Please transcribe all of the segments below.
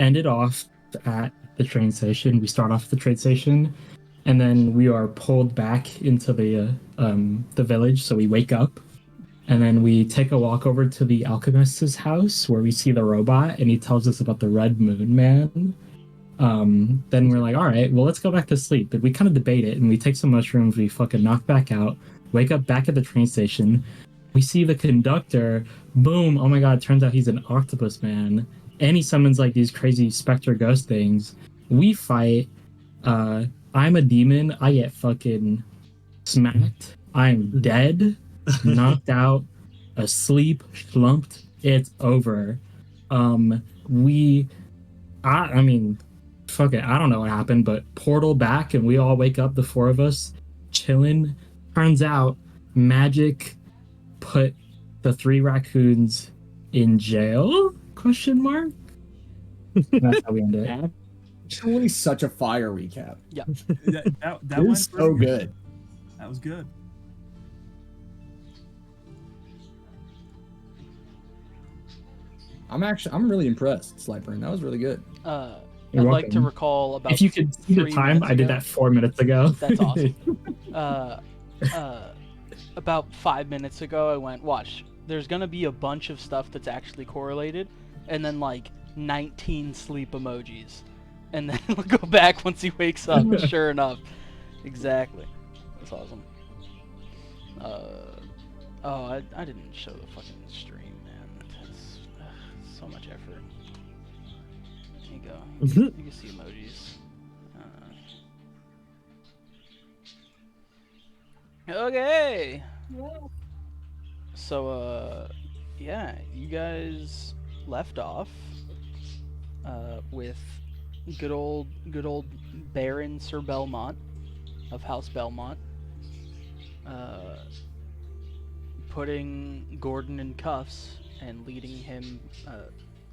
ended off at the train station. We start off at the train station, and then we are pulled back into the village. So we wake up, and then we take a walk over to the alchemist's house where we see the robot, and he tells us about the Red Moon Man. Then we're like, all right, well, let's go back to sleep. But we kind of debate it, and we take some mushrooms. We fucking knock back out. Wake up back at the train station. We see the conductor. Boom! Oh my god! Turns out he's an octopus man, and he summons like these crazy specter ghost things. We fight. I'm a demon. I get fucking smacked. I'm dead, knocked out, asleep, slumped. It's over. We. I mean, fuck it. I don't know what happened, but portal back, and we all wake up. The four of us chilling. Turns out, magic put the three raccoons in jail? Question mark. That's how we end it. Actually, such a fire recap. Yeah, that was so good. That was good. I'm really impressed, Sliper, and that was really good. I'd You're like to welcome. recall about. If you could see the 3 time, minutes I did ago- that 4 minutes ago. That's awesome. About 5 minutes ago, I went, watch, there's gonna be a bunch of stuff that's actually correlated, and then like 19 sleep emojis. And then we'll go back once he wakes up, sure enough. Exactly. That's awesome. I didn't show the fucking stream, man. That's so much effort. There you go. You can see emojis. Okay. So, yeah, you guys left off with good old Baron Sir Belmont of House Belmont, putting Gourd'n in cuffs and leading him,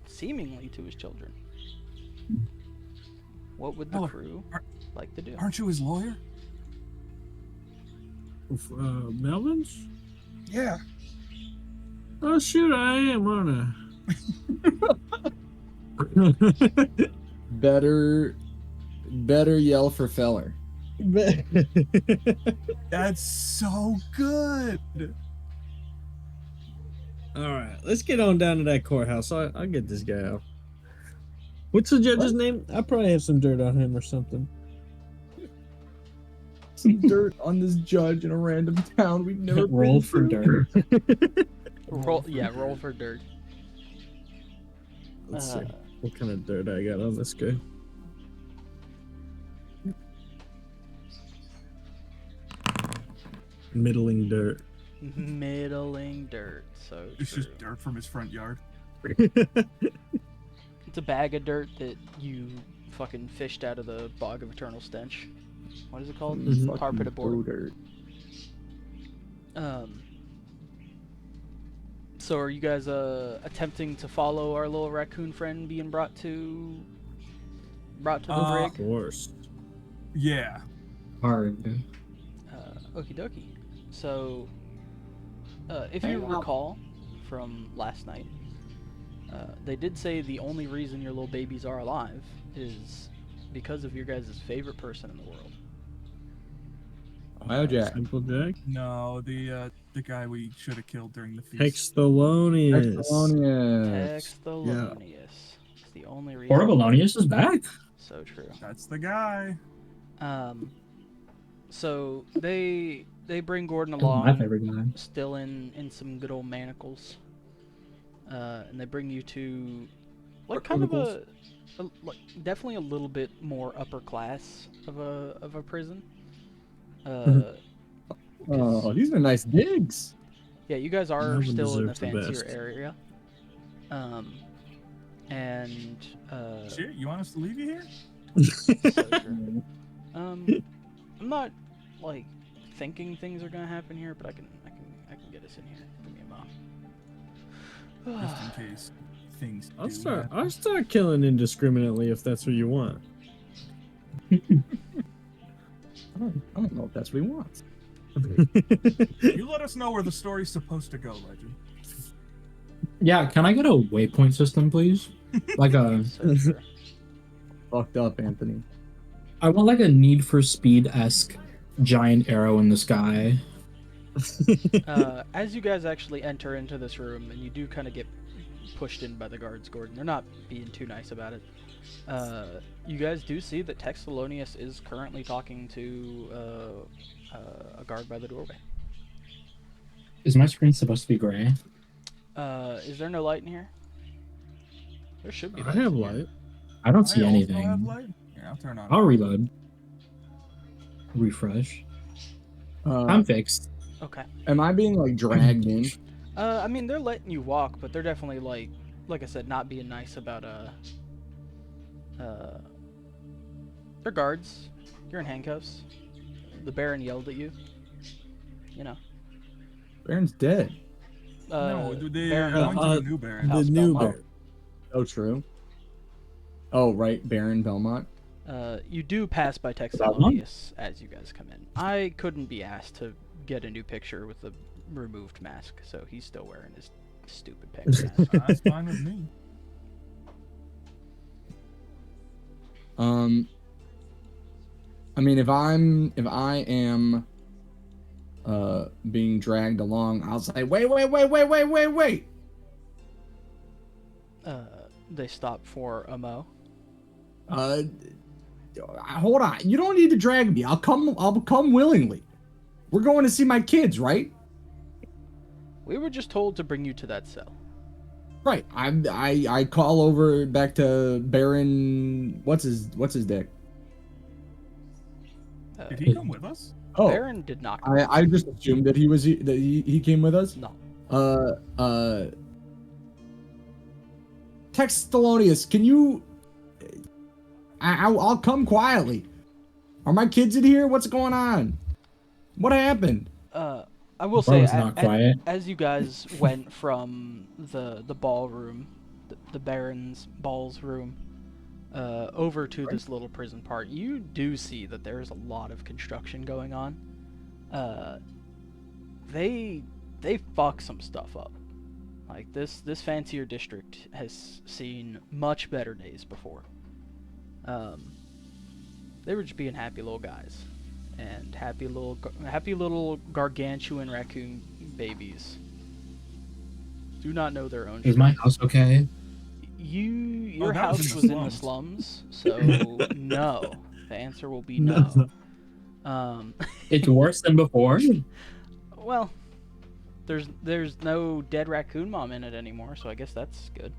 seemingly to his children. What would the crew like to do? Aren't you his lawyer? Melvin's? Yeah. Oh shoot, I am, aren't I? Better yell for Feller. That's so good. All right, let's get on down to that courthouse. I'll get this guy out. What's the judge's name? I probably have some dirt on him or something. Some dirt on this judge in a random town we've never Roll been for through. dirt. Roll for dirt. Let's see what kind of dirt I got on this guy. Middling dirt. Middling dirt. So It's true. just dirt from his front yard. It's a bag of dirt that you fucking fished out of the bog of eternal stench. What is it called? Mhm. Carpet of board. Dirt. So are you guys attempting to follow our little raccoon friend being brought to the Of brig? course. Yeah. Hard. Okie dokie. So, if you recall from last night, they did say the only reason your little babies are alive is because of your guys' favorite person in the world. Ohio Jack. Simple Jack. No, the guy we should have killed during the feast. Hexthelonius. Texthelonius. It's the only reason. Orbalonius is back. So true. That's the guy. So they bring Gourd'n My along, favorite guy. still in some good old manacles, and they bring you to like kind of like definitely a little bit more upper class of a prison. Oh, these are nice digs. Yeah, you guys are Melvin still in the deserves the fancier best. area. And Shit, you want us to leave you here? so true. I'm not like thinking things are gonna happen here, but I can get us in here. Give me a moment. Just in case things. I'll do start. happen. I'll start killing indiscriminately if that's what you want. I don't know if that's what he wants. You let us know where the story's supposed to go, Legend. Yeah, can I get a waypoint system, please? Like a So true. fucked up, Anthony. I want like a Need for Speed-esque giant arrow in the sky. As you guys actually enter into this room, and you do kind of get pushed in by the guards, Gourd'n. They're not being too nice about it. You guys do see that Texthelonius is currently talking to a guard by the doorway. Is my screen supposed to be gray? Is there no light in here? There should be. I have light. I don't see I also anything. have light. Yeah, I'll turn on. I'll reload. Refresh. I'm fixed. Okay. Am I being like dragged in? I mean, they're letting you walk, but they're definitely like I said, not being nice about they're guards. You're in handcuffs. The Baron yelled at you. You know. Baron's dead. No, they Baron going to Belmont. the new Baron. The House new Belmont. bear. Oh, true. Oh, right, Baron Belmont. You do pass by Texthelonius as you guys come in. I couldn't be asked to get a new picture with the removed mask, so he's still wearing his stupid penguin mask. That's fine with me. I mean, if I am being dragged along, I'll say, wait. They stop for a mo. Hold on. You don't need to drag me. I'll come willingly. We're going to see my kids, right? We were just told to bring you to that cell. Right. I call over back to Baron. What's his dick? Did he come with us? Oh, Baron did not. I just assumed that he came with us. No. Texthelonius, can you? I'll come quietly. Are my kids in here? What's going on? What happened? I will say, Bar's not quiet. as you guys went from the ballroom, the Baron's balls room, over to this little prison part, you do see that there's a lot of construction going on. They fuck some stuff up. Like this fancier district has seen much better days before. They were just being happy little guys, and happy little gargantuan raccoon babies. Do not know their own. Is my house okay? Your that was house in was the in the slums. slums, so no. The answer will be no. It's worse than before. Well, there's no dead raccoon mom in it anymore, so I guess that's good.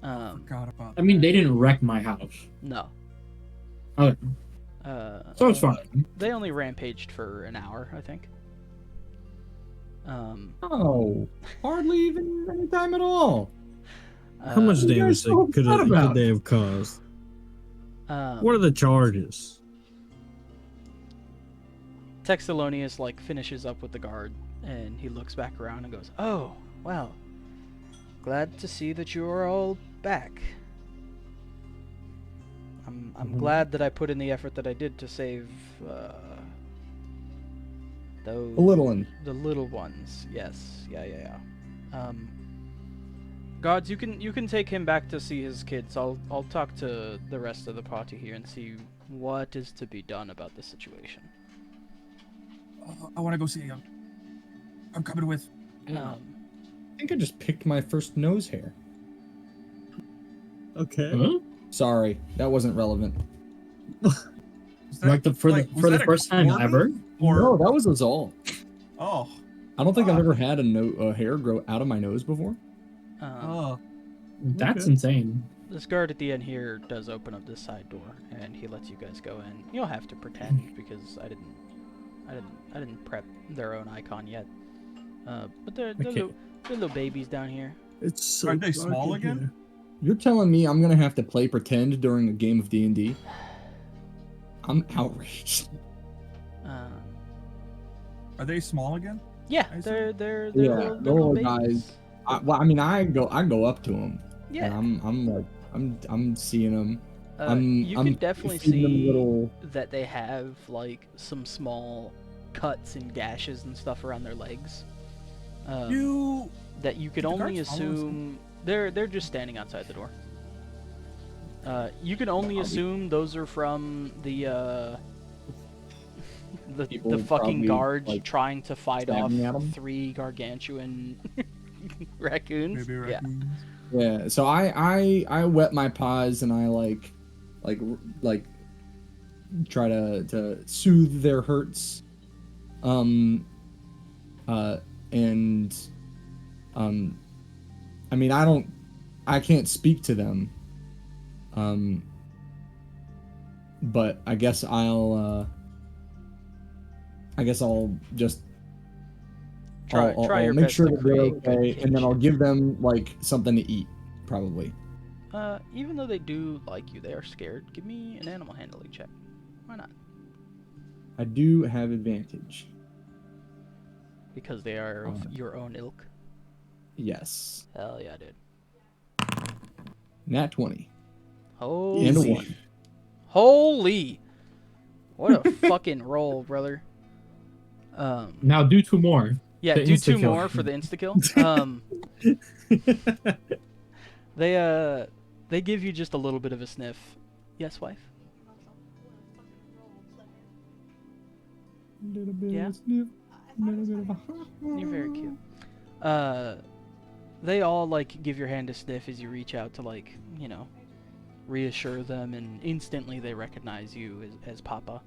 Forgot about I mean, they didn't wreck my house. No. Okay. So it's fine. They only rampaged for an hour, I think. Oh, hardly even any time at all. How much you damage guys so could upset about? they have caused? What What are the charges? Texthelonius finishes up with the guard, and he looks back around and goes, "Oh, well, glad to see that you are all back. I'm glad that I put in the effort that I did to save those A little one. the little ones. Yes, yeah. Gods, you can take him back to see his kids. I'll talk to the rest of the party here and see what is to be done about this situation." I want to go see him. I'm coming with. I think I just picked my first nose hair. Okay. Huh? Sorry, that wasn't relevant. Was that- For was the that a first time Corbin? ever. Or No, that was all. oh, I don't think I've ever had a hair grow out of my nose before. oh, That's Okay. insane. This guard at the end here does open up this side door, and he lets you guys go in. You'll have to pretend because I didn't prep their own icon yet. But they're Okay. little babies down here. It's so Aren't they dark small in again? here. You're telling me I'm gonna have to play pretend during a game of D&D? I'm outraged. are they small again? Yeah, I see. they're Yeah, little little babies. guys. I mean, I go up to them. Yeah, And I'm seeing them. you I'm can definitely feeding them see little. that they have some small cuts and gashes and stuff around their legs. That you could Did the only guards follow us? assume they're just standing outside the door. You can only assume those are from the People the fucking probably, guards like, trying to fight off stabbing at 'em? 3 gargantuan raccoons. Maybe Yeah. raccoons. Yeah, so I wet my paws and I like try to soothe their hurts. And I mean I can't speak to them. But I guess I'll just Try I'll your make best sure to that they're create good okay, and then I'll kinship. give them like something to eat, probably. Even though they do like you, they are scared. Give me an animal handling check. Why not? I do have advantage. Because they are of your own ilk. Yes. Hell yeah, dude. Nat 20. Holy. And a Easy. 1. Holy. What a fucking roll, brother. Now do 2 more. Yeah, The do 2 insta-kill. more for the insta kill. They give you just a little bit of a sniff. Yes, wife. Yeah. You're very cute. They all like give your hand a sniff as you reach out to like, you know, reassure them, and instantly they recognize you as Papa.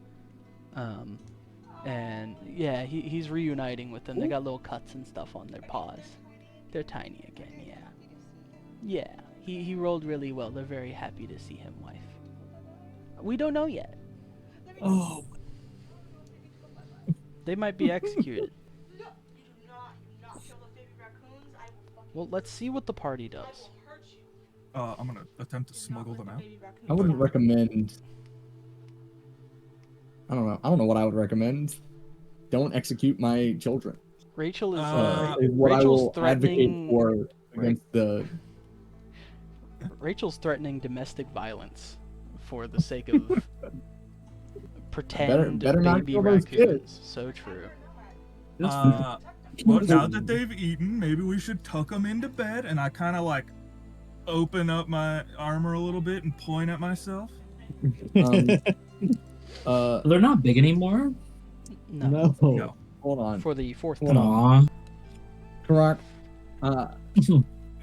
And yeah, he's reuniting with them. They got little cuts and stuff on their paws. They're tiny again, yeah. Yeah, he rolled really well. They're very happy to see him, wife. We don't know yet. Oh, They might be executed. Well, let's see what the party does. I'm gonna attempt to smuggle them out. I wouldn't recommend. I don't know what I would recommend. Don't execute my children. Rachel is Is what I Rachel's will advocate threatening for against the. Rachel's threatening domestic violence for the sake of pretend better not baby kill those raccoons. kids. So true. Well, now that they've eaten, maybe we should tuck them into bed, and I kind of like open up my armor a little bit and point at myself. They're not big anymore. No. No. Hold on. For the 4th Hold time. on. Aw. Karrak,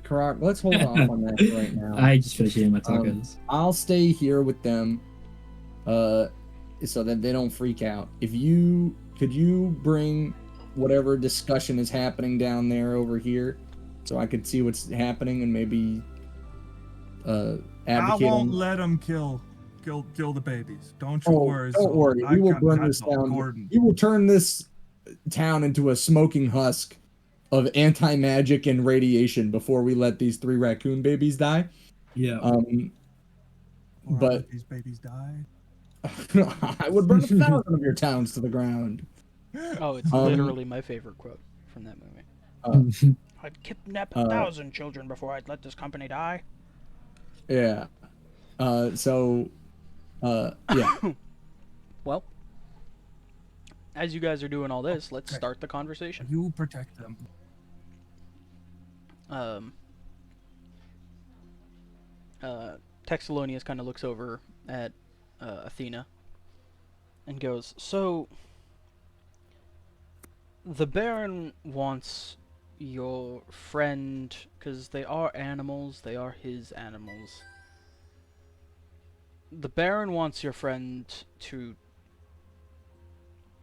Karrak, let's hold off on that right now. I just finished eating my tacos. I'll stay here with them, so that they don't freak out. Could you bring whatever discussion is happening down there over here, so I could see what's happening and maybe advocate. I won't on... let them kill the babies. Don't you worry. Don't worry. We will burn this down. Gourd'n. We will turn this town into a smoking husk of anti-magic and radiation before we let these 3 raccoon babies die. yeah. Or but- let these babies die. I would burn 1,000 of your towns to the ground. Oh, it's literally my favorite quote from that movie. I'd kidnap 1,000 children before I'd let this company die. Yeah. Yeah. Well, as you guys are doing all this, let's start the conversation. You protect them. Texalonius kind of looks over at Athena and goes, so the Baron wants your friend, because they are animals, they are his animals. The Baron wants your friend to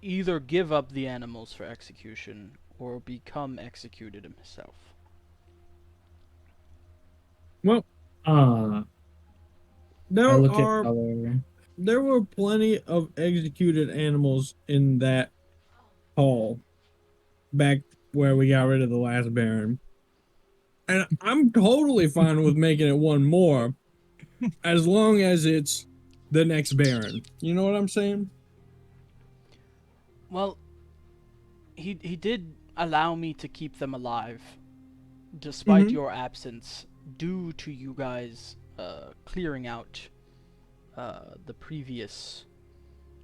either give up the animals for execution or become executed himself. Well, I look at our... there were plenty of executed animals in that hall back where we got rid of the last Baron. And I'm totally fine with making it one more as long as it's the next Baron. You know what I'm saying? Well, he did allow me to keep them alive despite your absence, due to you guys clearing out the previous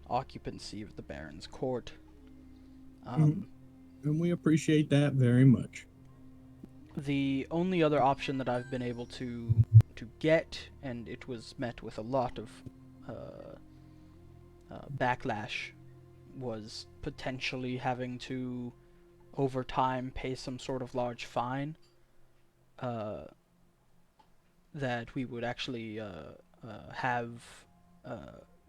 occupancy of the Baron's court. And we appreciate that very much. The only other option that I've been able to to get, and it was met with a lot of backlash, was potentially having to, over time, pay some sort of large fine that we would actually have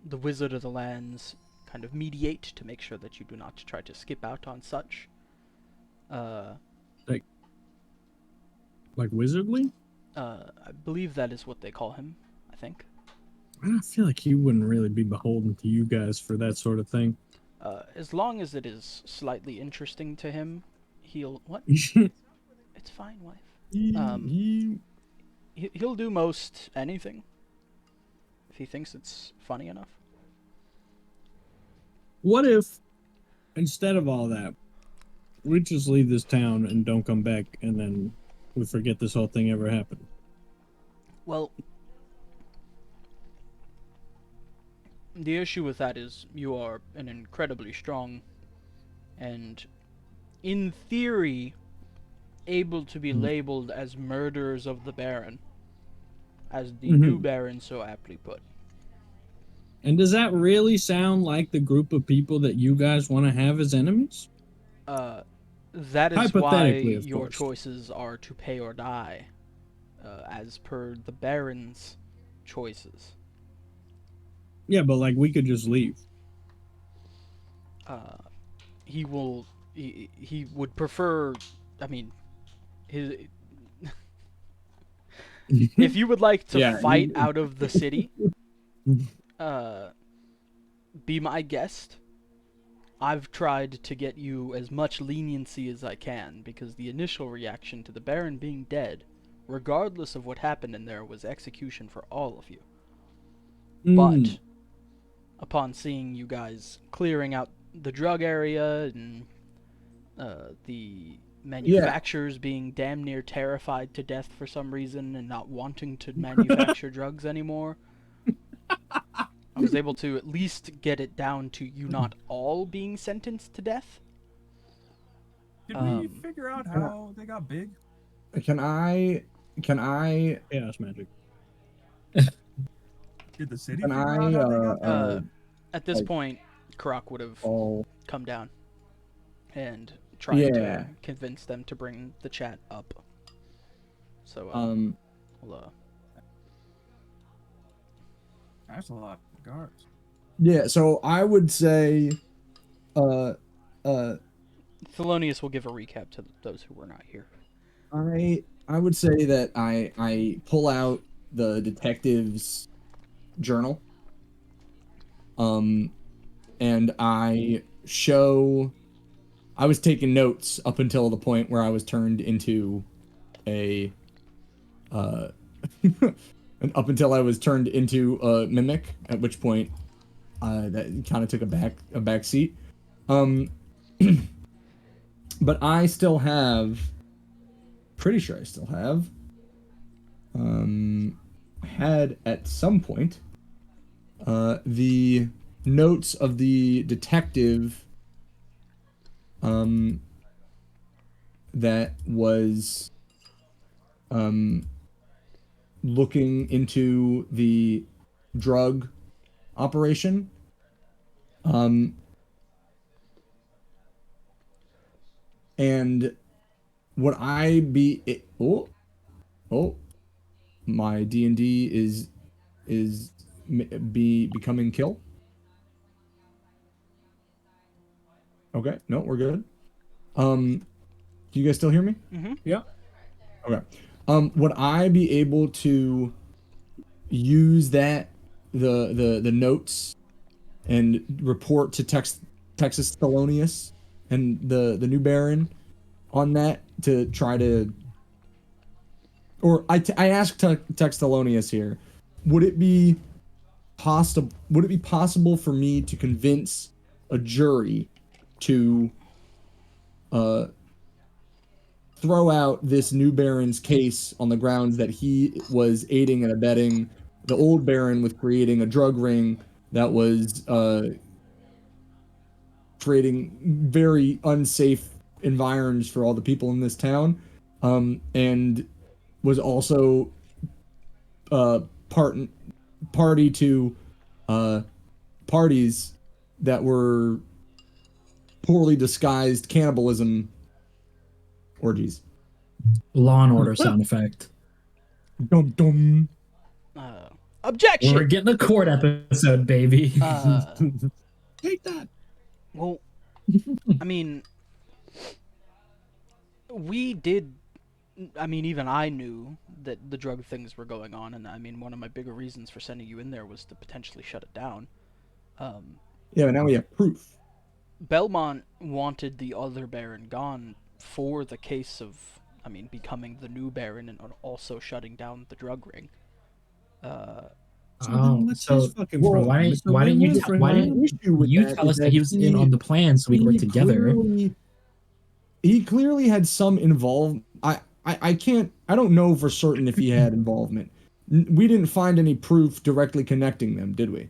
the Wizard of the Lands kind of mediate to make sure that you do not try to skip out on such. Like wizardly? I believe that is what they call him, I think. I don't feel like he wouldn't really be beholden to you guys for that sort of thing. As long as it is slightly interesting to him, he'll... What? He- It's fine, wife. he He'll do most anything if he thinks it's funny enough. What if, instead of all that, we just leave this town and don't come back, and then we forget this whole thing ever happened? Well, the issue with that is you are an incredibly strong and, in theory, able to be labeled as murderers of the Baron, as the new Baron so aptly put. And does that really sound like the group of people that you guys want to have as enemies? That is why Hypothetically, of your course. choices are to pay or die, as per the Baron's choices. Yeah, but like we could just leave. He would prefer, I mean, his... If you would like to Yeah, fight out of the city, be my guest. I've tried to get you as much leniency as I can, because the initial reaction to the Baron being dead, regardless of what happened in there, was execution for all of you. But upon seeing you guys clearing out the drug area and the manufacturers being damn near terrified to death for some reason and not wanting to manufacture drugs anymore, I was able to at least get it down to you not all being sentenced to death. Did we figure out how they got big? Can I Chaos magic. Did the city Can figure I, out how they got big? At this like- point, Karrak would have oh come down and tried Yeah. to convince them to bring the chat up. So, we'll, That's a lot of guards. yeah, so I would say Thelonious will give a recap to those who were not here. I would say that I pull out the detective's journal. And I was taking notes up until the point where I was turned into a and up until I was turned into a mimic, at which point that kind of took a back seat. But I still have, pretty sure I still have, had at some point the notes of the detective that was looking into the drug operation. And would I be my D&D is becoming kill? Okay, no, we're good. Do you guys still hear me? Mm-hmm. Yeah. Okay. Would I be able to use that the notes and report to Texas Thelonious and the new Baron on that to try to, or I asked Tex Thelonious here, would it be possible for me to convince a jury to throw out this new Baron's case on the grounds that he was aiding and abetting the old Baron with creating a drug ring that was creating very unsafe environs for all the people in this town, and was also party to parties that were poorly disguised cannibalism orgies. Law and Order sound effect. Dum dum. Objection. We're getting a court episode, baby. Take that. Well, I mean, we did. I mean, even I knew that the drug things were going on, and I mean, one of my bigger reasons for sending you in there was to potentially shut it down. Yeah, but now we have proof. Belmont wanted the other Baron gone for the case of, I mean, becoming the new Baron and also shutting down the drug ring. So why didn't you tell us that he was in on the plan so we could work together? He clearly had some involvement. I don't know for certain if he had involvement. We didn't find any proof directly connecting them, did we?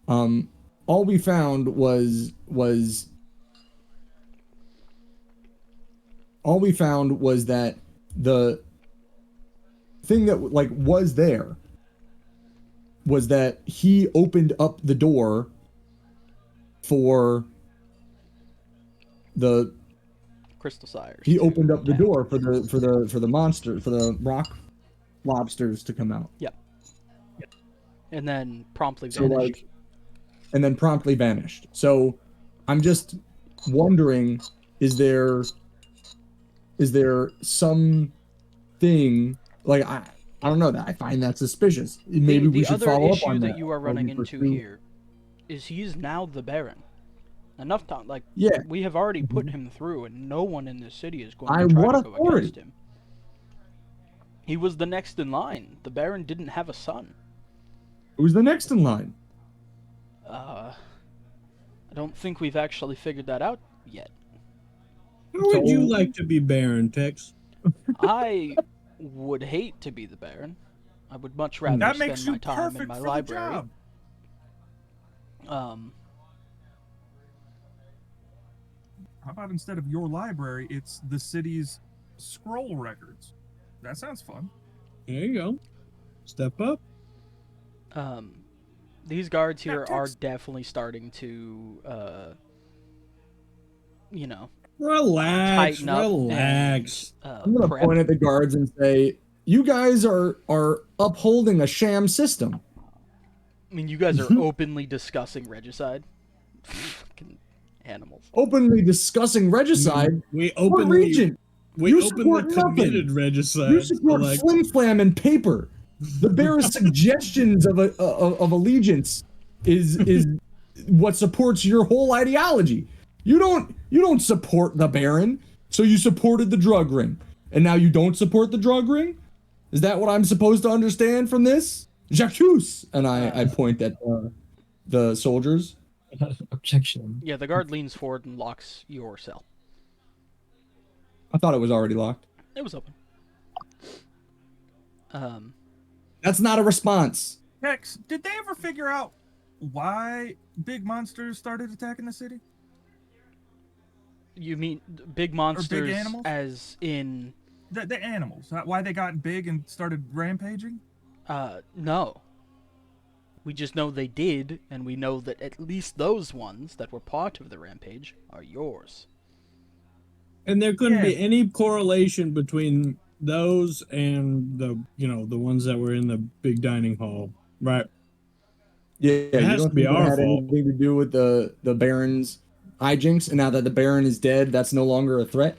All we found was that the thing that was there was that he opened up the door for the Crystal Sires. He opened up the door for the rock lobsters to come out. Yeah. And then promptly vanished. And then promptly vanished. So I'm just wondering, is there some thing I don't know, that I find that suspicious. Maybe we should follow up on that. The other issue that you are running into here is he's now the Baron. Enough time, we have already put him through, and no one in this city is going to try to go against him. He was the next in line. The Baron didn't have a son. Who's the next in line? I don't think we've actually figured that out yet. How would you like to be Baron, Tex? I would hate to be the Baron. I would much rather spend my time in my library. How about instead of your library, it's the city's scroll records? That sounds fun. There you go. Step up. These guards here are definitely starting to, relax. Tighten up. Relax. I'm gonna point at the guards and say, "You guys are upholding a sham system." I mean, you guys are openly discussing regicide. Fucking animals. Openly discussing regicide. We openly committed regicide. You support flim flam and paper. The barest suggestions of allegiance is what supports your whole ideology. You don't support the Baron, so you supported the drug ring, and now you don't support the drug ring. Is that what I'm supposed to understand from this? J'accuse, and I point at the soldiers. Objection. Yeah, the guard leans forward and locks your cell. I thought it was already locked. It was open. That's not a response. Hex, did they ever figure out why big monsters started attacking the city? You mean big monsters, or big animals? As in... The animals. Why they got big and started rampaging? No. We just know they did, and we know that at least those ones that were part of the rampage are yours. And there couldn't be any correlation between those and the ones that were in the big dining hall, right? Yeah, it has to be our fault. Anything to do with the Baron's hijinks, and now that the Baron is dead, that's no longer a threat.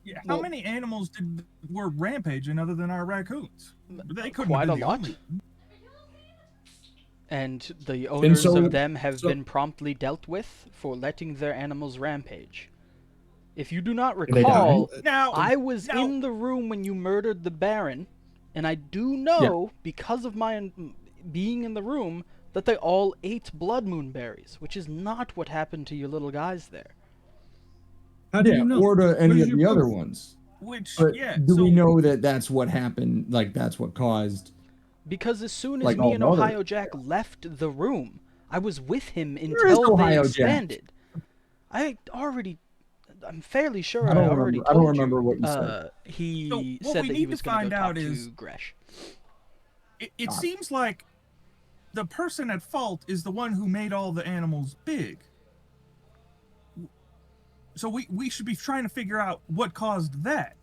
Yeah, how many animals were rampaging other than our raccoons? They couldn't quite have been a lot. only. And the owners of them have been promptly dealt with for letting their animals rampage. If you do not recall, I was in the room when you murdered the Baron, and I do know, because of my being in the room, that they all ate blood moon berries, which is not what happened to your little guys there. How do you know? Or to any of the other ones. Do we know that that's what happened? Like, that's what caused... Because as soon as me and Ohio Jack left the room, I was with him until they expanded. I'm fairly sure I already told you. I don't remember what you said. He said that he was going to go talk to Gresh. it seems like the person at fault is the one who made all the animals big. So we should be trying to figure out what caused that.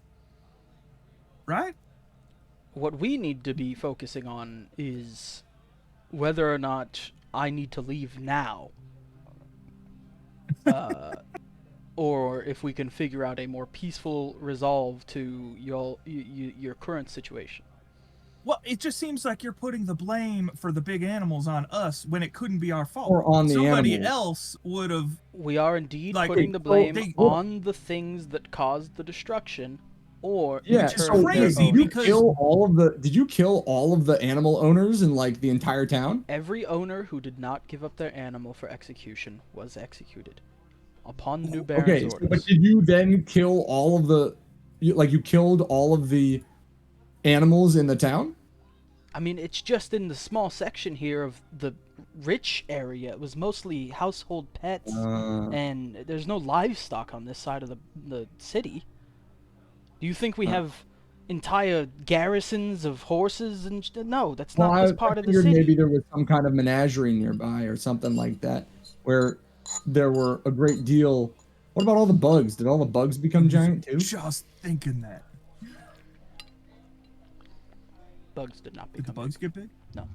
Right? What we need to be focusing on is whether or not I need to leave now. Or if we can figure out a more peaceful resolve to your current situation. Well, it just seems like you're putting the blame for the big animals on us when it couldn't be our fault. Or on the Somebody animals. else would have. We are indeed Like, putting the blame they- on the things that caused the destruction, or Yeah, in so turn crazy their because- did you kill all of the animal owners in like the entire town? Every owner who did not give up their animal for execution was executed upon the new Baron's Okay, orders. but did you then kill all of the you killed all of the animals in the town? I mean, it's just in the small section here of the rich area. It was mostly household pets, and there's no livestock on this side of the city. Do you think we have entire garrisons of horses and no? That's not this part of the city. Maybe there was some kind of menagerie nearby or something like that, where there were a great deal. What about all the bugs? Did all the bugs become giant too? Just thinking that. Bugs did not Did the become bugs get big? No.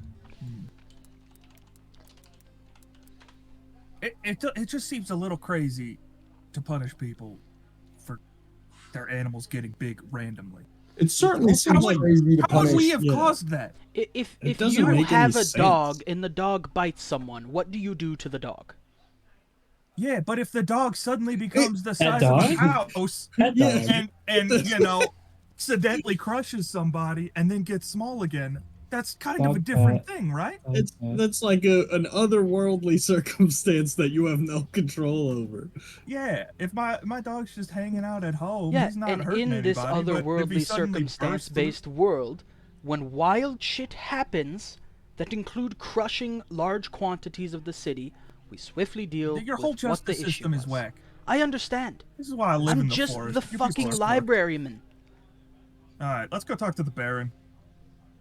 It just seems a little crazy to punish people for their animals getting big randomly. It certainly seems would- crazy to How would punish. we have caused that? If doesn't you make any have a sense. dog and the dog bites someone, what do you do to the dog? Yeah, but if the dog suddenly becomes the That size of a dog? house Pet Yeah. dog. and accidentally crushes somebody and then gets small again, that's kind of a Fuck different that. thing, right? That's like an otherworldly circumstance that you have no control over. Yeah, if my dog's just hanging out at home, Yeah, he's not and hurting in this anybody, but if he otherworldly suddenly bursts through- circumstance-based world, when wild shit happens that include crushing large quantities of the city, we swiftly deal Your with whole what the justice issue system is was. whack. I understand. This is why I live in I'm the just forest. the You people fucking are fucked. libraryman. All right, let's go talk to the Baron.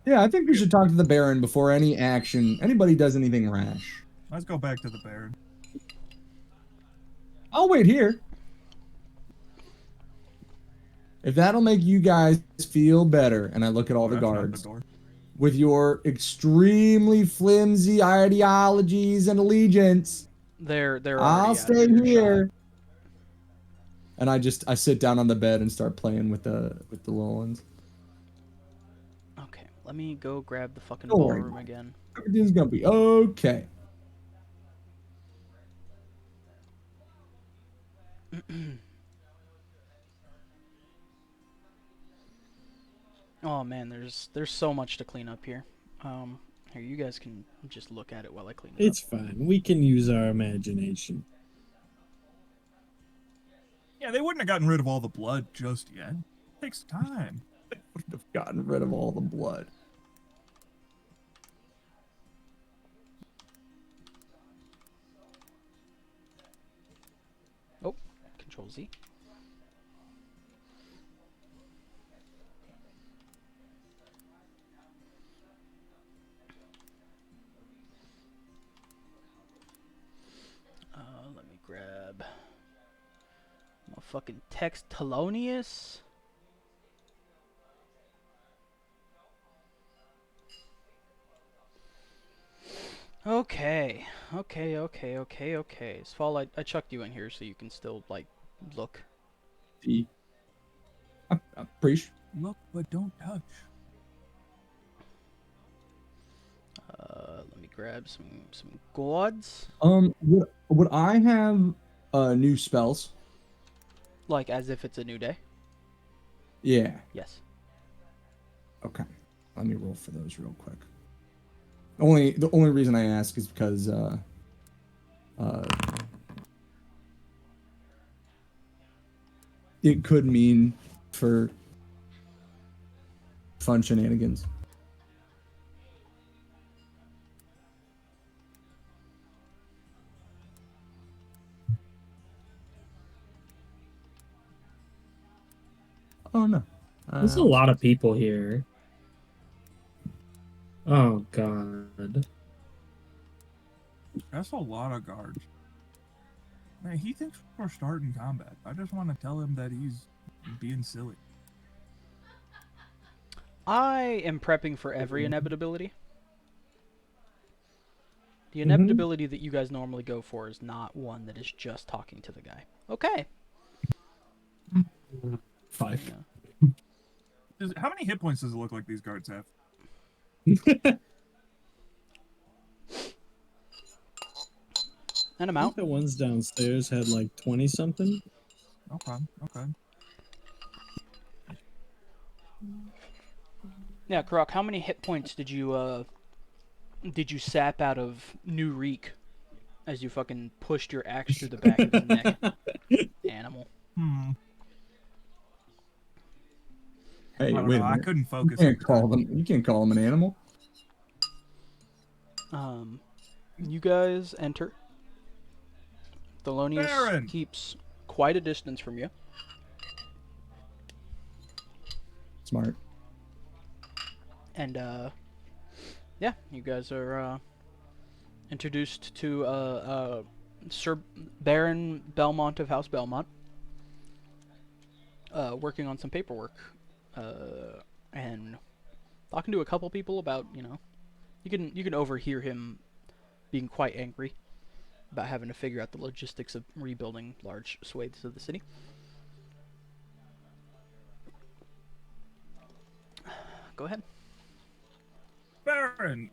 Yeah, I think we should talk to the Baron before anybody does anything rash. Let's go back to the Baron. I'll wait here. If that'll make you guys feel better, and I look at all the That's not guards, door. with your extremely flimsy ideologies and allegiance, They're I'll already out of stay earshot. here. And I sit down on the bed and start playing with the little ones. Okay, let me go grab the fucking Don't worry. ballroom again. Everything's gonna be okay. Oh man, there's so much to clean up here. Here, you guys can just look at it while I clean it It's fine. We can use our imagination. Yeah, they wouldn't have gotten rid of all the blood just yet. It takes time. Would have gotten rid of all the blood. up. Oh, Control Z. Let me grab my fucking text Telonius. Okay. Sval, I chucked you in here so you can still, like, look. Preach. Look, but don't touch. Let me grab some gourds. Would I have new spells? Like, as if it's a new day? Yeah. Yes. Okay. Let me roll for those real quick. The only reason I ask is because it could mean for fun shenanigans. Oh no. There's a lot of people here. Oh god. That's a lot of guards. Man, he thinks we're starting combat. I just want to tell him that he's being silly. I am prepping for every inevitability. The inevitability that you guys normally go for is not one that is just talking to the guy. Okay. 5. Yeah. How many hit points does it look like these guards have? And I'm I out. think the ones downstairs had like 20 something. Okay, okay. Yeah, Karrak, how many hit points did you sap out of New Reek as you fucking pushed your axe through the back of his neck? Animal. Hey, I don't wait know. a I minute. couldn't You focus. can't call him an animal. You guys enter. Thelonious Baron! keeps quite a distance from you. Smart. And, yeah, you guys are, introduced to, Sir Baron Belmont of House Belmont, working on some paperwork, and talking to a couple people about, you know, you can overhear him being quite angry about having to figure out the logistics of rebuilding large swathes of the city. Go ahead. Baron,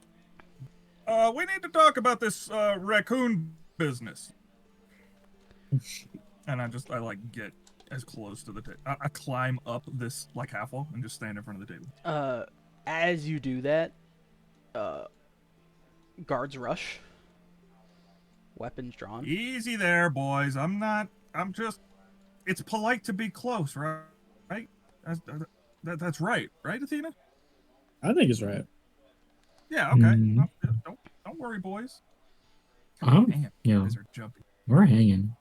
we need to talk about this raccoon business. And I like get as close to the table. I climb up this like half wall and just stand in front of the table. As you do that, guards rush. Weapons drawn. Easy there, boys. I'm just. It's polite to be close, right? Right? That's right, right, Athena? I think it's right. Yeah. Okay. Don't worry, boys. Damn, Yeah, guys are jumpy. we're hanging.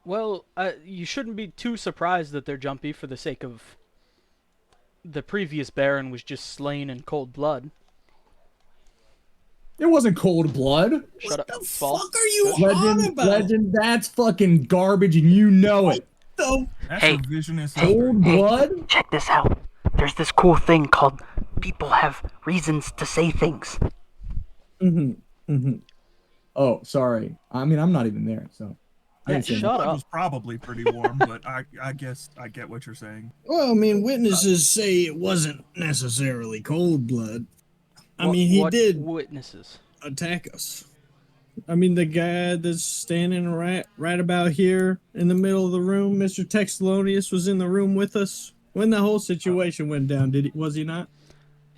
Well, you shouldn't be too surprised that they're jumpy for the sake of the previous Baron was just slain in cold blood. It wasn't cold blood. Shut up, What the Fall. fuck are you on about? Legend, that's fucking garbage and you know it. The That's Hey. revisionist Cold history. blood? Check this out. There's this cool thing called people have reasons to say things. Oh, sorry. I mean, I'm not even there, so. I Yeah, didn't say shut Blood up. was probably pretty warm, but I guess I get what you're saying. Well, I mean, witnesses say it wasn't necessarily cold blood. I What- mean, he what did witnesses. attack us. I mean, the guy that's standing right about here in the middle of the room, Mr. Textolonius, was in the room with us when the whole situation went down. Was he not?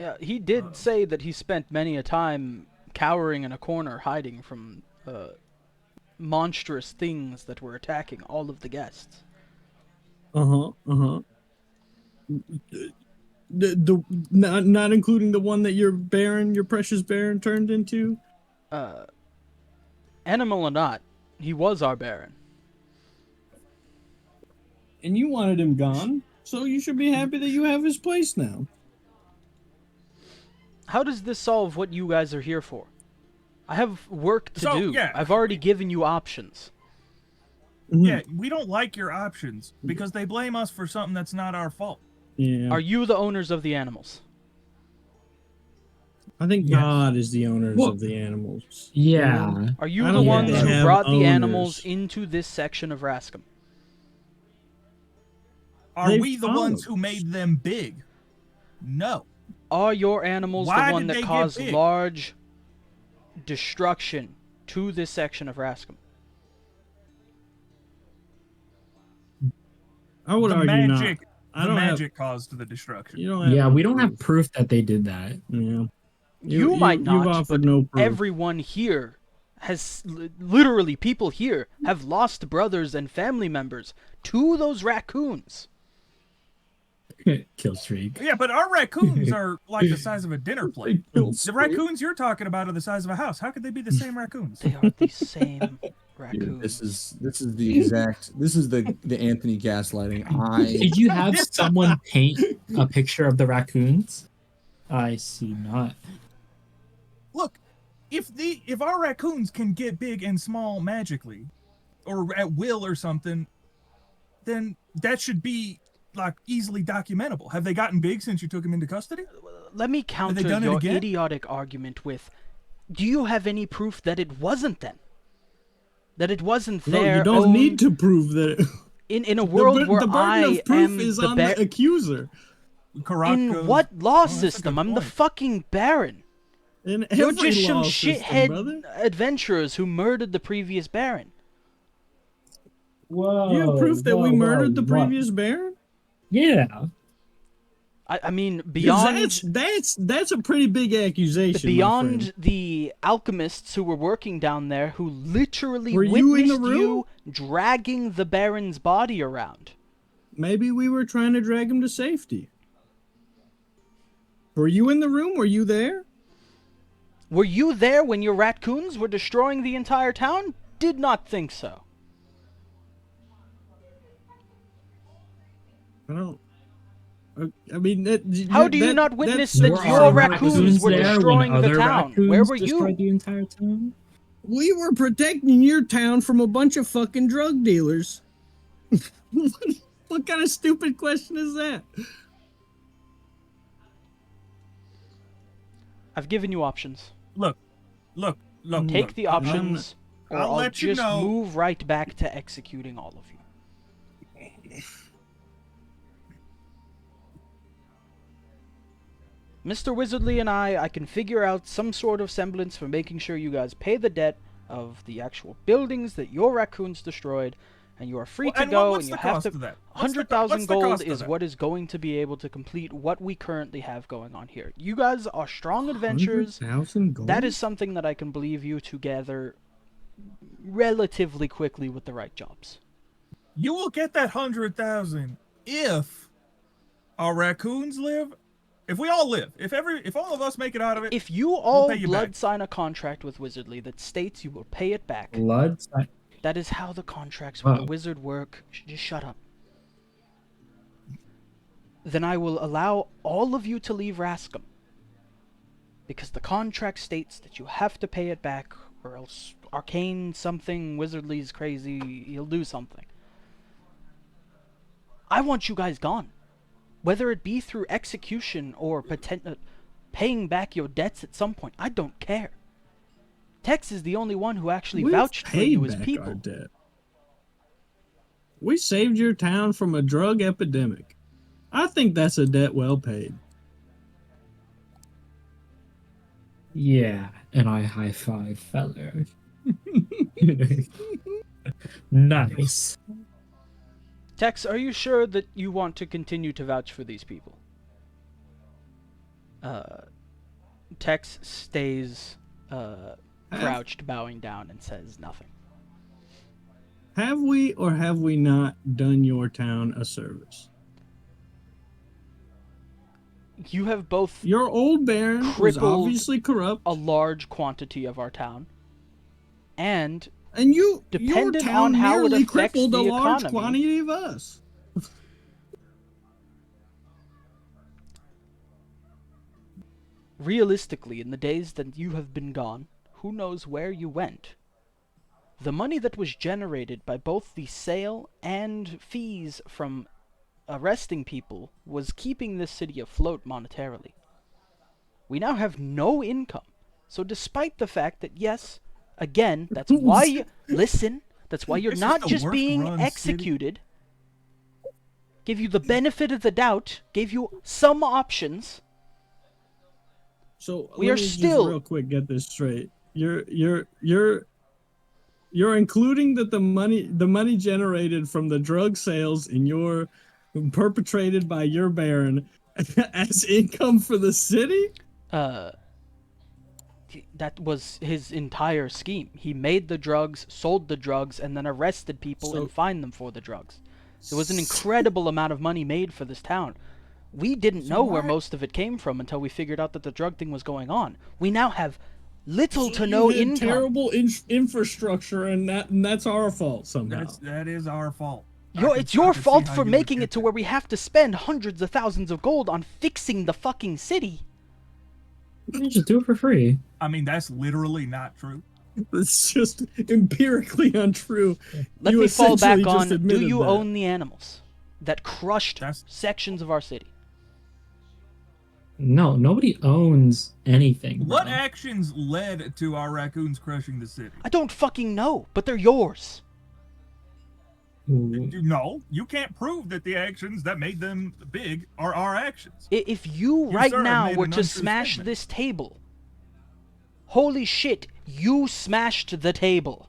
Yeah, he did say that he spent many a time cowering in a corner, hiding from monstrous things that were attacking all of the guests. Not including the one that your precious Baron, turned into. Animal or not, he was our Baron. And you wanted him gone, so you should be happy that you have his place now. How does this solve what you guys are here for? I have work to So, do. yeah. I've already given you options. Yeah, we don't like your options because they blame us for something that's not our fault. Yeah. Are you the owners of the animals? I think Yes. God is the owners Well- of the animals. Yeah. Are you I the don't ones think who they have brought the owners. animals into this section of Rascom? Are They we the followed ones who made them big? No. Are your animals Why the one did that they get caused big? large destruction to this section of Rascom? I would The argue magic, not. I the don't magic caused the destruction. You don't have. Yeah, no we don't have proof. proof that they did that. Yeah. You might not, You've offered but no proof. everyone here has literally people here have lost brothers and family members to those raccoons. Kill streak. Yeah, but our raccoons are like the size of a dinner plate. Killed The Streak. raccoons you're talking about are the size of a house. How could they be the same raccoons? They are the same Dude, raccoons. this is the exact. This is the Anthony gaslighting. Did you have someone paint a picture of the raccoons? I see not. Look, if our raccoons can get big and small magically, or at will or something, then that should be like easily documentable. Have they gotten big since you took them into custody? Let me counter done it your again? idiotic argument with, do you have any proof that it wasn't then? That it wasn't No, their you don't own... need to prove that. In a world where the burden I of proof am is the on the accuser. Karrak In goes, what law "Oh, that's a good system? I'm the point." fucking Baron. In You're every just some law system, shithead brother. adventurers who murdered the previous Baron. Whoa. You have proof that we whoa, murdered the what? previous Baron? Yeah. I mean, 'Cause beyond that's a pretty big accusation. my beyond friend. the alchemists who were working down there, who literally Were you in the witnessed room? you dragging the Baron's body around. Maybe we were trying to drag him to safety. Were you in the room? Were you there? Were you there when your raccoons were destroying the entire town? Did not think so. I don't. I mean, that, How do you that- not witness that's- that Were your our raccoons were there when destroying the other town? raccoons Where were you? destroyed the entire town? We were protecting your town from a bunch of fucking drug dealers. What kind of stupid question is that? I've given you options. Look. Take look, the options, or I'll I'll let you just know. move right back to executing all of you. Mr. Wizardly and I can figure out some sort of semblance for making sure you guys pay the debt of the actual buildings that your raccoons destroyed, and you are free to and go, what's and you the have cost to... of that? What's the 100,000 gold cost of is that? what is going to be able to complete what we currently have going on here. You guys are strong adventurers. 100,000 gold? That is something that I can believe you to gather relatively quickly with the right jobs. You will get that 100,000 if our raccoons live. If we all live, if all of us make it out of it, If you all pay you blood back. sign a contract with Wizardly that states you will pay it back, Blood? that is how the contracts with a Wow. wizard work. Just shut up. Then I will allow all of you to leave Rascom. Because the contract states that you have to pay it back, or else Arcane something, Wizardly's crazy, he'll do something. I want you guys gone. Whether it be through execution or paying back your debts at some point, I don't care. Tex is the only one who actually We've vouched for paid you as back our people. debt. We saved your town from a drug epidemic. I think that's a debt well paid. Yeah, and I high five fellow. Nice. Tex, are you sure that you want to continue to vouch for these people? Tex stays crouched, bowing down, and says nothing. Have we or have we not done your town a service? You have both Your old Baron was Crippled obviously corrupt, a large quantity of our town, and and your dependent town on how it nearly affects crippled a the large economy. quantity of us. realistically, in the days that you have been gone, who knows where you went? The money that was generated by both the sale and fees from arresting people was keeping this city afloat monetarily. We now have no income. So despite the fact that, yes, again, that's why you... Listen, that's why you're This is not the just worst being run city. executed. Give you the benefit of the doubt. Gave you some options. So We let are me just still- real quick get this straight. You're including that the money generated from the drug sales in your perpetrated by your Baron as income for the city? That was his entire scheme. He made the drugs, sold the drugs, and then arrested people So- and fined them for the drugs. There was an incredible amount of money made for this town. We didn't know where why- most of it came from until we figured out that the drug thing was going on. We now have little So to no you had income. terrible infrastructure, and that's our fault somehow. that is our fault. It's your see fault how for you would making get it to that. where we have to spend hundreds of thousands of gold on fixing the fucking city. You just do it for free. I mean, that's literally not true. It's just empirically untrue. Let You me fall back essentially just on, do admitted you that. own the animals that crushed That's- sections of our city? No, nobody owns anything. What bro. actions led to our raccoons crushing the city? I don't fucking know, but they're yours. Ooh. No, you can't prove that the actions that made them big are our actions. If you You, right sir, have now made were an to untrue smash statement. this table, holy shit, you smashed the table.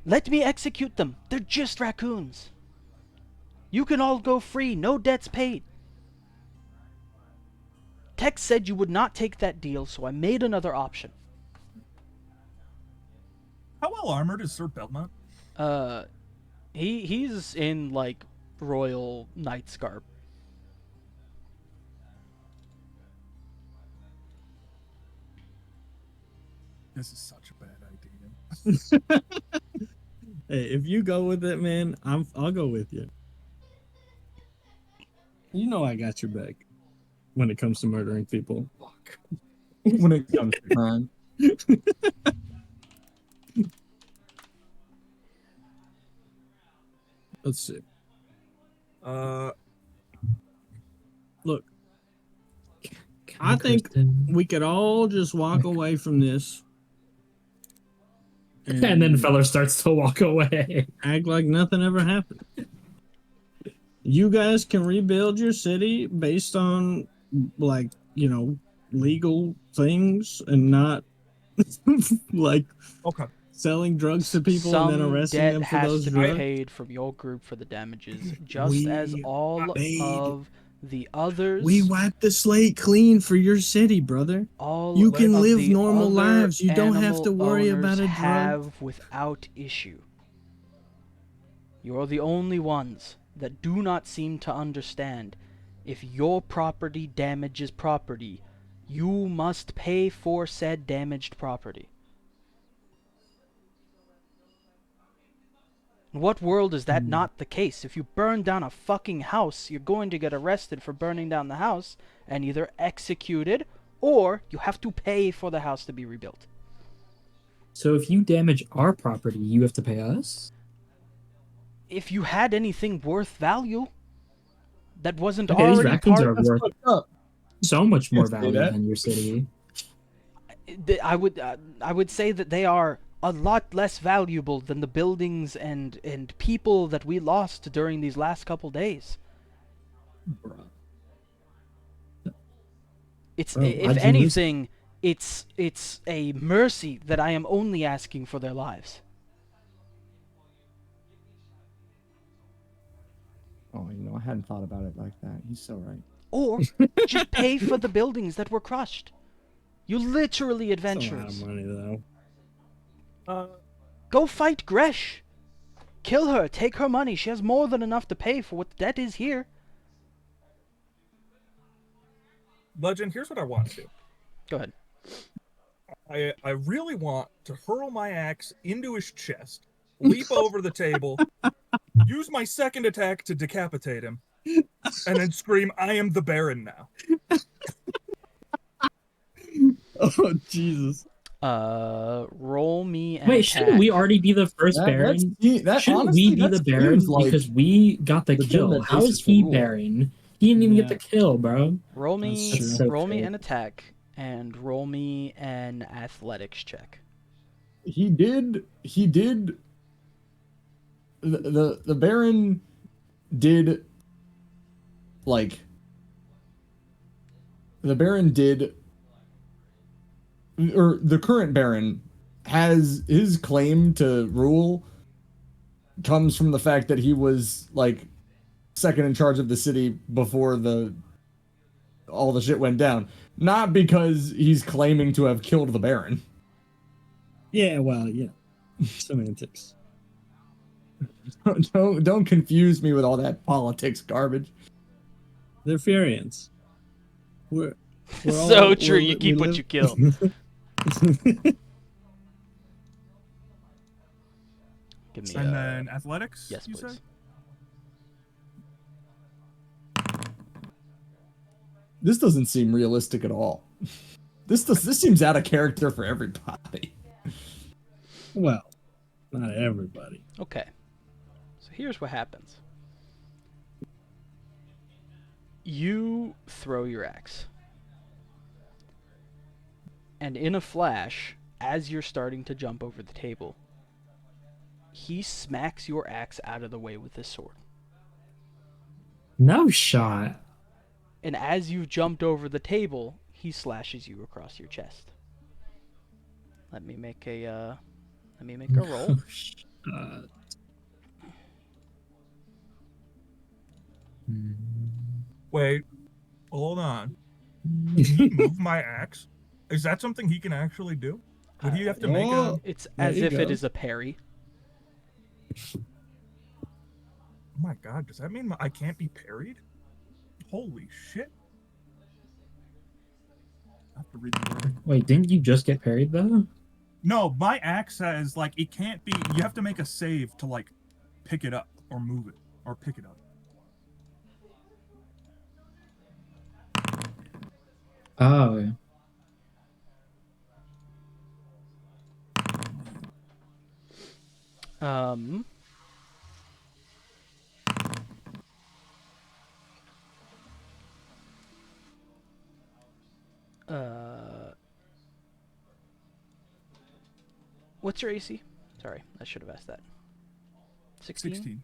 Let me execute them. They're just raccoons. You can all go free, no debts paid. Tex said you would not take that deal, so I made another option. How well armored is Sir Belmont? He's in like royal knight's garb. This is such a bad idea. Hey, if you go with it, man, I'll go with you. You know I got your back when it comes to murdering people. When it comes to crime. Let's see. Look, I think we could all just walk away from this And then Feller starts to walk away. act like nothing ever happened. You guys can rebuild your city based on, like, you know, legal things and not like Okay. selling drugs to people and then Some arresting debt them for has those to drugs. be paid from your group for the damages, just as all of the others. We wiped the slate clean for your city, brother. all You can of live the normal other lives. You don't have to animal worry owners about a drug. have without issue. You're the only ones that do not seem to understand. If your property damages property, you must pay for said damaged property. In what world is that not the case? If you burn down a fucking house, you're going to get arrested for burning down the house and either executed or you have to pay for the house to be rebuilt. So if you damage our property, you have to pay us? If you had anything worth value that wasn't Okay, these already raccoons part are That's worth fucked up. so much more Can't say value that. than your city. I would say that they are a lot less valuable than the buildings and people that we lost during these last couple days. Bruh. It's Bro, if why'd you lose? anything, it's a mercy that I am only asking for their lives. Oh, you know, I hadn't thought about it like that. He's so right. Or just pay for the buildings that were crushed. You literally That's a lot adventurers. of money, though. Go fight Gresh. Kill her. Take her money. She has more than enough to pay for what the debt is here. Legend, here's what I want to do. Go ahead. I really want to hurl my axe into his chest, leap over the table, use my second attack to decapitate him, and then scream, "I am the Baron now." Oh, Jesus. Roll me an Wait, attack. shouldn't we already be the first Baron? Shouldn't honestly, we be the that Baron seems like because we got the kill? legitimate How basis is for he rule. Baron? He didn't even get the Yeah. kill, bro. Roll That's me true. So roll me true. an attack and roll me an athletics check. He did. The Baron did, like, the Baron did, or the current Baron has his claim to rule comes from the fact that he was, like, second in charge of the city before all the shit went down, not because he's claiming to have killed the Baron. Yeah, well, yeah. Semantics. Don't confuse me with all that politics garbage. They're Furians. We're So all- true, we're- you we keep what live- you kill. Give me And then athletics. yes, you please. said? This doesn't seem realistic at all. This seems out of character for everybody. Well, not everybody. Okay. So here's what happens. You throw your axe. And in a flash, as you're starting to jump over the table, he smacks your axe out of the way with his sword. No shot. And as you've jumped over the table, he slashes you across your chest. Let me make a roll. Wait, hold on. Can he move my axe? Is that something he can actually do? Would he have to make a... It's There as you if it go. is a parry. Oh my god, does that mean I can't be parried? Holy shit. I have to read the wording. Wait, didn't you just get parried though? No, my axe says, like, it can't be... You have to make a save to, like, pick it up or move it or pick it up. Oh. Um. What's your AC? Sorry, I should have asked that. 16?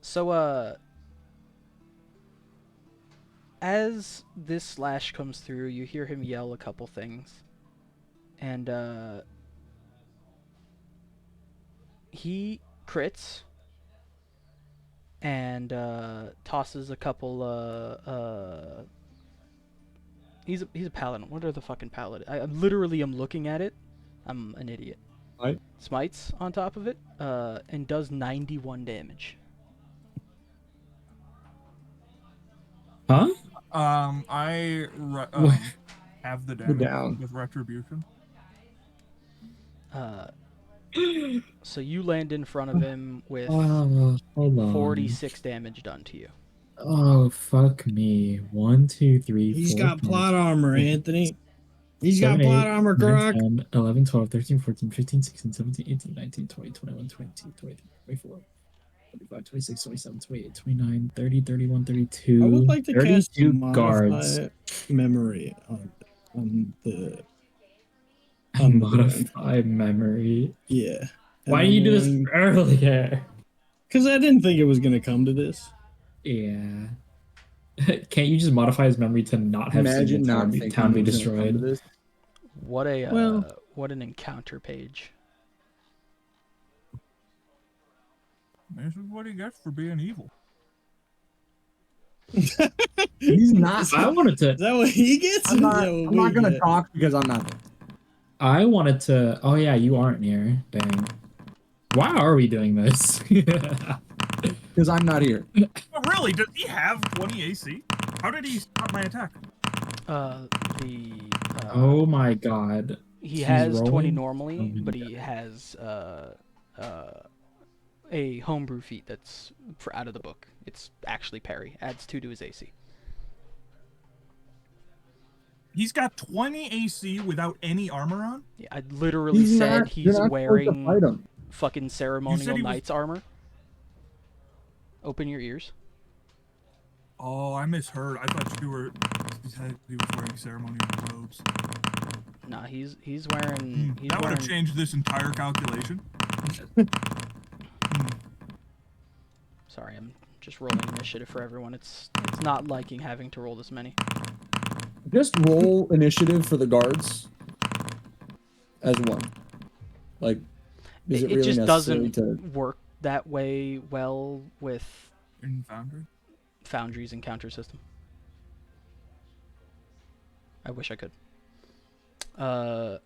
So, as this slash comes through, you hear him yell a couple things. And, he crits and tosses a couple he's a paladin. What are the fucking paladin? I literally am looking at it. I'm an idiot. Right. Smites on top of it and does 91 damage. Huh? I have the damage down. with retribution. So you land in front of him with Hold on. 46 damage done to you. Oh, fuck me. 1, 2, 3, He's 4, got 5, plot armor, 6, Anthony. He's 7, got plot 8, armor, 9, Karrak. 10, 11, 12, 13, 14, 15, 16, 17, 18, 19, 20, 21, 22, 23, 24, 25, 26, 27, 28, 29, 30, 31, 32. I would like to cast 32 modify guards. memory on the And modify memory. yeah. Why didn't you do this earlier? Because I didn't think it was gonna come to this. Yeah. Can't you just modify his memory to not have Imagine seen the not town, thinking town be he was gonna come to destroyed? this. What a Well- what an encounter page. This is what he gets for being evil. He's not. I wanted to. Is that what he gets? I'm Or not, is that what I'm we not gonna get? talk because I'm not there. I wanted to. Oh yeah, you aren't here. Dang. Why are we doing this? Because I'm not here. Oh, really? Does he have 20 AC? How did he stop my attack? Oh my god. He He's has 20 rolling? normally, Oh my but he has a homebrew feat that's out of the book. It's actually parry. Adds 2 to his AC. He's got 20 AC without any armor on? Yeah, I literally said he's wearing fucking ceremonial was- knight's armor. Open your ears. Oh, I misheard. I thought he was wearing ceremonial robes. Nah, he's wearing. He's That would wearing. have changed this entire calculation. Sorry, I'm just rolling initiative for everyone. It's not liking having to roll this many. Just roll initiative for the guards as one. Like, is it really just necessary doesn't work that way well with In Foundry? Foundry's encounter system. I wish I could. Karrak,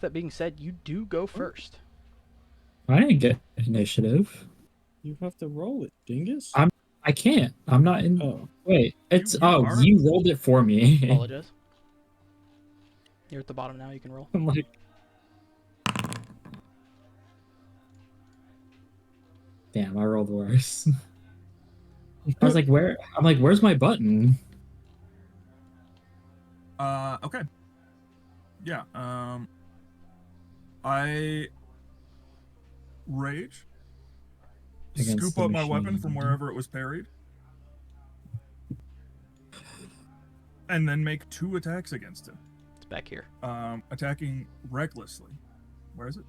that being said, you do go first. I didn't get initiative. You have to roll it, dingus. I can't. I'm not in. Oh, Wait. It's. You Oh, are. you rolled it for me. Apologize. You're at the bottom now. You can roll. I'm like. Damn, I rolled worse. I was like, where? I'm like, where's my button? Okay. Yeah. I rage. Against Scoop the up my weapon from machine. wherever it was parried. And then make 2 attacks against him. It's back here. Attacking recklessly. Where is it?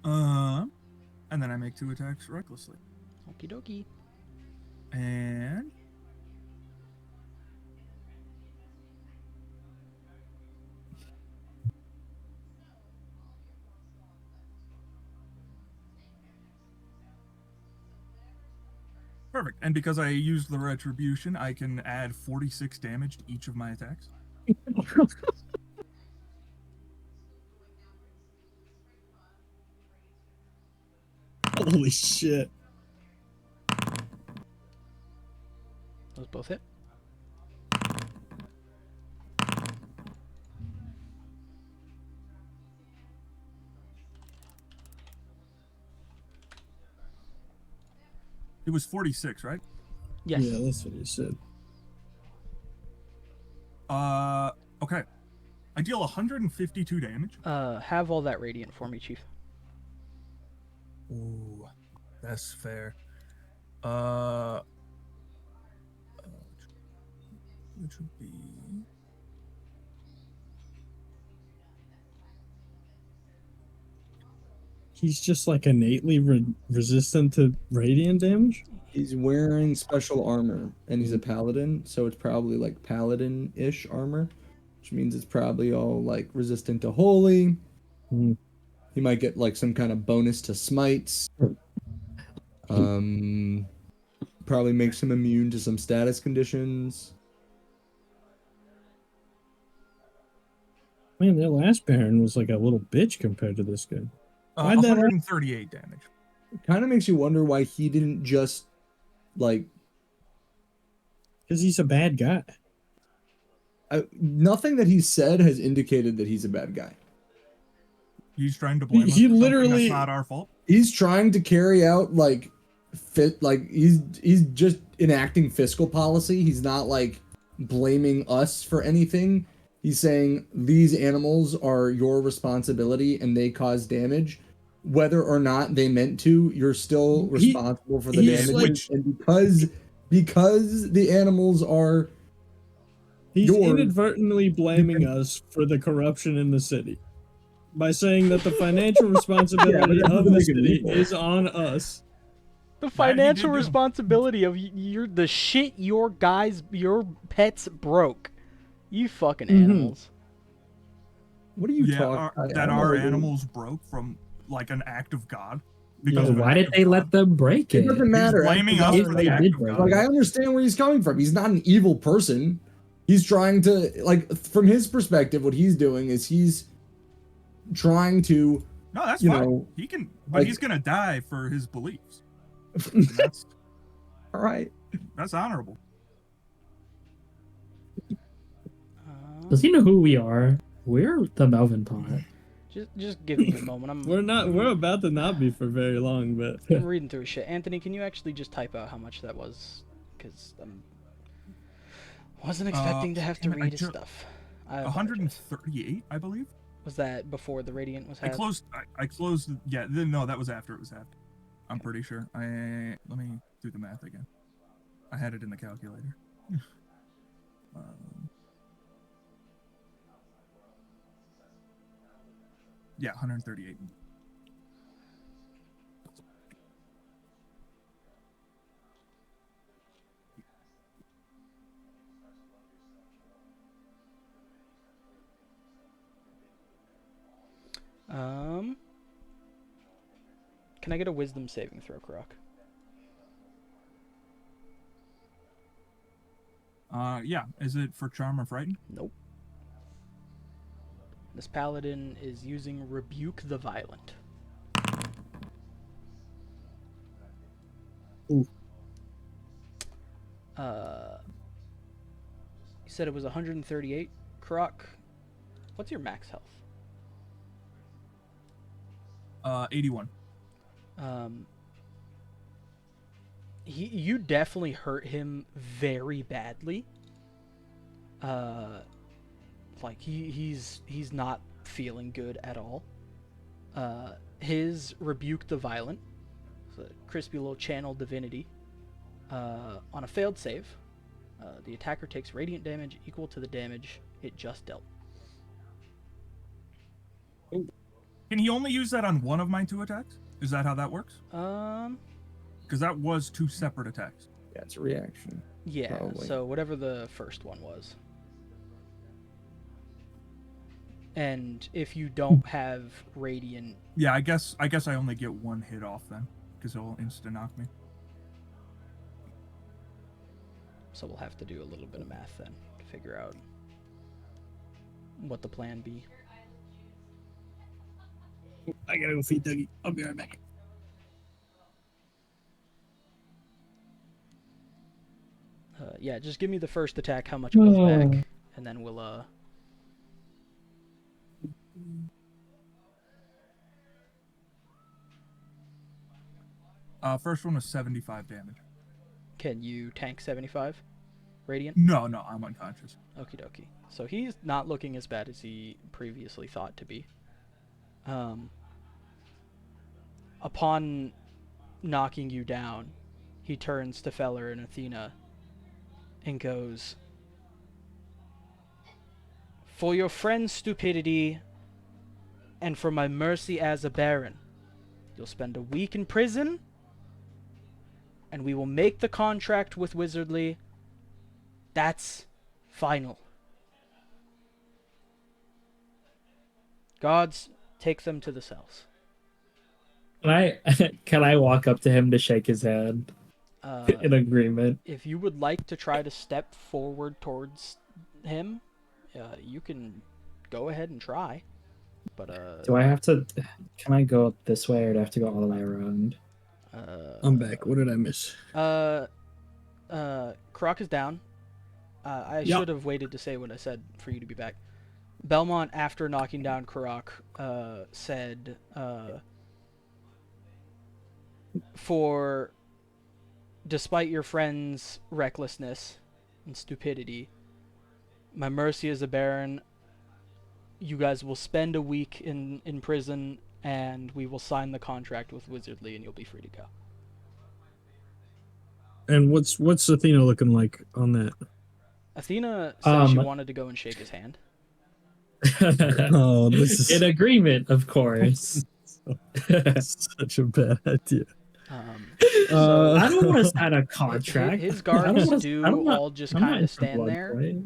And then I make 2 attacks recklessly. Okie dokie. And perfect. And because I used the retribution, I can add 46 damage to each of my attacks. Holy shit. Those both hit. It was 46, right? Yes. Yeah, that's what he said. Okay. I deal 152 damage. Have all that radiant for me, Chief. Ooh, that's fair. Which would be He's just like innately resistant to radiant damage. He's wearing special armor, and he's a paladin, so it's probably like paladin-ish armor, which means it's probably all like resistant to holy. Hmm. He might get like some kind of bonus to smites. Probably makes him immune to some status conditions. Man, that last Baron was like a little bitch compared to this guy. Why'd that 138 damage. It kind of makes you wonder why he didn't just like Because he's a bad guy. nothing that he said has indicated that he's a bad guy. He's trying to blame us He for something literally- that's not our fault. He's trying to carry out like he's just enacting fiscal policy. He's not like blaming us for anything. He's saying these animals are your responsibility and they cause damage. Whether or not they meant to, you're still responsible for the he's damage. like- And because the animals are He's yours, inadvertently blaming us for the corruption in the city by saying that the financial responsibility Yeah, but of that the doesn't make it city legal. is on us. The he did financial do. responsibility of the shit your pets broke. You fucking animals. what are you Yeah, talking? that our animals broke from like an act of God. Yeah, Of an Why act did of they God. let them break It it? doesn't matter. blaming That's us the for other the thing. act did of break God. Like, I understand where he's coming from. He's not an evil person. He's trying to, like, from his perspective, what he's doing is he's trying to, No, that's you fine. know, He can, but like- he's gonna die for his beliefs. And all right. that's honorable. Does he know who we are? We're the Melvin Pot. Just give me a moment. We're about to not be for very long, but I'm reading through his shit. Anthony, can you actually just type out how much that was? Because I wasn't expecting to have to damn it, I read his ju- stuff. I apologize. 138, I believe. Was that before the radiant was I had? closed. I closed. Yeah, no, that was after it was halved. I'm pretty sure. Let me do the math again. I had it in the calculator. Yeah, 138. Can I get a wisdom saving throw, Karrak? Yeah. Is it for charm or frighten? Nope. This paladin is using Rebuke the Violent. Ooh. You said it was 138, Karrak. What's your max health? 81. You definitely hurt him very badly. Like he's not feeling good at all. His Rebuke the Violent, so crispy little channel divinity, on a failed save, the attacker takes radiant damage equal to the damage it just dealt. Can he only use that on one of my 2 attacks? Is that how that works? Because that was 2 separate attacks. Yeah, it's a reaction. Yeah, Probably. so whatever the first one was. And if you don't have radiant, Yeah, I guess I only get 1 hit off then, because it'll insta knock me. so we'll have to do a little bit of math then to figure out what the plan be. I gotta go feed Dougie. I'll be right back. Yeah, just give me the first attack, how much it was back, and then we'll First one was 75 damage. Can you tank 75 radiant? No, I'm unconscious. Okie dokie. So he's not looking as bad as he previously thought to be. Upon knocking you down, he turns to Feller and Athena and goes, "For your friend's stupidity and for my mercy as a baron, you'll spend a week in prison, and we will make the contract with Wizardly. That's final. Gods, take them to the cells." Can I walk up to him to shake his hand in agreement? If you would like to try to step forward towards him, you can go ahead and try. But Do I have to? Can I go up this way, or do I have to go all the way around? I'm back. What did I miss? Karrak is down. I Yep. should have waited to say what I said for you to be back. Belmont, after knocking down Karrak, said, "For despite your friend's recklessness and stupidity, my mercy as a baron, you guys will spend a week in prison, and we will sign the contract with Wizardly, and you'll be free to go." And what's Athena looking like on that? Athena said she wanted to go and shake his hand. Oh, this is In agreement, of course. such a bad idea. So I don't want to sign a contract. his I guards don't wanna- do I'm not- all just I'm not kind in of for stand blood there, play.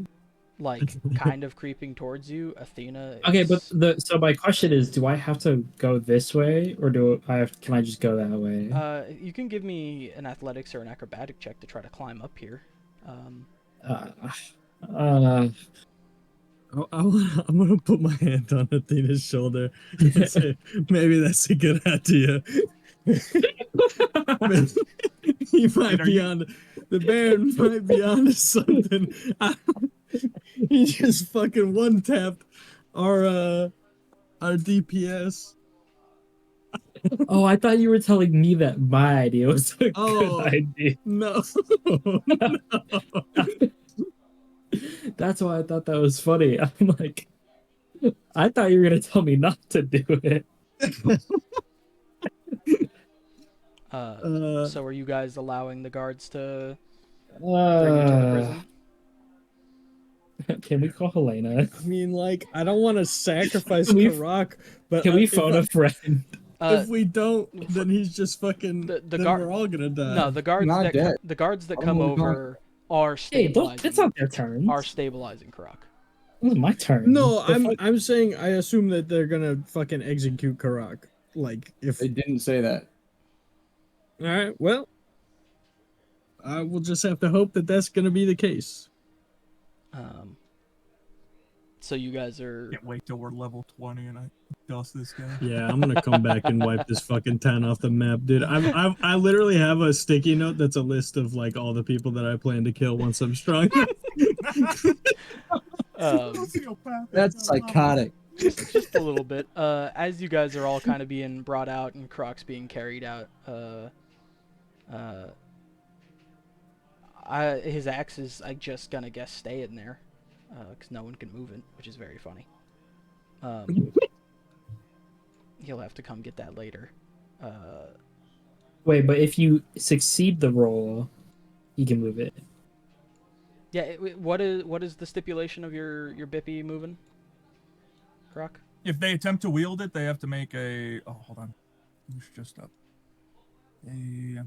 like kind of creeping towards you. Athena. Okay, is- but so my question is, do I have to go this way, or can I just go that way? you can give me an athletics or an acrobatic check to try to climb up here. I'm gonna put my hand on Athena's shoulder and say, maybe that's a good idea. He might be on the Baron might be onto something. He just fucking one tapped our DPS. Oh, I thought you were telling me that my idea was a Oh. good idea. No. That's why I thought that was funny. I'm like, I thought you were gonna tell me not to do it. So are you guys allowing the guards to bring you to the prison? Can we call Helena? I mean, like, I don't want to sacrifice Can we- Karrak, but Can we if phone a friend? if we don't, then he's just fucking. the then guard- we're all gonna die. No, the guards Not that dead. the guards that I'm come only going- over are Hey, stabilizing. that's not their turn. Are stabilizing Karrak. It was my turn. No, The I'm fuck- I'm saying I assume that they're gonna fucking execute Karrak. Like if. They didn't say that. All right. Well, I will just have to hope that that's gonna be the case. So you guys are Can't wait till we're level 20 and I dust this guy. Yeah, I'm gonna come back and wipe this fucking town off the map, dude. I literally have a sticky note that's a list of like all the people that I plan to kill once I'm strong. That's psychotic. just a little bit. As you guys are all kind of being brought out and Karrak's being carried out, His axe is, I just gonna guess, stay in there, because no one can move it, which is very funny. He'll have to come get that later. Wait, but if you succeed the roll, you can move it. Yeah. What is the stipulation of your Bippy moving? Karrak? If they attempt to wield it, they have to make a. Oh, hold on. Who's just up? A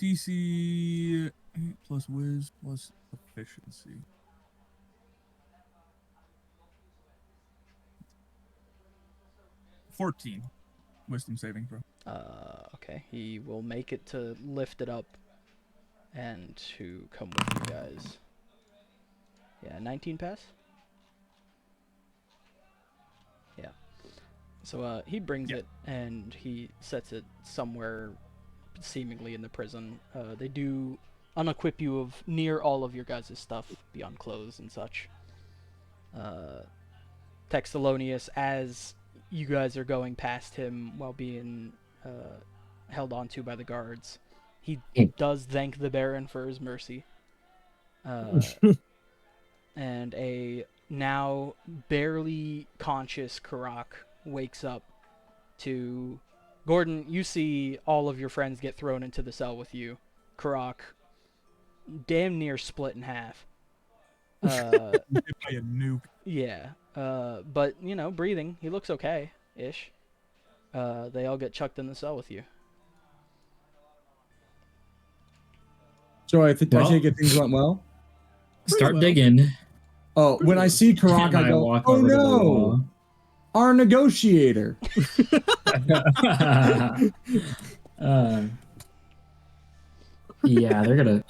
DC 8 plus Wiz plus efficiency. $14 wisdom saving throw. Okay. He will make it to lift it up and to come with you guys. Yeah, 19 pass? Yeah. So he brings it and he sets it somewhere seemingly in the prison. They do unequip you of near all of your guys' stuff beyond clothes and such. Textilonius, as you guys are going past him while being held onto by the guards, he does thank the Baron for his mercy. And a now barely conscious Karrak wakes up to... Gourd'n, you see all of your friends get thrown into the cell with you. Karrak, damn near split in half. By a nuke. Yeah. But, you know, breathing. He looks okay-ish. They all get chucked in the cell with you. So I take it things went well. Start digging. Oh, when I see Karrak, I go, walk oh over to the no, wall. our negotiator. Yeah, they're gonna.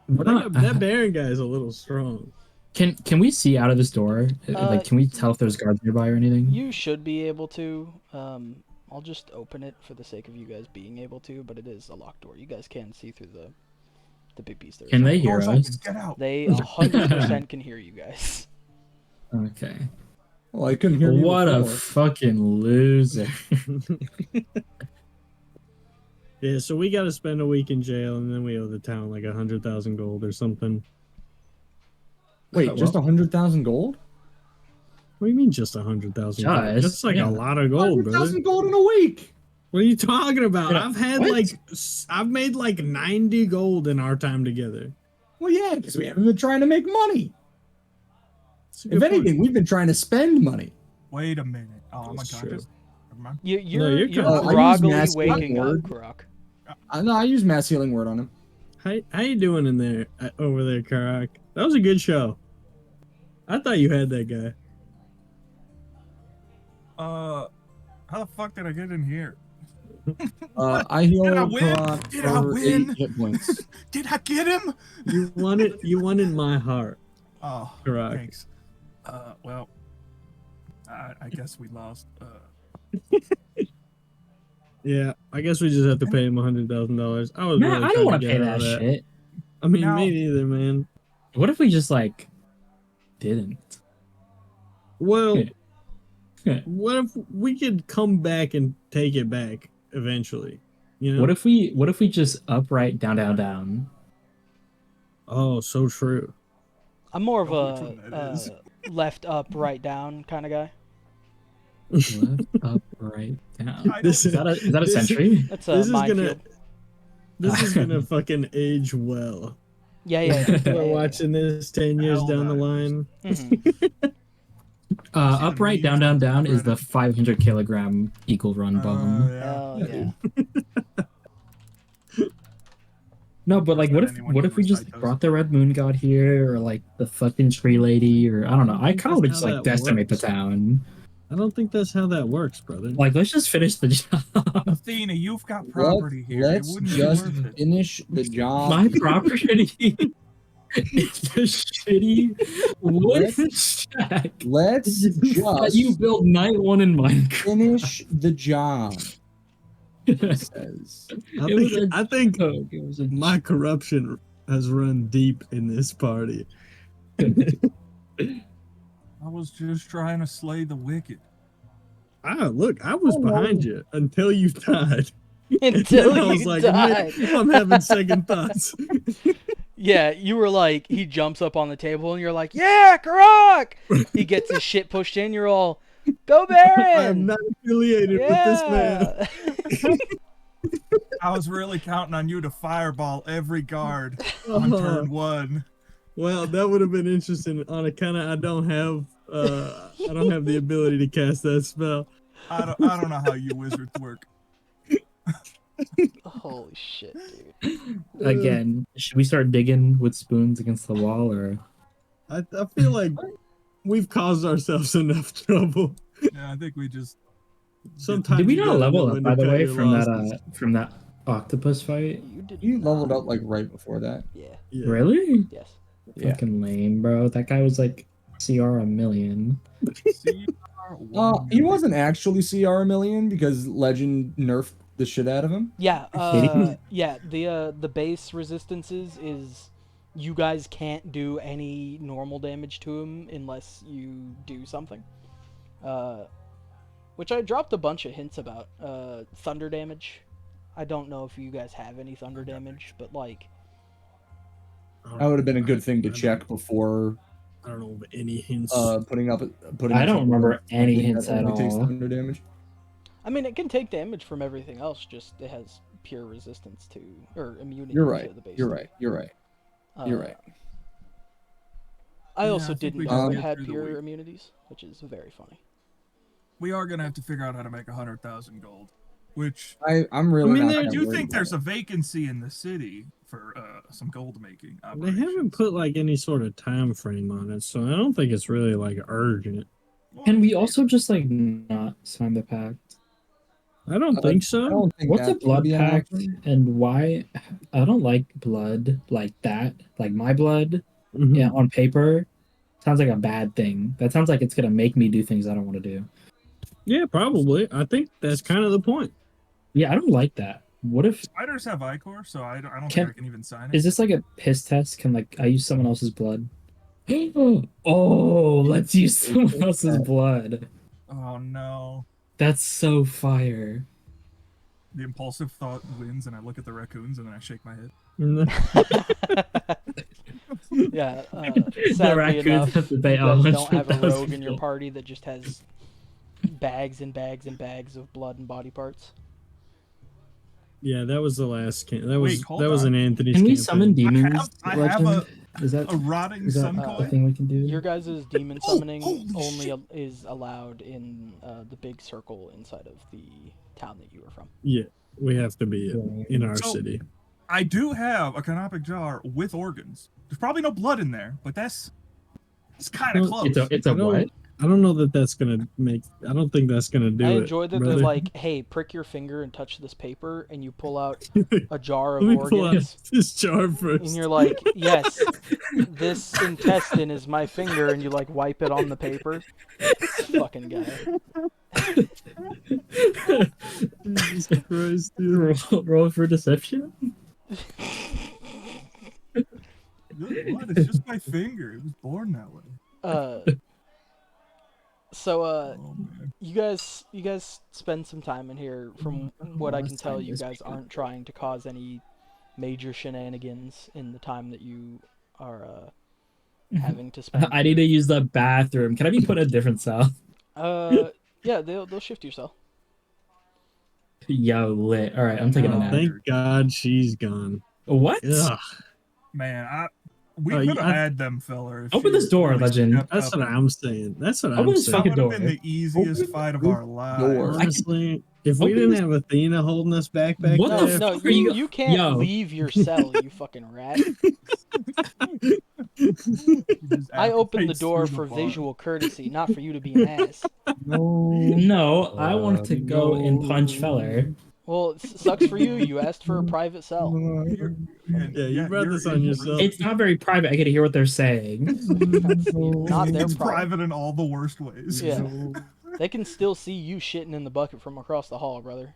That Baron guy is a little strong. Can we see out of this door? Like, can we tell if there's guards nearby or anything? You should be able to. I'll just open it for the sake of you guys being able to, but it is a locked door. You guys can see through the big beast there. Can they hear Doors us? open, get out. They 100% can hear you guys. Okay. Well, I couldn't hear you What a before. fucking loser. Yeah, so we got to spend a week in jail, and then we owe the town like 100,000 gold or something. Wait, just 100,000 gold? What do you mean just 100,000 gold? Just, That's like yeah. a lot of gold, brother. 100,000 gold in a week. What are you talking about? Yeah, I've made like 90 gold in our time together. Well, yeah, because we haven't been trying to make money. That's a good If point. anything, we've been trying to spend money. Wait a minute. Oh, I'm That's unconscious. Never mind. You're you're groggily mass waking up, word. Karrak. I use mass healing word on him. How you doing in there, over there, Karrak? That was a good show. I thought you had that guy. How the fuck did I get in here? I heal Did I win? Karrak Did I for win? 8 hit points. Did I get him? You won in my heart, Oh, Karrak. thanks. Well, I guess we lost. Yeah, I guess we just have to pay him $100,000. I was Man, really I don't trying want to to get pay out that of shit. I mean, No. me neither, man. What if we just, like, didn't? Well, Yeah. what if we could come back and take it back eventually? You know? What if we just up, right, down, down, down? Oh, so true. I'm more of Know which one that a is. left, up, right, down kind of guy. Left, up, right, down. This Is that a this- sentry? That's a This is minefield. This is gonna fucking age well. Yeah. We're watching this 10 years Hell down the no. line. Mhm. Up, right, down, down, down is the 500 kilogram eagle run bomb. Hell yeah. No, but like, what Not if anyone what can if we just recite those. brought the Red Moon God here, or like the fucking tree lady, or I don't know. I think kind of that's just how like that decimate the works. town. I don't think that's how that works, brother. Like, let's just finish the job. Athena, you've got property here. Let's it wouldn't just be worth it. finish the job. My property is the shitty wooden shack Let's that you just built night one in Minecraft. finish the job. He says. I think joke. It was a my corruption has run deep in this party. I was just trying to slay the wicked. Look, I was behind you until you died. Until I was you like, died. I'm having second thoughts. Yeah, you were like, he jumps up on the table and you're like, yeah, Karrak! He gets his shit pushed in, you're all, go Baron! I am not affiliated with this man. Yeah. I was really counting on you to fireball every guard on turn 1. Well, that would have been interesting on account of I don't have the ability to cast that spell. I don't know how you wizards work. Holy shit, dude. Again, should we start digging with spoons against the wall, or I feel like we've caused ourselves enough trouble. Yeah, I think we just. Sometimes did we you not gotta know level when up, to by the pay way, your losses. from that octopus fight? You did You leveled not. up like right before that. Yeah. Yeah. Really? Yes. Yeah. Fucking lame, bro. That guy was like CR a million. He wasn't actually CR a million because Legend nerfed the shit out of him. Yeah, Did yeah, the base resistances is you guys can't do any normal damage to him unless you do something. Which I dropped a bunch of hints about. Thunder damage. I don't know if you guys have any thunder damage, but like That would have been a good thing to check before I don't know of any hints. putting. I don't remember any something hints that at only takes all. thunder damage. I mean it can take damage from everything else, just it has pure resistance to or immunity You're to right. the base. You're right. You're right. You're right. I Yeah, also I think didn't we know just it get had through the pure week. immunities, which is very funny. We are gonna have to figure out how to make 100,000 gold, which I'm really. I mean, not I that do worried think about there's it. a vacancy in the city for some gold making. They Operations. haven't put like any sort of time frame on it, so I don't think it's really like urgent. Well, Can we also just like not sign the pact? I don't think so. I don't think What's a that's gonna blood be an pact option. and why? I don't like blood like that. Like my blood, Mhm. yeah, on paper sounds like a bad thing. That sounds like it's gonna make me do things I don't want to do. Yeah, probably. I think that's kind of the point. Yeah, I don't like that. What if Spiders have Icor, so I don't Can- think I can even sign it. is this like a piss test? Can like I use someone else's blood? Oh, let's use someone else's blood. Oh no. That's so fire. The impulsive thought wins, and I look at the raccoons, and then I shake my head. Yeah, The sadly raccoons enough, have to you pay guys don't have a 100,000 rogue in your gold. party that just has bags and bags and bags of blood and body parts. Yeah, that was the last. That Wait, was hold that was on. an Anthony's Can we campaign. summon demons? I have Legend? Is that A rotting is that sun a coin? thing we can do? Your guys' demon summoning holy only shit. is allowed in the big circle inside of the town that you were from. Yeah, we have to be in our So- city. I do have a canopic jar with organs. There's probably no blood in there, but that's kind of Well, close. It's a I don't- what? I don't know that that's gonna make. I don't think that's gonna do I it. enjoy that brother. they're like, hey, prick your finger and touch this paper, and you pull out a jar of Let me pull out organs. this jar first. And you're like, yes, this intestine is my finger, and you like wipe it on the paper. Fucking guy. Jesus Christ, dude. Roll for deception? What? It's just my finger. It was born that way. So Oh man. you guys spend some time in here. From what I can Let's tell, sign you this guys paper. aren't trying to cause any major shenanigans in the time that you are having to spend. I need to use the bathroom. Can I be put in a different cell? Yeah, they'll shift your cell. Yo, lit. All right, I'm taking a Oh, nap. Thank God she's gone. What? Ugh, Man, we Oh, could have yeah, had them filler. if Open she this door, really Legend. stepped that's up what and- I'm saying. That's what Open I'm this saying. That fucking would have been door. the easiest Open fight of this our lives. door. Honestly, if we Open didn't this- have Athena holding us back What No, there, no, fuck are you- you can't Yo. leave your cell, you fucking rat. You just I opened the activates door through for the bar. visual courtesy, not for you to be an ass. No, I wanted to go and punch no. Feller. Well, it sucks for you. You asked for a private cell. You're- and- Yeah, you brought you're this on in- yourself. It's not very private. I get to hear what they're saying. Not their It's problem. private in all the worst ways. Yeah. They can still see you shitting in the bucket from across the hall, brother.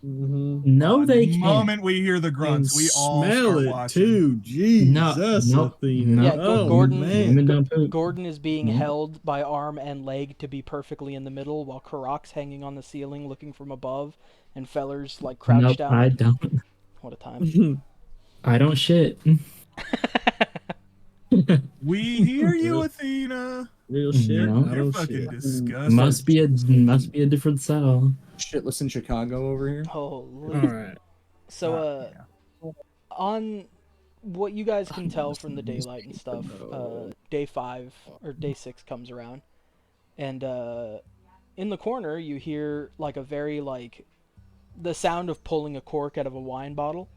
No, they The can't. moment we hear the grunts, we all smell start it watching. too. Jesus, No, Athena. no. Yeah, Oh, Gourd'n- man. Women don't poop. Gourd'n is being No. held by arm and leg to be perfectly in the middle, while Karrak's hanging on the ceiling looking from above, and Feller's like crouched Nope, down. I don't. What a time. I don't shit. We hear you, Athena. Real shit. No. I You're don't fucking shit. disgusting. must be a different cell. Shitless in Chicago over here. Holy. All right. So, Yeah. on what you guys can tell from the daylight and stuff, day 5 or day 6 comes around, and in the corner you hear like a very like the sound of pulling a cork out of a wine bottle,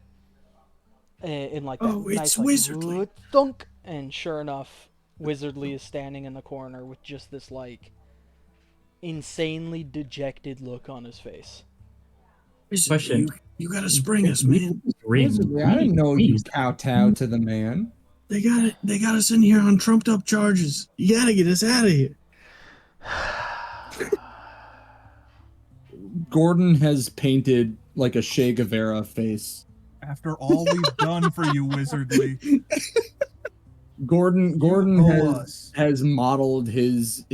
in like that Oh, it's nice like Wizardly. thunk, and sure enough, Wizardly is standing in the corner with just this like insanely dejected look on his face. Question. You gotta spring us, man. Wizardly, I didn't know you kowtow to the man. They got us in here on trumped up charges. You gotta get us out of here. Gourd'n has painted like a Che Guevara face. After all we've done for you, Wizardly, Gourd'n owe us. has modeled his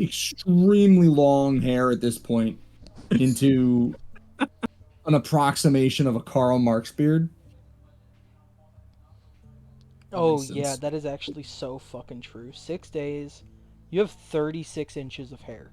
extremely long hair at this point into an approximation of a Karl Marx beard. Oh makes yeah, sense. that is actually so fucking true. 6 days, you have 36 inches of hair.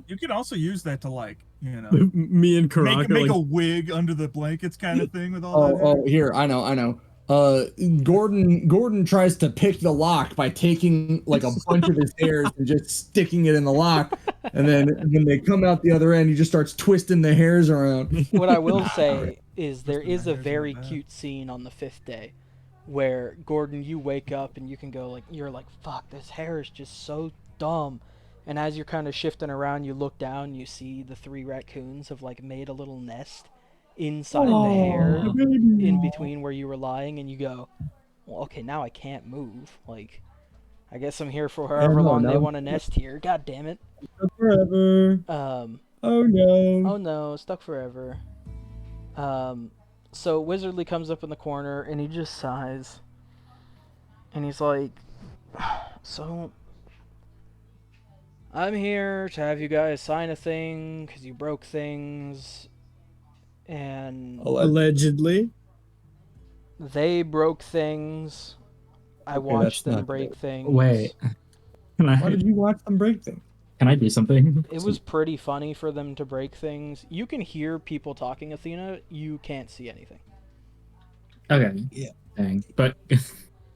You can also use that to like, you know, Me and Karrak make are a like, wig under the blankets kind of thing with all that. Oh, here, I know. Gourd'n tries to pick the lock by taking like a bunch of his hairs and just sticking it in the lock, and then when they come out the other end, he just starts twisting the hairs around. What I will say is there Twisting is my a hairs very like that. cute scene on the 5th day where Gourd'n, you wake up and you can go like, you're like, fuck, this hair is just so dumb. And as you're kind of shifting around, you look down, you see the 3 raccoons have like made a little nest inside the hair in between where you were lying, and you go, well, okay, now I can't move. Like, I guess I'm here for however long they want to nest here. God damn it. forever. Oh no. Oh no, stuck forever. So Wizardly comes up in the corner and he just sighs. And he's like, so I'm here to have you guys sign a thing because you broke things. And Allegedly. they broke things. I Okay, watched that's them not break good. things. Wait. Why did you watch them break things? Can I do something? It was pretty funny for them to break things. You can hear people talking, Athena. You can't see anything. Okay. Yeah. Dang. But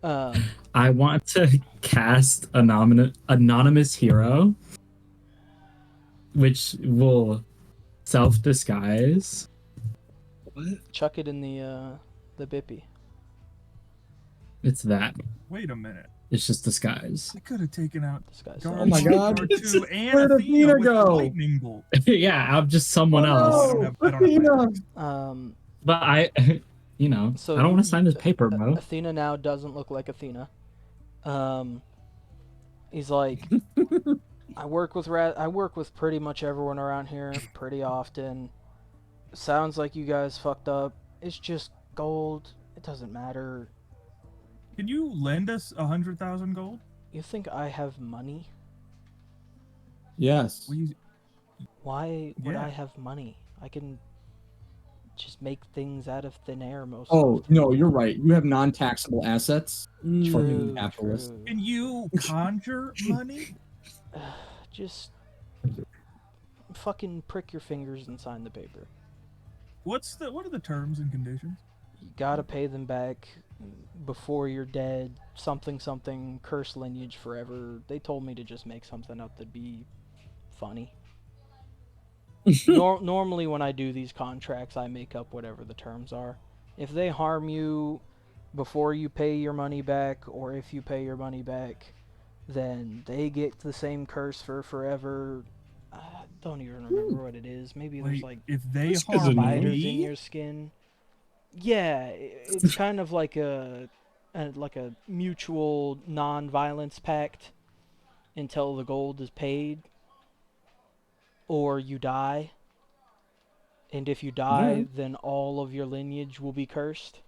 Um, I want to cast anonymous hero, which will self-disguise. chuck it in the bippy. It's that. Wait a minute. It's just disguise. I could have taken out This guy's Guard Oh my God. Guard 2 and Where'd Athena Athena with the go? lightning bolt. Yeah, I'm just someone Oh, else. I don't have my text. But I So I don't want you- to sign this paper, bro. Athena now doesn't look like Athena. He's like, I work with pretty much everyone around here pretty often. Sounds like you guys fucked up. It's just gold. It doesn't matter. Can you lend us 100,000 gold? You think I have money? Yes. Why would Yeah. I have money? I can just make things out of thin air most Oh of the no, time. you're right. You have non-taxable assets. Mm. Fucking True, capitalist. true. Can you conjure money? Just fucking prick your fingers and sign the paper. What are the terms and conditions? You gotta pay them back before you're dead. Something, curse lineage forever. They told me to just make something up that'd be funny. Normally when I do these contracts, I make up whatever the terms are. If they harm you before you pay your money back, or if you pay your money back, then they get the same curse for forever. I don't even remember what it is. Maybe there's Wait, like if they That's 'cause harm of spiders in me, your skin. Yeah, it's kind of like a mutual non-violence pact until the gold is paid or you die. And if you die, Alright. then all of your lineage will be cursed.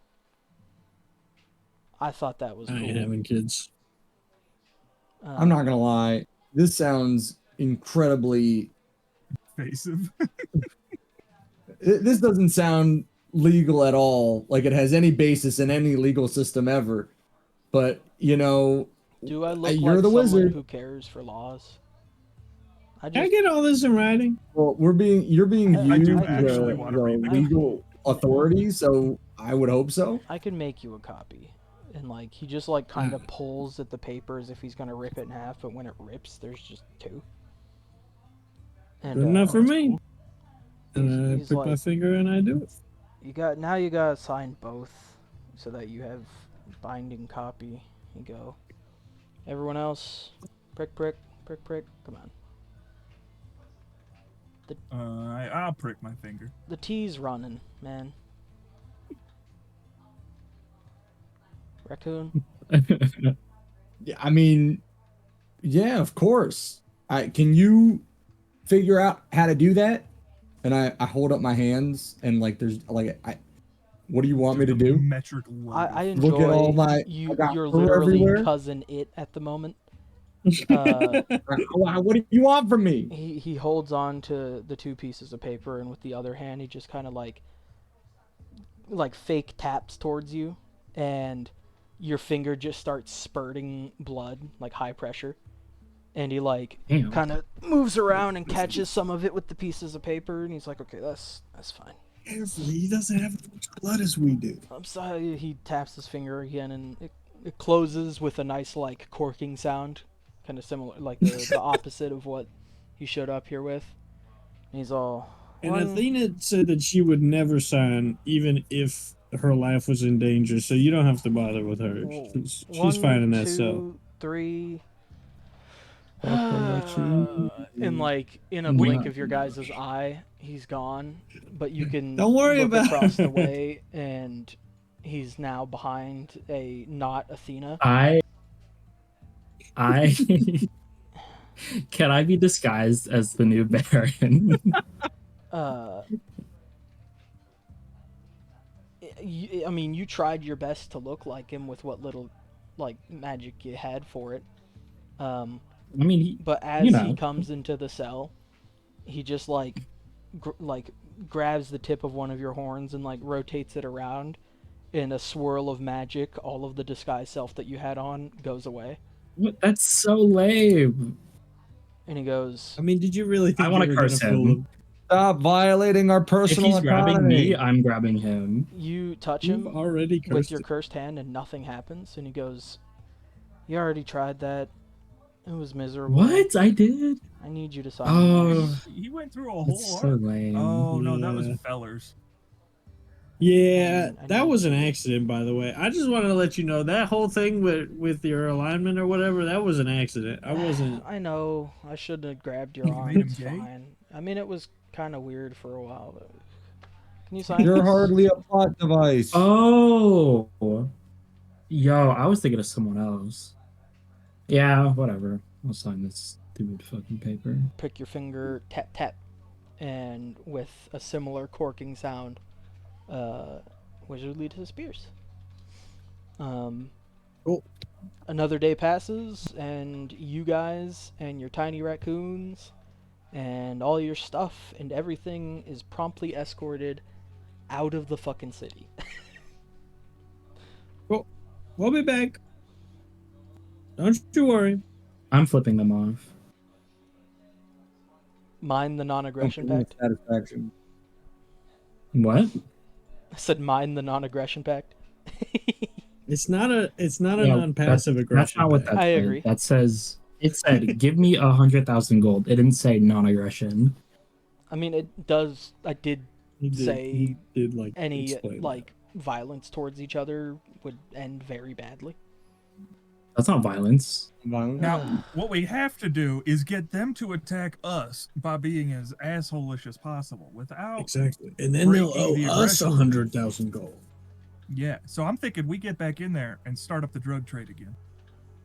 I thought that was I cool. ain't having kids. I'm not gonna lie. This sounds incredibly. Invasive. This doesn't sound legal at all. Like it has any basis in any legal system ever. But Do I look you're like the someone wizard. who cares for laws? I Can I just get all this in writing? Well, you're being I used do the, actually wanna the read the legal authority, so I would hope so. I could make you a copy. And he just kind of pulls at the paper as if he's gonna rip it in half, but when it rips, there's just two. And Good enough for that's me. cool. And I he's pick my like, finger and I do it. you gotta sign both, so that you have binding copy. You go. Everyone else, prick, prick, prick, prick. Come on. I'll prick my finger. The T's running, man. Raccoon. Yeah, I mean, yeah, of course. Can you figure out how to do that? And I hold up my hands and there's what do you want me to Just a do? Metric I load. enjoy Look at all my- I you. got You're fur literally everywhere. cousin it at the moment. What do you want from me? He holds on to the two pieces of paper, and with the other hand, he just kind of like fake taps towards you, and your finger just starts spurting blood, like high pressure. And he Damn. kind of moves around and catches some of it with the pieces of paper, and he's like, "Okay, that's fine." Carefully, he doesn't have as much blood as we do. I'm sorry. He taps his finger again, and it closes with a nice corking sound, kind of similar, the opposite of what he showed up here with. And he's all. And Athena said that she would never sign, even if her life was in danger. So you don't have to bother with her. She's fine in that cell. 1, 2, 3. You- In in a blink of your guys' eye, he's gone. But you can Don't worry look about across the it. way, and he's now behind a not Athena. I can I be disguised as the new Baron? I mean, you tried your best to look like him with what little magic you had for it. I mean, But as he comes into the cell, he just grabs the tip of one of your horns and rotates it around. In a swirl of magic, all of the disguise self that you had on goes away. that's so lame. And he goes, I mean, did you really think I wanna you were gonna curse fool him. Stop violating our If personal he's grabbing autonomy. me, I'm grabbing him. you touch You've him already with cursed your it. cursed hand and nothing happens. And he goes, you already tried that. It was miserable. What? I did? I need you to sign. Oh, He went through a whole that's so arc. lame. Oh no, that was Yeah. Fellers. Yeah, I that need was an to- accident, by the way. I just wanted to let you know that whole thing with your alignment or whatever, that was an accident. I wasn't. I know. I shouldn't have grabbed your You arm. made him It's gay? fine. I mean, it was kind of weird for a while. But... Can you sign You're this? hardly a plot device. Oh, yo, I was thinking of someone else. Yeah, whatever. I'll sign this stupid fucking paper. Prick your finger, tap tap, and with a similar corking sound, wizardly disappears. Cool. Another day passes, and you guys and your tiny raccoons and all your stuff and everything is promptly escorted out of the fucking city. Cool. We'll be back. Don't you worry. I'm flipping them off. Mind the non-aggression Complete pact. satisfaction. What? I said mind the non-aggression pact. It's not a No, non-passive aggression. That's not what pact. that I said. agree. That says it said give me 100,000 gold. It didn't say non-aggression. I mean, it does. I did He did, say he did any explain that. violence towards each other would end very badly. That's not violence. Violent. Now, what we have to do is get them to attack us by being as asshole-ish as possible without. Exactly, and then they'll owe breaking the us aggression. 100,000 gold. Yeah, so I'm thinking we get back in there and start up the drug trade again.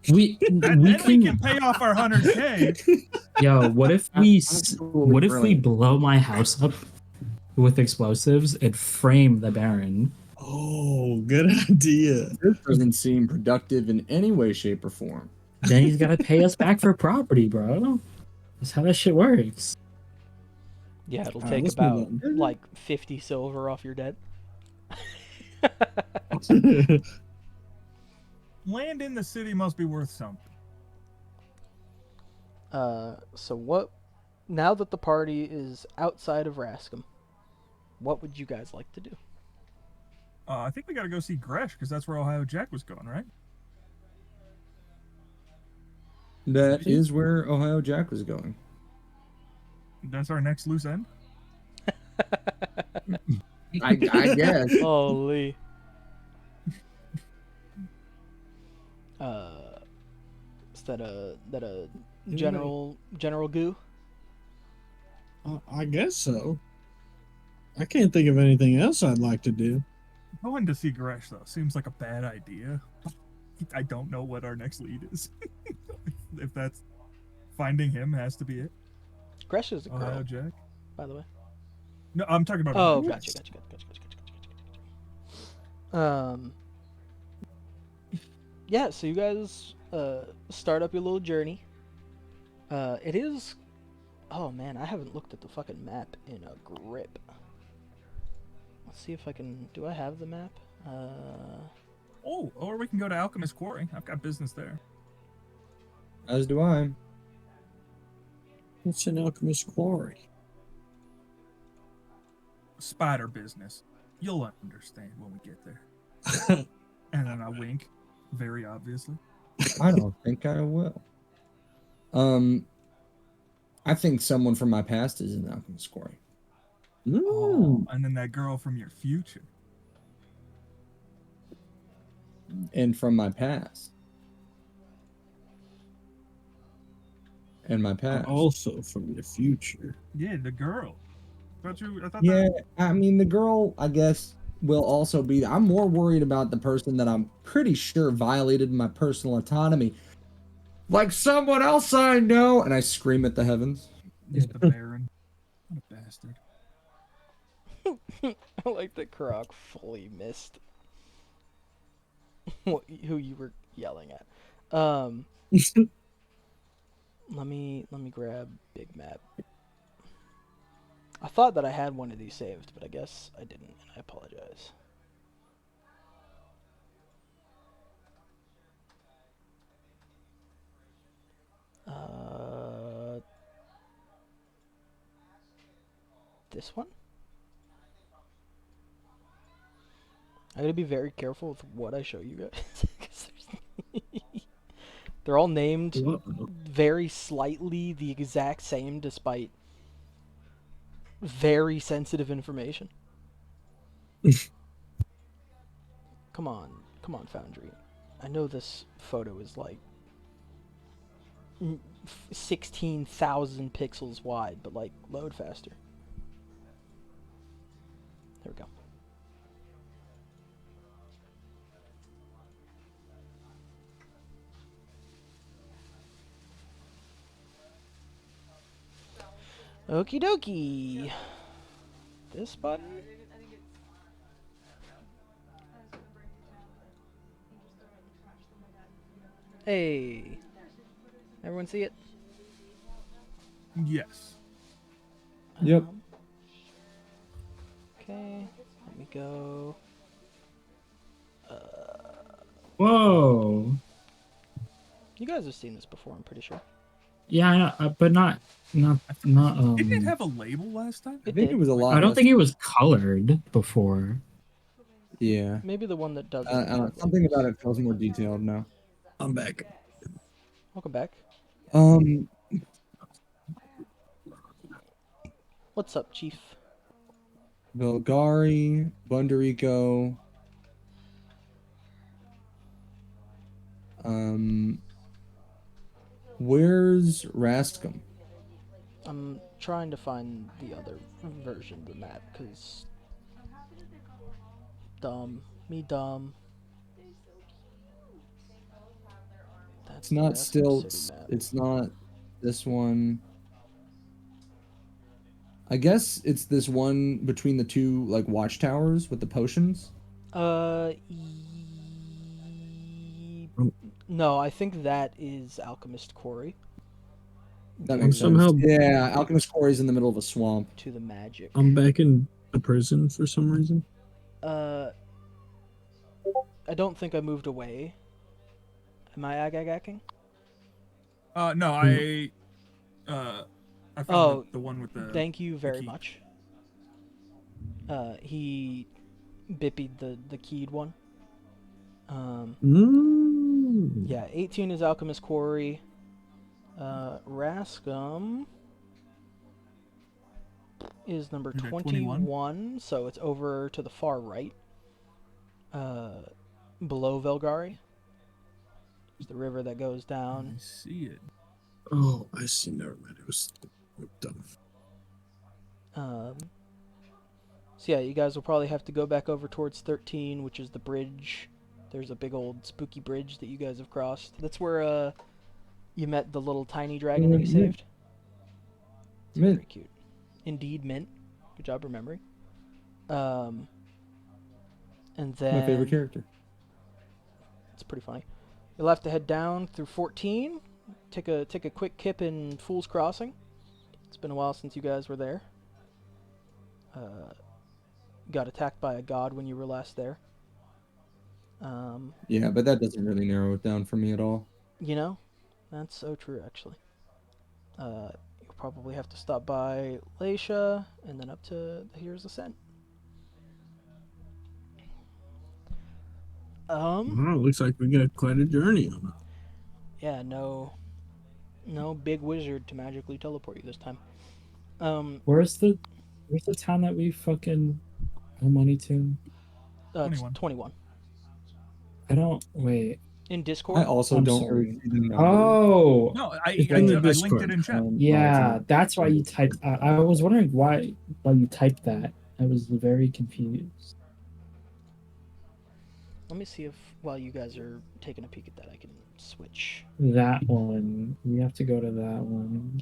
We And we then we can can. pay off our 100K. Yo, what if we Absolutely what if we brilliant. blow my house up with explosives and frame the Baron. Oh, good idea. This doesn't seem productive in any way, shape, or form. Then he's gotta pay us back for property, bro. That's how that shit works. Yeah, it'll Alright, take let's move about on. like 50 silver off your debt. Land in the city must be worth something. So what? Now that the party is outside of Rascom, what would you guys like to do? I think we gotta go see Gresh because that's where Ohio Jack was going, right? That is where Ohio Jack was going. That's our next loose end. I guess. Holy. Is that a general goo? I guess so. I can't think of anything else I'd like to do. Going to see Gresh though seems like a bad idea. I don't know what our next lead is. If that's finding him has to be it. Gresh is a girl, Ohio Jack. by the way. No, I'm talking about. Oh, Ohio gotcha. Jack. Yeah, so you guys start up your little journey. It is. Oh man, I haven't looked at the fucking map in a grip. Let's see if I can. Do I have the map? Oh, or we can go to Alchemist Quarry. I've got business there. As do I. What's an alchemist quarry? Spider business. You'll understand when we get there. And then I wink, very obviously. I don't think I will. I think someone from my past is in the Alchemist Quarry. Oh, and then that girl from your future. And from my past. And my past. Also from the future. Yeah, the girl. I thought Yeah, that. I mean, the girl, I guess, will also be. I'm more worried about the person that I'm pretty sure violated my personal autonomy. Like someone else I know. And I scream at the heavens. Yeah, the Baron. What a bastard. I like that Karrak fully missed who you were yelling at. Let me grab big map. I thought that I had one of these saved, but I guess I didn't, and I apologize. This one? I gotta be very careful with what I show you guys. 'Cause they're all named very slightly the exact same despite very sensitive information. Come on, Foundry. I know this photo is like 16,000 pixels wide, but like load faster. There we go. Okie dokie. This button? Hey. Everyone see it? Yes. Yep. Okay. Let me go. Whoa. You guys have seen this before, I'm pretty sure. Yeah, but not. Didn't it have a label last time? I think it was a lot. I don't less- think it was colored before. Yeah. Maybe the one that doesn't. Something about it feels more detailed now. I'm back. Welcome back. What's up, Chief? Vilgari, Bundarico. Where's Rascom? I'm trying to find the other version of the map, because... Dumb. Me dumb. It's not Rascom still. City map. It's not this one. I guess it's this one between the two like watchtowers with the potions. No, I think that is Alchemist Quarry. That I'm makes sense. somehow Yeah, Alchemist Quarry's in the middle of a swamp. To the magic. I'm back in the prison for some reason. I don't think I moved away. Am I ag-ag-acking? No, I found Oh, the one with the. Thank you very key. much. He bippied the keyed one. Yeah, 18 is Alchemist Quarry. Rascum is number You're at 21, so it's over to the far right. Below Velgari. There's the river that goes I down. see it. Oh, I see. Never mind. It was done. So yeah, you guys will probably have to go back over towards 13, which is the bridge. There's a big old spooky bridge that you guys have crossed. That's where you met the little tiny dragon that you saved. It's Mint. very cute. Indeed, Mint. Good job remembering. And then My favorite character. it's pretty funny. You'll have to head down through 14. Take a quick kip in Fool's Crossing. It's been a while since you guys were there. Got attacked by a god when you were last there. Yeah, but that doesn't really narrow it down for me at all. You know, that's so true, actually. You'll probably have to stop by Laisha and then up to the Hero's Ascent. Wow, looks like we got quite a journey on it. Yeah, no big wizard to magically teleport you this time. Where's the town that we fucking owe money to? It's 21. 21. I don't wait. In Discord? I also I'm don't sorry. really see the number. Oh, No, I It's in the linked Discord. it in chat. yeah, that's why you typed. I was wondering why you typed that. I was very confused. Let me see if, while you guys are taking a peek at that, I can switch. That one. We have to go to that one.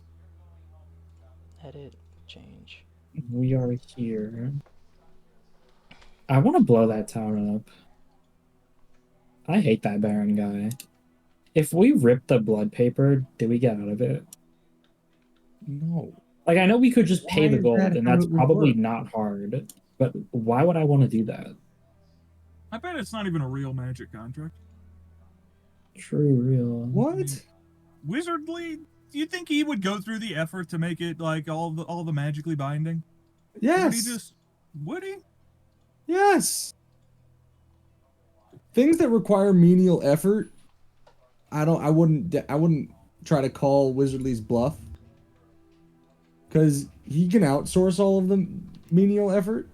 Edit, change. We are here. I want to blow that tower up. I hate that Baron guy. If we rip the blood paper, do we get out of it? No. Like, I know we could just pay Why the is gold, that and how that's it would probably work? not hard. But why would I want to do that? I bet it's not even a real magic contract. True, real. What? Wizardly, do you think he would go through the effort to make it like all the magically binding? Yes. Would he? Yes. Things that require menial effort, I wouldn't try to call Wizardly's bluff. Cuz he can outsource all of the menial effort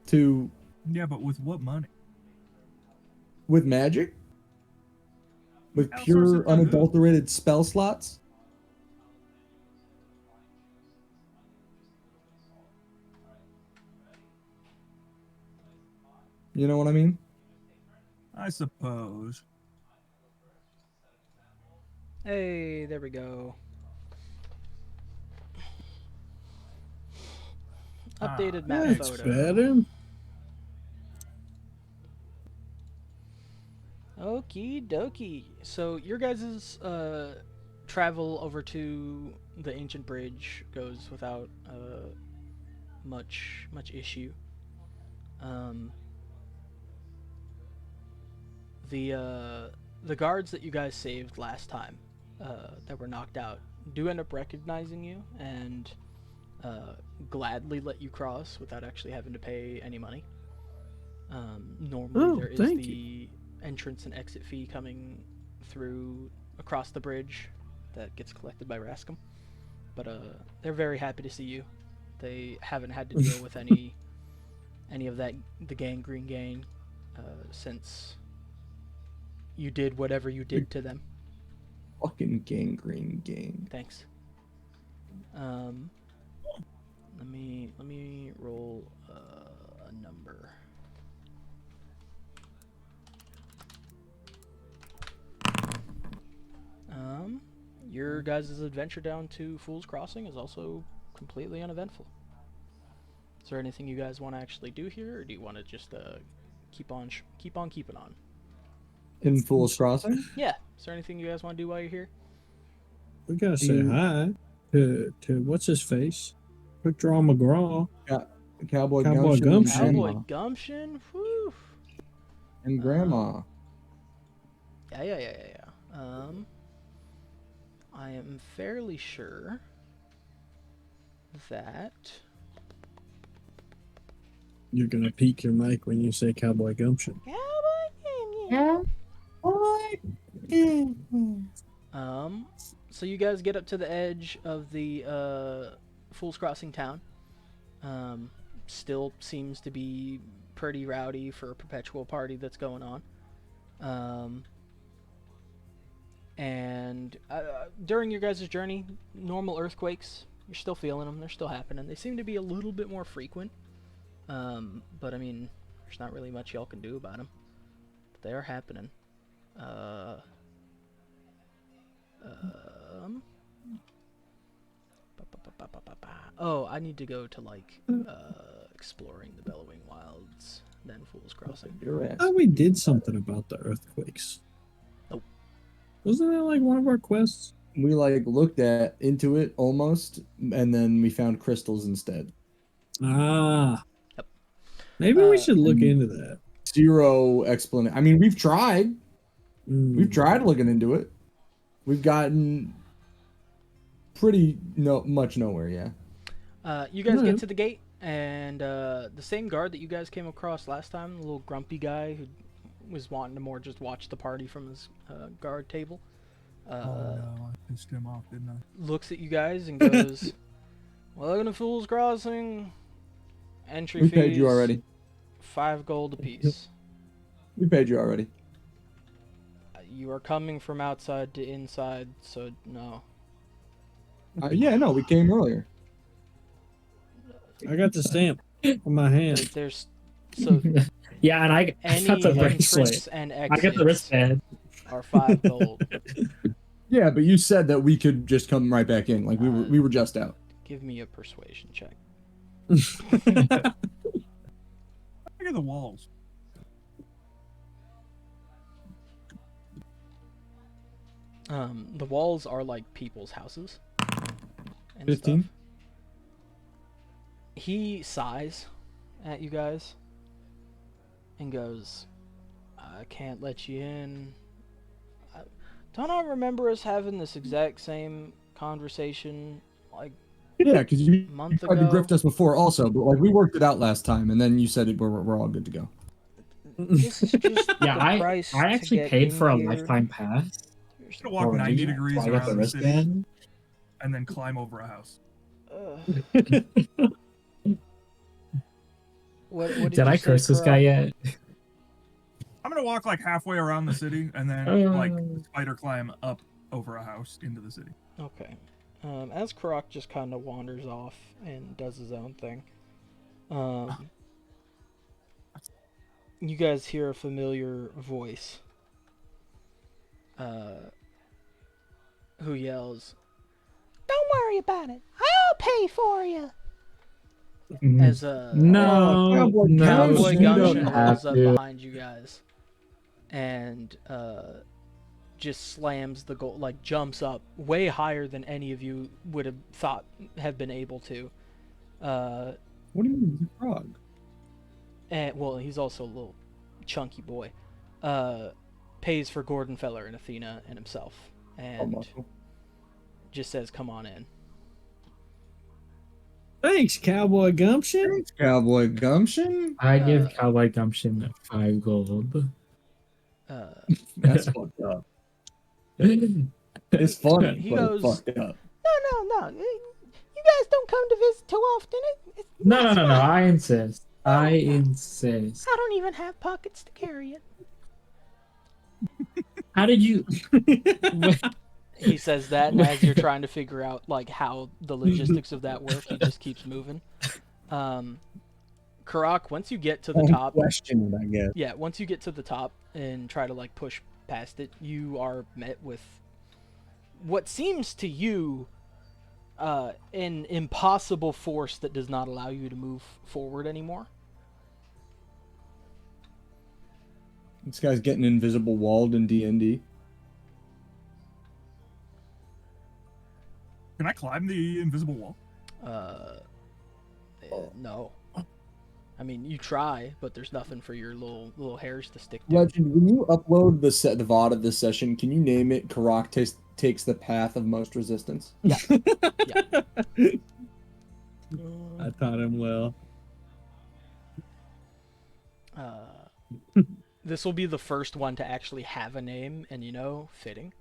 to Yeah, but with what money? with magic? With Outsource it pure to who? unadulterated spell slots? You know what I mean? I suppose. Hey, there we go. Updated map That's photo. better. Okie dokie. So your guys' travel over to the ancient bridge goes without much issue. The guards that you guys saved last time that were knocked out do end up recognizing you and gladly let you cross without actually having to pay any money. Normally there is thank the entrance and exit fee coming through across the bridge that gets collected by Rascum, but they're very happy to see you. They haven't had to deal with any of that, the gangrene gang, since you did whatever you did to them. Fucking gangrene gang. Thanks. Let me roll a number. Your guys' adventure down to Fool's Crossing is also completely uneventful. Is there anything you guys want to actually do here, or do you want to just keep on keeping on? In Fool's Crossing? Yeah. Is there anything you guys want to do while you're here? We gotta say hi to what's his face? Quick Draw McGraw. Cowboy Cowboy Gumption. Gumption. Cowboy Gumption. Whew. And Grandma. Yeah. I am fairly sure that. You're gonna peek your mic when you say Cowboy Gumption. So you guys get up to the edge of the Fool's Crossing town. Still seems to be pretty rowdy for a perpetual party that's going on. And during your guys' journey, normal earthquakes, you're still feeling them. They're still happening. They seem to be a little bit more frequent. But I mean, there's not really much y'all can do about them. But they are happening. Oh, I need to go to like exploring the Bellowing Wilds, then Fool's Crossing. You're I thought we did something about the earthquakes. Nope. Wasn't that like one of our quests? We like looked into it almost, and then we found crystals instead. Ah. Yep. Maybe we should look into that. Zero explanation. I mean, we've tried. We've tried looking into it. We've gotten pretty much nowhere. Yeah. You guys get to the gate, and the same guard that you guys came across last time, the little grumpy guy who was wanting to more just watch the party from his guard table. Oh no, I pissed him off, didn't I? Looks at you guys and goes, "Welcome to Fool's Crossing. Entry We fees. paid you already. 5 gold apiece. We paid you already. You are coming from outside to inside, so no." Yeah, no, we came earlier. I got the stamp on my hand. There's so Yeah, and I got any the entrance bracelet. and I got the exit wristband. are 5 gold. Yeah, but you said that we could just come right back in. Like we were just out. Give me a persuasion check. Look at the walls. The walls are like people's houses. And 15? stuff. He sighs at you guys and goes, "I can't let you in. Don't I remember us having this exact same conversation like Yeah, because you a month tried to ago?" grift us before also, but like we worked it out last time, and then you said we're all good to go. This is just Yeah, the price I to actually get paid in for a here. lifetime pass. Just gonna walk already, 90 degrees so I got the around the city wristband. and then climb over a house. What Did you I say, curse this Karrak? guy yet? I'm gonna walk like halfway around the city and then like spider climb up over a house into the city. Okay. As Karrak just kind of wanders off and does his own thing, you guys hear a familiar voice who yells, "Don't worry about it. I'll pay for you." As a No, Cowboy no, Cowboy you Gumption don't rolls have up to. behind you guys and just slams the goal, like jumps up way higher than any of you would have thought have been able to. What do you mean, he's a frog? And well, he's also a little chunky boy. Pays for Gourd'n and Athena and himself, and just says, "Come on in." Thanks, Cowboy Gumption. Thanks, Cowboy Gumption. I give Cowboy Gumption 5 gold. That's fucked up. It's funny, He but goes, it's fucked up. No. You guys don't come to visit too often. No. I insist. I insist. I don't even have pockets to carry it. How did you? He says that, and as you're trying to figure out like how the logistics of that work, he just keeps moving. Karrak, once you get to the top, Question, I guess. yeah, once you get to the top and try to like push past it, you are met with what seems to you an impossible force that does not allow you to move forward anymore. This guy's getting invisible walled in D&D. Can I climb the invisible wall? No. I mean, you try, but there's nothing for your little hairs to stick to. Legend, when you upload the VOD of this session, can you name it Karrak takes the path of most resistance? Yeah. I taught him well. This will be the first one to actually have a name, and fitting.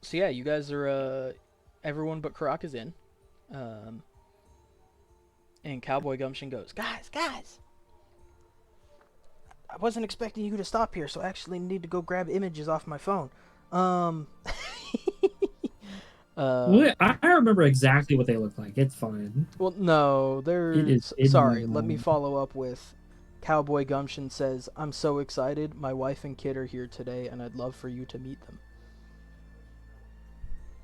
So yeah, you guys are everyone but Karrak is in. And Cowboy Gumption goes, guys, I wasn't expecting you to stop here, so I actually need to go grab images off my phone. I remember exactly what they look like. It's fine. Well, no, there's... It Sorry, is let me not. follow up with... Cowboy Gumption says, I'm so excited. My wife and kid are here today, and I'd love for you to meet them.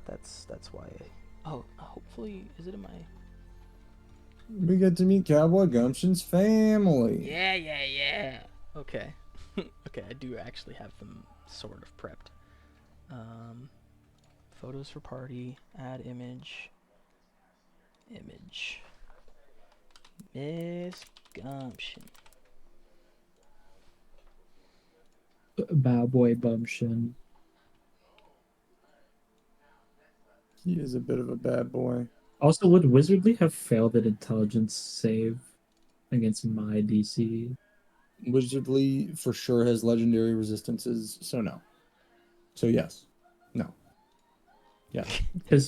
That's why hopefully... Is it in my... We get to meet Cowboy Gumption's family. Yeah. Okay. Okay, I do actually have them sort of prepped. Photos for party, add image. Miss Gumption. Bad boy Bumption. He is a bit of a bad boy. Also, would Wizardly have failed an intelligence save against my DC? Wizardly for sure has legendary resistances, so no. So yes. No. Yeah. Because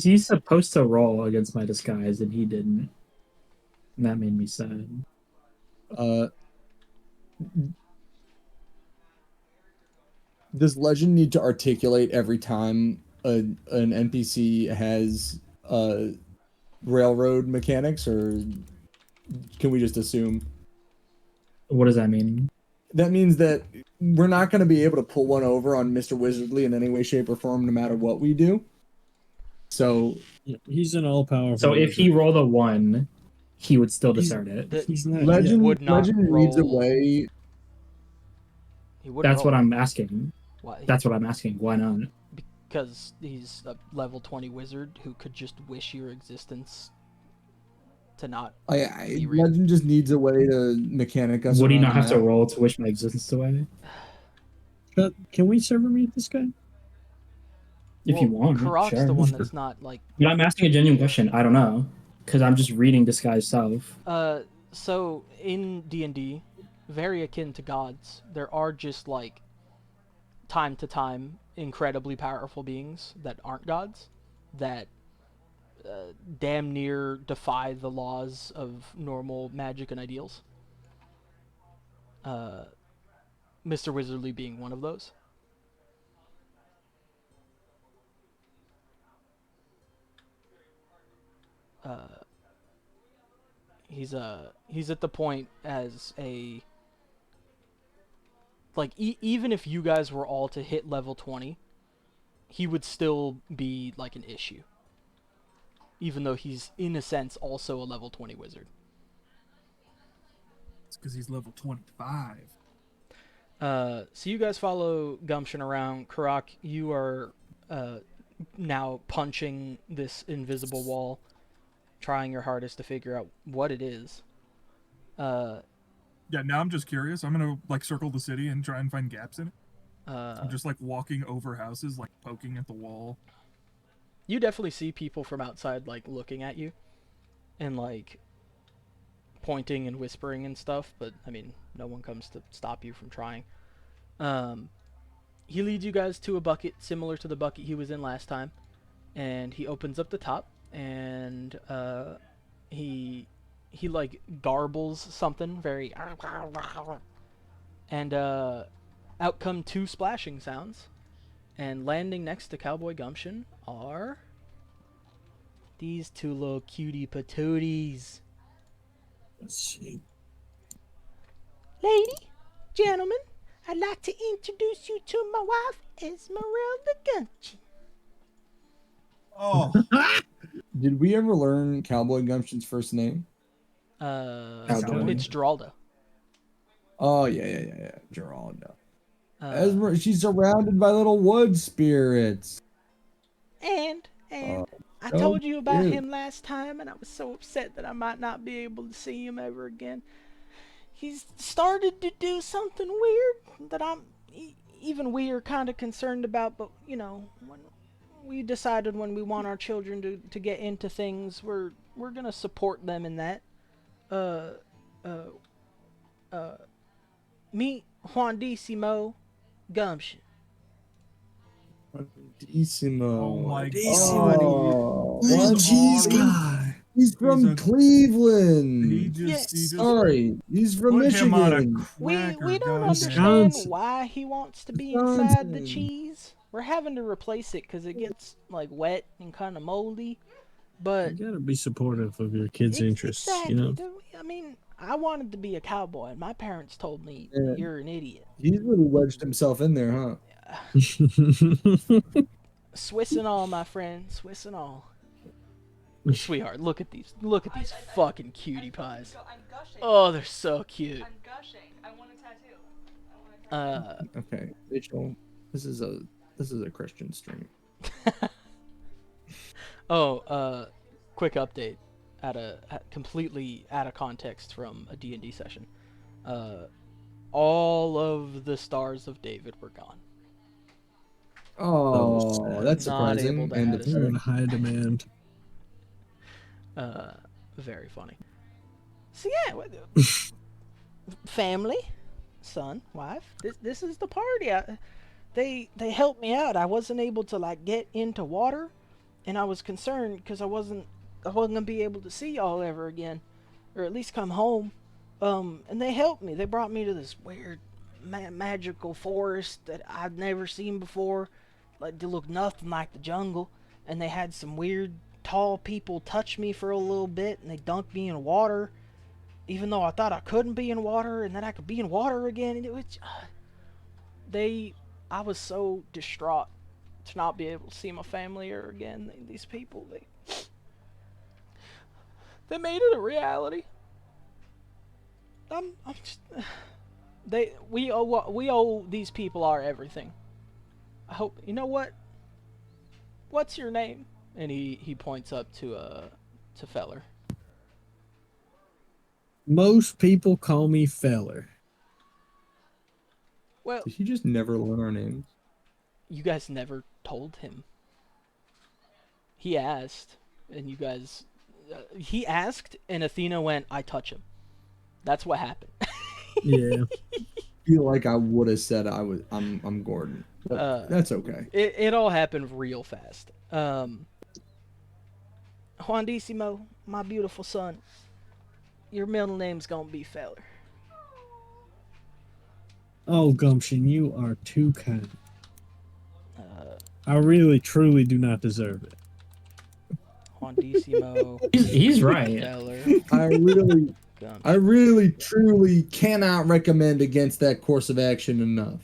he's supposed to roll against my disguise and he didn't. And that made me sad. Does legend need to articulate every time an NPC has railroad mechanics, or can we just assume? What does that mean? That means that we're not going to be able to pull one over on Mr. Wizardly in any way, shape, or form, no matter what we do. So He's an all-powerful. So if he rolled a 1, he would still He's- discard it. He's not legend would not legend reads roll. away. He would That's roll. what I'm asking. Why? That's what I'm asking. Why not? Because he's a level 20 wizard who could just wish your existence to not be real. Legend just needs a way to mechanic us. Would he around not the have to map. roll to wish my existence away? Can we server meet this guy? If you want, Karrak's sure. the one that's not like... But I'm asking a genuine question. I don't know. Because I'm just reading disguise stuff. So in D&D, very akin to gods, there are just like time to time incredibly powerful beings that aren't gods that damn near defy the laws of normal magic and ideals. Mr. Wizardly being one of those. He's at the point as a like even if you guys were all to hit level 20, he would still be like an issue. Even though he's in a sense also a level 20 wizard. It's because he's level 25. So you guys follow Gumption around. Karrak, you are now punching this invisible wall, trying your hardest to figure out what it is. Yeah, now I'm just curious. I'm gonna like circle the city and try and find gaps in it. I'm just like walking over houses, like poking at the wall. You definitely see people from outside like looking at you and like pointing and whispering and stuff, but I mean no one comes to stop you from trying. He leads you guys to a bucket similar to the bucket he was in last time, and he opens up the top and he like garbles something very, and out come 2 splashing sounds, and landing next to Cowboy Gumption are these 2 little cutie patooties. Let's see. Lady, gentlemen, I'd like to introduce you to my wife, Esmeralda Gumption. Oh, Did we ever learn Cowboy Gumption's first name? Cowboy. It's Geraldo. Oh yeah. Geraldo. Uh, She's surrounded by little wood spirits. and I so told you about cute. him last time, and I was so upset that I might not be able to see him ever again. He's started to do something weird that I'm even we are kind of concerned about. But you know, when we decided when we want our children to get into things, we're gonna support them in that. Uh, uh, meet Juandissimo Gumption. Decimo. oh my Oh, God. what? He's guy. He's from He's a- Cleveland. He just Sorry, he's from put him on a Michigan. cracker. We don't goddamn. understand Wisconsin. why he wants to be inside the Wisconsin. cheese. We're having to replace it because it gets like wet and kind of moldy. You But gotta be supportive of your kids' interests, exactly. you know. I mean, I wanted to be a cowboy, and my parents told me Yeah. you're an idiot. He's really wedged himself in there, huh? Swiss and all, my friend. Swiss and all. Sweetheart, look at these. Look at these fucking cutie pies. I'm gushing. Oh, they're so cute. I'm gushing. I want a tattoo. Okay, Rachel, this is a Christian stream. Quick update. Completely out of context from a D&D session. All of the stars of David were gone. Oh, that's Not surprising. able to And add They're in high demand. Very funny. So yeah, family, son, wife. This is the party. They helped me out. I wasn't able to like get into water, and I was concerned because I wasn't gonna be able to see y'all ever again, or at least come home. And they helped me. They brought me to this weird magical forest that I'd never seen before. Like, it looked nothing like the jungle, and they had some weird tall people touch me for a little bit, and they dunked me in water, even though I thought I couldn't be in water, and then I could be in water again. And I was so distraught to not be able to see my family ever again. These people, they made it a reality. I'm just, we owe these people our everything. I hope, you know what? What's your name? And he points up to Feller. Most people call me Feller. Well, Did he just never learn our names? you guys never told him. He asked, and you guys, he asked, and Athena went, "I touch him." That's what happened. Yeah. I feel like I would have said I'm Gourd'n. But that's okay. It all happened real fast. Juandissimo, my beautiful son, your middle name's gonna be Feller. Oh, Gumption, you are too kind. I really, truly do not deserve it. Juandissimo, He's right. Feller, I Gumption. really, truly cannot recommend against that course of action enough.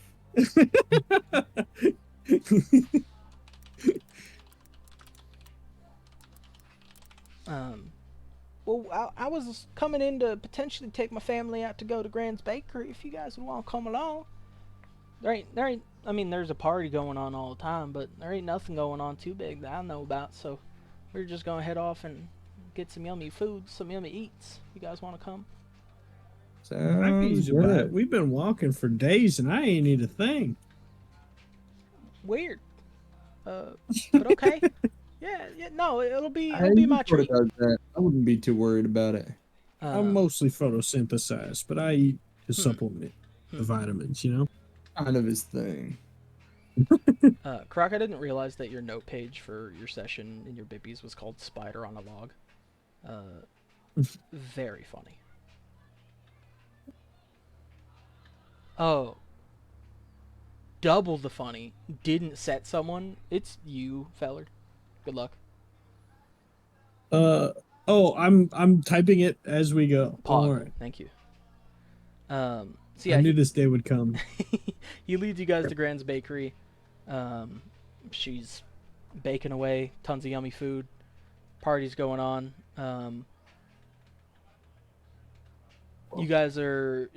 Well, I was coming in to potentially take my family out to go to Grand's Bakery if you guys would want to come along. There ain't, I mean, there's a party going on all the time, but there ain't nothing going on too big that I know about, so we're just gonna head off and get some yummy food, some yummy eats. You guys want to come? I can use Sounds a bite. good. We've been walking for days and I ain't eat a thing. Weird. But okay. Yeah, no, it'll be my He sorta treat. does that. I wouldn't be too worried about it. I'm mostly photosynthesized, but I eat to supplement the vitamins, you know? Kind of his thing. Karrak, I didn't realize that your note page for your session in your bibbies was called Spider on a Log. Very funny. Oh. Double the funny. Didn't set someone. It's you, Feller. Good luck. I'm typing it as we go. Pog. All right. Thank you. So yeah, I knew this day would come. he leads you guys to Grand's Bakery. She's baking away, tons of yummy food. Party's going on. You guys are,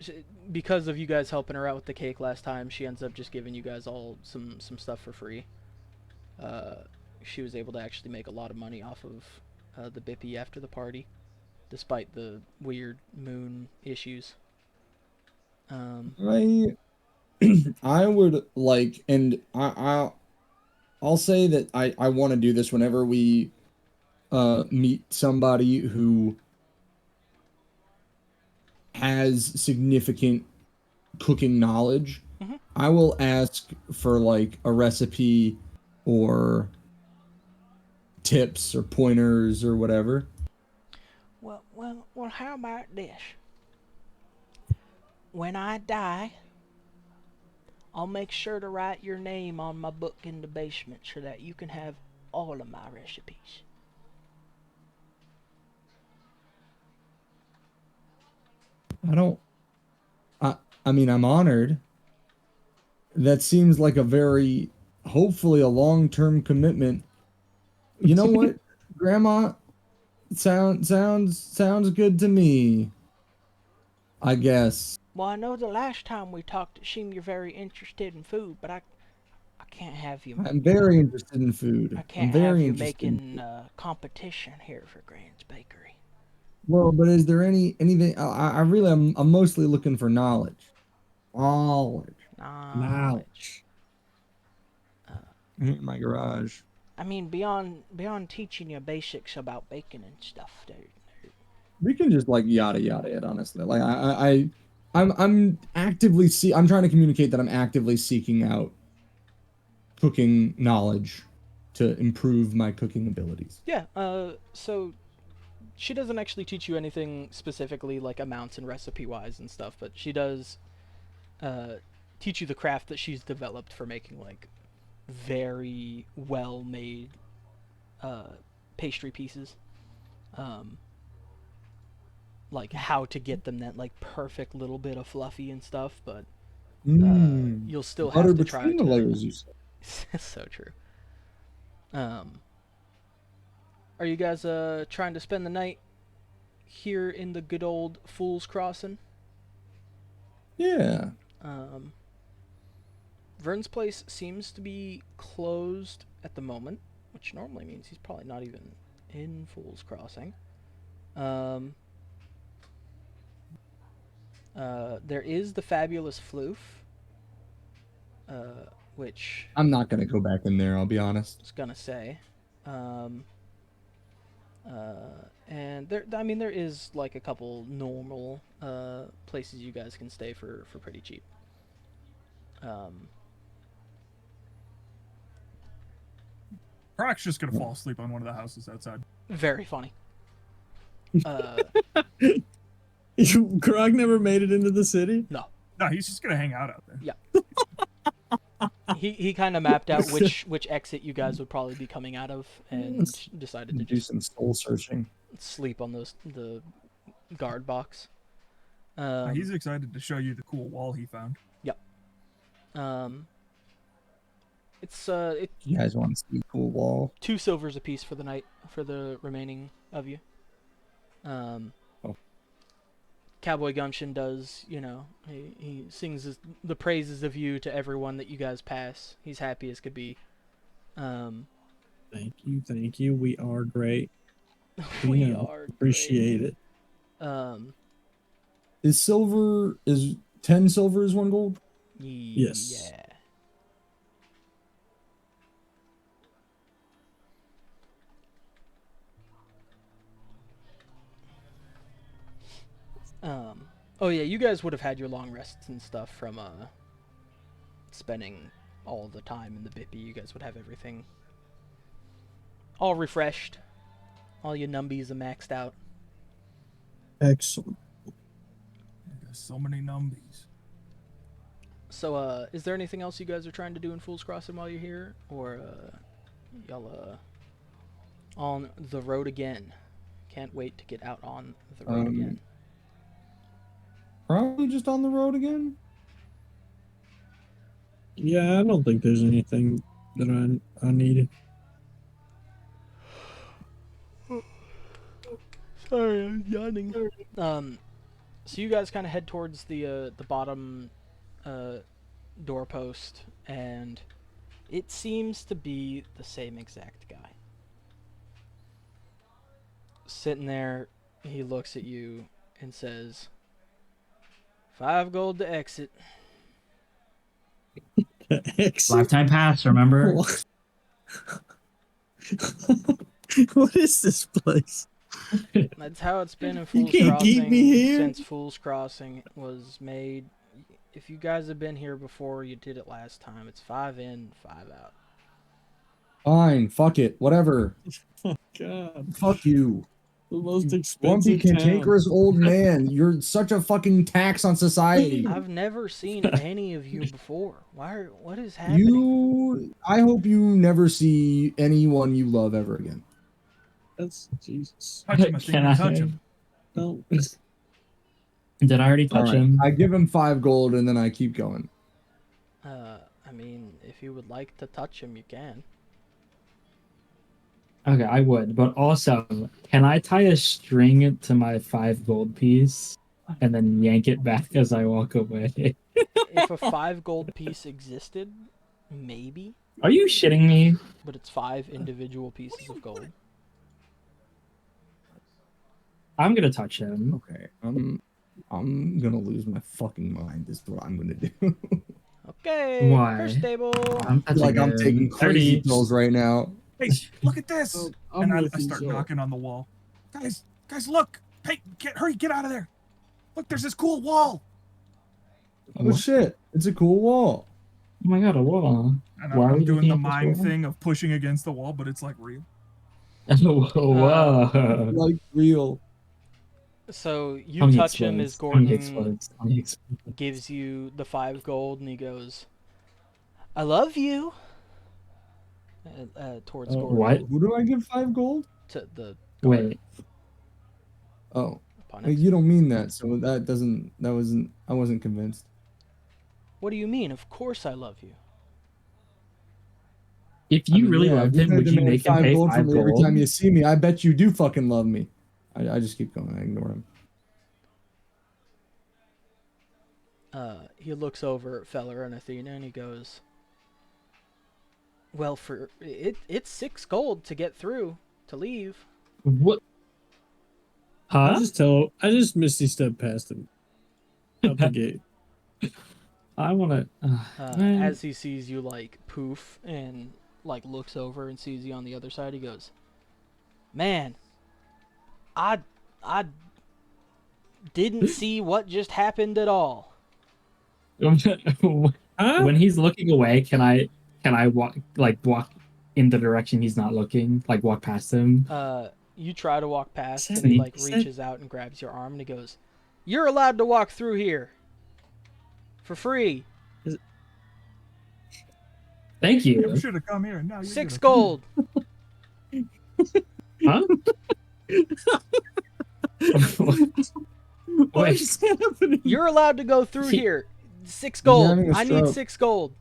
because of you guys helping her out with the cake last time, she ends up just giving you guys all some stuff for free. She was able to actually make a lot of money off of the Bippy after the party, despite the weird moon issues. I I would like, and I'll say that I want to do this whenever we meet somebody who has significant cooking knowledge. Mhm. I will ask for like a recipe or tips or pointers or whatever. Well, how about this? When I die, I'll make sure to write your name on my book in the basement so that you can have all of my recipes. I don't I mean, I'm honored. That seems like a very, hopefully a long-term commitment. You know what, Grandma? Sounds good to me. I guess. Well, I know the last time we talked, it seemed you're very interested in food, but I can't have you. I'm very interested in food. I I'm can't have very you interested in making food. competition here for Grand's Bakery. Well, but is there anything? I really I'm mostly looking for knowledge. Knowledge. Knowledge. In my garage. I mean, beyond teaching you basics about baking and stuff, We can just like yada yada it, honestly. Like I'm actively I'm trying to communicate that I'm actively seeking out cooking knowledge to improve my cooking abilities. Yeah. So she doesn't actually teach you anything specifically like amounts and recipe wise and stuff, but she does teach you the craft that she's developed for making like very well made pastry pieces. Like how to get them that like perfect little bit of fluffy and stuff, but you'll still Butter have to try between the to. layers, you said. So true. Are you guys trying to spend the night here in the good old Fool's Crossing? Yeah. Vern's place seems to be closed at the moment, which normally means he's probably not even in Fool's Crossing. There is the fabulous Floof, which I'm not gonna go back in there, I'll be honest. I was gonna say. And there is like a couple normal places you guys can stay for pretty cheap. Karrak's just gonna fall asleep on one of the houses outside. Very funny. Karrak never made it into the city? No, He's just gonna hang out there. yeah. He kind of mapped out which exit you guys would probably be coming out of, and decided to Do just some soul searching. sleep on the guard box. He's excited to show you the cool wall he found. Yep. It's You guys want to see a cool wall? 2 silvers apiece for the night for the remaining of you. Cowboy Gumption does, he sings the praises of you to everyone that you guys pass. He's happy as could be. Thank you. We are great. We are appreciate it. Is 10 silver is 1 gold? Yes. Yeah. Oh yeah, you guys would have had your long rests and stuff from spending all the time in the Bippy. You guys would have everything all refreshed. All your numbies are maxed out. Excellent. There's so many numbies. So, is there anything else you guys are trying to do in Fool's Crossing while you're here? Or, y'all, on the road again? Can't wait to get out on the road again. Probably just on the road again. Yeah, I don't think there's anything that I needed. Sorry, I'm yawning. So you guys kind of head towards the bottom doorpost, and it seems to be the same exact guy. Sitting there, he looks at you and says, 5 gold to exit. Lifetime pass, remember? What is this place? That's how it's been in You Fool's can't keep Crossing me here? since Fool's Crossing was made. If you guys have been here before, you did it last time. It's 5 in, 5 out. Fine, fuck it, whatever. God, Fuck you. the most Grumpy expensive town. cantankerous old man. You're such a fucking tax on society. I've never seen any of you before. What is happening? I hope you never see anyone you love ever again. That's Jesus. Touch him, Can Athena, I- touch him. Don't. Did I already touch All right, him? I give him 5 gold and then I keep going. I mean, if you would like to touch him, you can. Okay, I would. But also, can I tie a string to my 5 gold piece and then yank it back as I walk away? If a 5 gold piece existed, maybe, Are you shitting me? but it's 5 individual pieces of gold. I'm gonna touch him. Okay, I'm gonna lose my fucking mind. This is what I'm gonna do. Okay, Why? first table. I'm touching Like I'm him. taking crazy 30. pills right now. Hey, look at this! Oh, And I'm I with you, start Joel. knocking on the wall. Guys, look! Hey, hurry, get out of there! Look, there's this cool wall! Oh shit! It's a cool wall. Oh my god, a wall. And Why are I'm we doing looking the at this mime wall? thing of pushing against the wall, but it's like real. Whoa. Like real. So you How many touch him as explodes? How many Gourd'n explodes? How many explodes? gives you the 5 gold, and he goes, "I love you." Towards Gourd'n. What? Who do I give 5 gold? To the Wait. Oh, opponent. you don't mean that. So that doesn't. That wasn't. I wasn't convinced. What do you mean? Of course I love you. If you really yeah, loved if him, you're would gonna you demand make him pay 5 from me every gold? time you see me? I bet you do fucking love me. I just keep going. I ignore him. He looks over at Feller and Athena, and he goes, "Well, for it's 6 gold to get through to leave." What? I Huh? just Misty stepped past him. Out the gate. I wanna. Man. As he sees you like poof and like looks over and sees you on the other side, he goes, "Man, I didn't see what just happened at all." Huh? When he's looking away, can I walk in the direction he's not looking, like walk past him? You try to walk past, and Said- he like said- reaches out and grabs your arm, and he goes, "You're allowed to walk through here for free. Thank You you. should have come here. Now you're 6 gonna- gold." Huh? What Wait. is happening? You're allowed to go through here. 6 He's gold. having a I need stroke. 6 gold.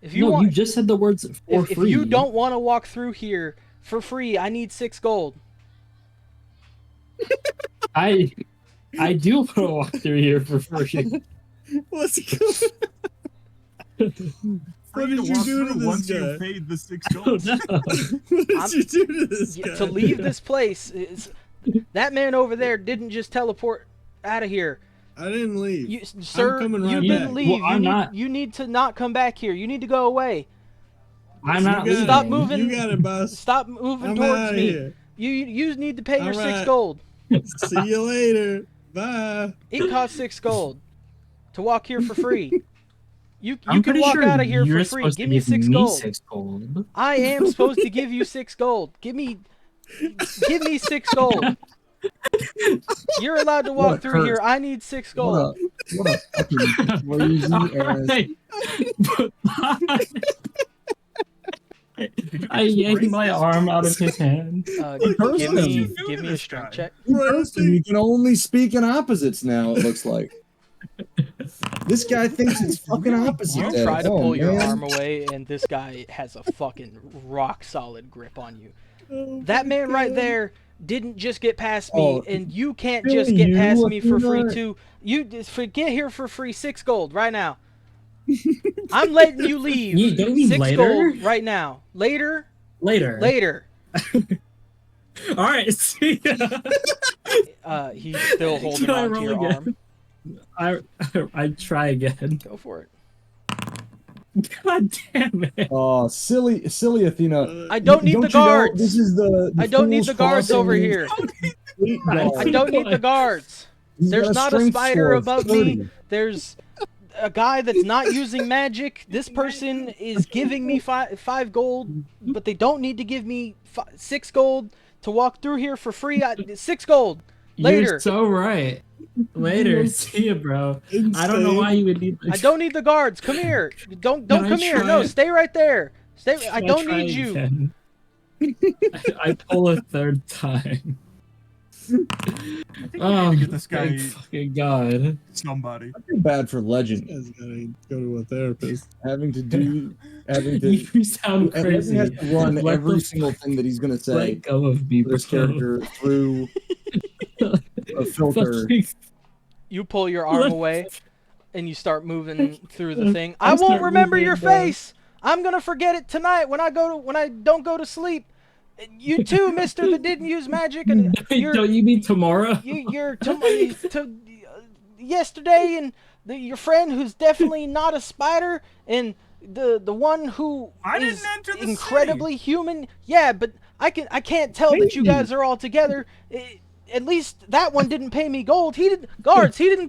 If you No, want, you just said the words for if free. you don't want to walk through here for free, I need 6 gold. I do want to walk through here for free. What's going For What you did to you walk do to through this once guy? you paid the 6 Oh, gold? no. What did you do to this guy? To leave this place is that man over there didn't just teleport out of here. I didn't leave. You, sir, coming you right didn't back. leave. Well, I'm not. You need to not come back here. You need to go away. I'm not You got leaving. it. Stop moving. You got it, boss. Stop moving I'm towards outta me. here. You need to pay your 6 Alright. gold. See you later. Bye. It costs 6 gold to walk here for free. You I'm can pretty walk sure out of here you're for free. supposed Give to me give 6 me gold. 6 gold. I am supposed to give you 6 gold. Give me 6 gold. You're allowed to What walk a through here. curse. I need 6 gold. What a fucking crazy ass. I yanked my arm out of his hand. cursed Give me him. give me a strength check. Person, you can only speak in opposites now, it looks like. This guy thinks it's fucking opposite. You day. try to Oh, pull your man. arm away, and this guy has a fucking rock solid grip on you. That man right there didn't just get past me, Oh, and you can't really, just get you, past me for free Athena? too. You just get here for free 6 gold right now. I'm letting you leave. You don't mean 6 later? gold right now. Later. Later. All right. See ya. He's still holding Can I on to roll your again? arm. I try again. Go for it. God damn it. Oh, silly Athena. I don't need the guards. This is the I don't need fool's the guards crossing over means here. eight I guards. I don't need the guards. He's There's got not a strength spider score of above 30. me. There's a guy that's not using magic. This person is giving me 5 gold, but they don't need to give me 6 gold to walk through here for free. 6 gold. Later. You're so right. Later. See ya, bro. I don't know why you would need I don't need the guards. Come here. Don't Can I come here. try No, it? stay right there. Stay. I Can don't try need you. again? I pull a third time. I think we Oh, need to get this guy thank fucking God. somebody. I feel bad for Legend This guy's gotta go to a therapist. having to You sound Legend crazy. has to run Let every the single thing that he's gonna say Let go of me, for this bro. character through a filter. Fucking- You pull your arm Let- away, and you start moving through the thing. I I won't start remember moving your down. face. I'm gonna forget it tonight when I don't go to sleep. You too, Mister, that didn't use magic, and Don't you mean tomorrow? you're yesterday, and your friend who's definitely not a spider, and the one who I didn't is enter the incredibly human. Yeah, but I can't tell that you guys are all together. At least that one didn't pay me gold. He didn't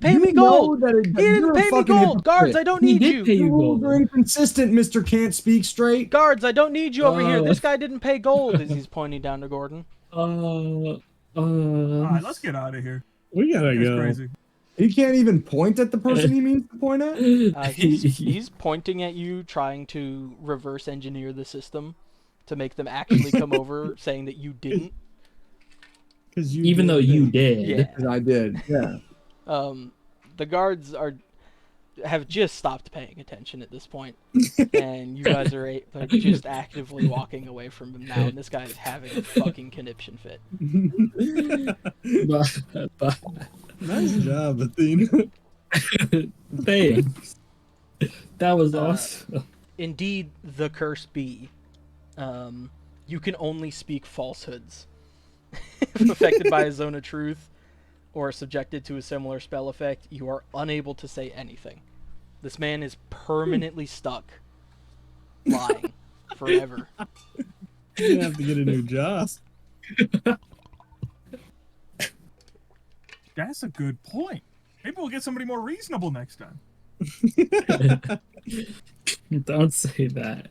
pay me gold. He didn't pay me gold. Guards, I don't He need did you. pay you Rules gold. are inconsistent, Mr. Can't Speak Straight. Guards, I don't need you over here. Uh. This guy didn't pay gold. As he's pointing down to Gourd'n. All right, let's get out of here. We gotta It's go. crazy. He can't even point at the person he means to point at. He's pointing at you, trying to reverse engineer the system to make them actually come over, saying that you didn't. Because you Even though you did. Yeah. 'Cause I did. Yeah. The guards have just stopped paying attention at this point, and you guys are like, just actively walking away from him now, and this guy is having a fucking conniption fit. But Nice job, Athena. thanks. That was awesome. Indeed, the curse be. You can only speak falsehoods. If affected by a zone of truth or subjected to a similar spell effect, you are unable to say anything. This man is permanently stuck lying forever. You're gonna have to get a new job. That's a good point. Maybe we'll get somebody more reasonable next time. Don't say that.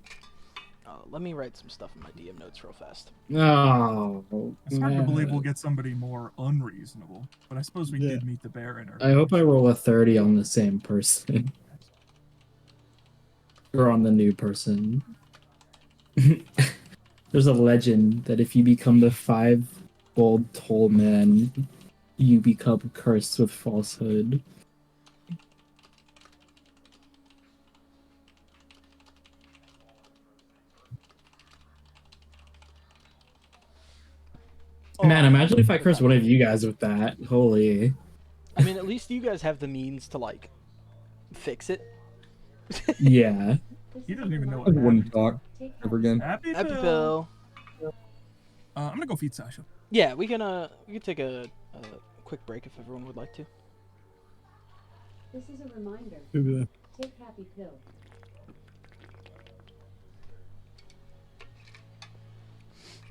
Let me write some stuff in my DM notes real fast. Oh, It's hard to believe man. we'll get somebody more unreasonable, but I suppose we Yeah. did meet the Baron. I hope I roll a 30 on the same person. Or on the new person. There's a legend that if you become the 5 gold toll man, you become cursed with falsehood. Man, imagine if I curse one of you guys with that. Holy. I mean, at least you guys have the means to, like, fix it. Yeah. He doesn't even know I what wouldn't happened. talk ever again. Happy Happy Bill. Bill. I'm gonna go feed Sasha. Yeah, we can take a quick break if everyone would like to. This is a reminder. Maybe Take Happy Pill.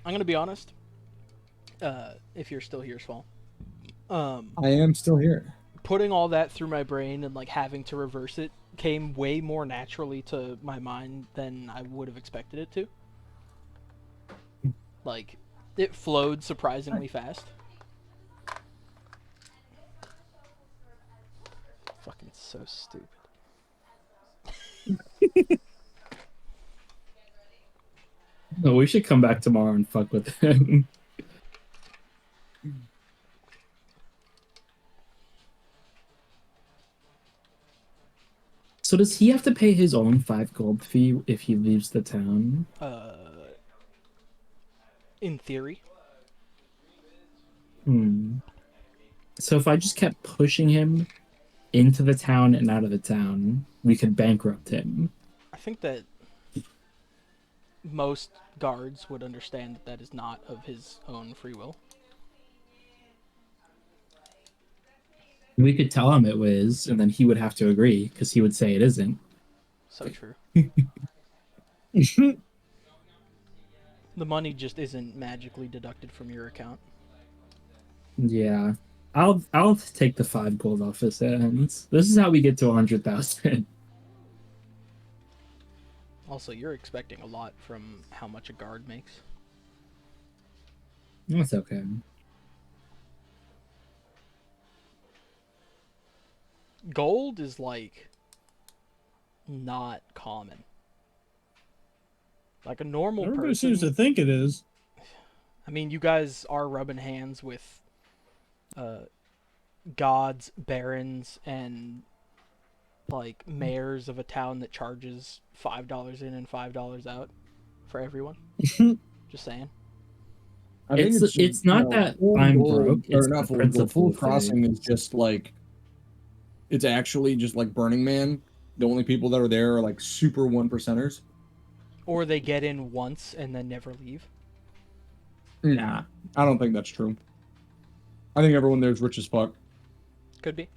I'm gonna be honest. If you're still here, Swall. I am still here. Putting all that through my brain and like having to reverse it came way more naturally to my mind than I would have expected it to. Like, it flowed surprisingly fast. Fucking so stupid. No, we should come back tomorrow and fuck with him. So does he have to pay his own 5 gold fee if he leaves the town? In theory. So if I just kept pushing him into the town and out of the town, we could bankrupt him. I think that most guards would understand that that is not of his own free will. We could tell him it was, and then he would have to agree because he would say it isn't. So true. The money just isn't magically deducted from your account. Yeah. I'll take the 5 gold off his hands. This is how we get to 100,000. Also, you're expecting a lot from how much a guard makes. That's okay. Gold is like not common. Like a normal Everybody person. seems to think it is. I mean, you guys are rubbing hands with gods, barons, and like mayors of a town that charges $5 in and $5 out for everyone. Just saying. I think It's not that I'm broke. It's not the full gold. principle Full of crossing things. is just like, it's actually just like Burning Man. The only people that are there are like super 1%ers. Or they get in once and then never leave. Nah, I don't think that's true. I think everyone there is rich as fuck. Could be.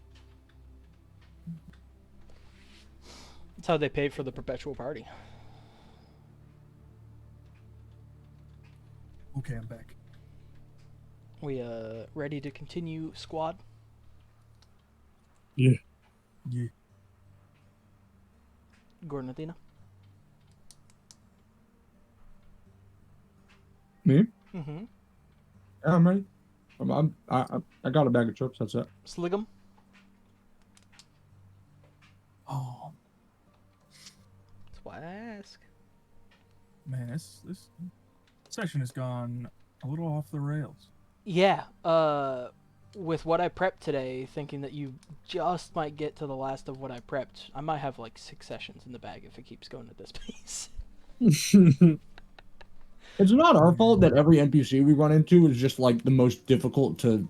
That's how they paid for the perpetual party. Okay, I'm back. We ready to continue, squad? Yeah. Yeah. Gourd'n, Athena? Me? Mm-hmm. Yeah, I'm ready. I got a bag of chips. That's it. Sligum? Oh That's why I ask. man, this session has gone a little off the rails. Yeah, with what I prepped today, thinking that you just might get to the last of what I prepped, I might have like 6 sessions in the bag if it keeps going at this pace. It's not our fault that every NPC we run into is just like the most difficult to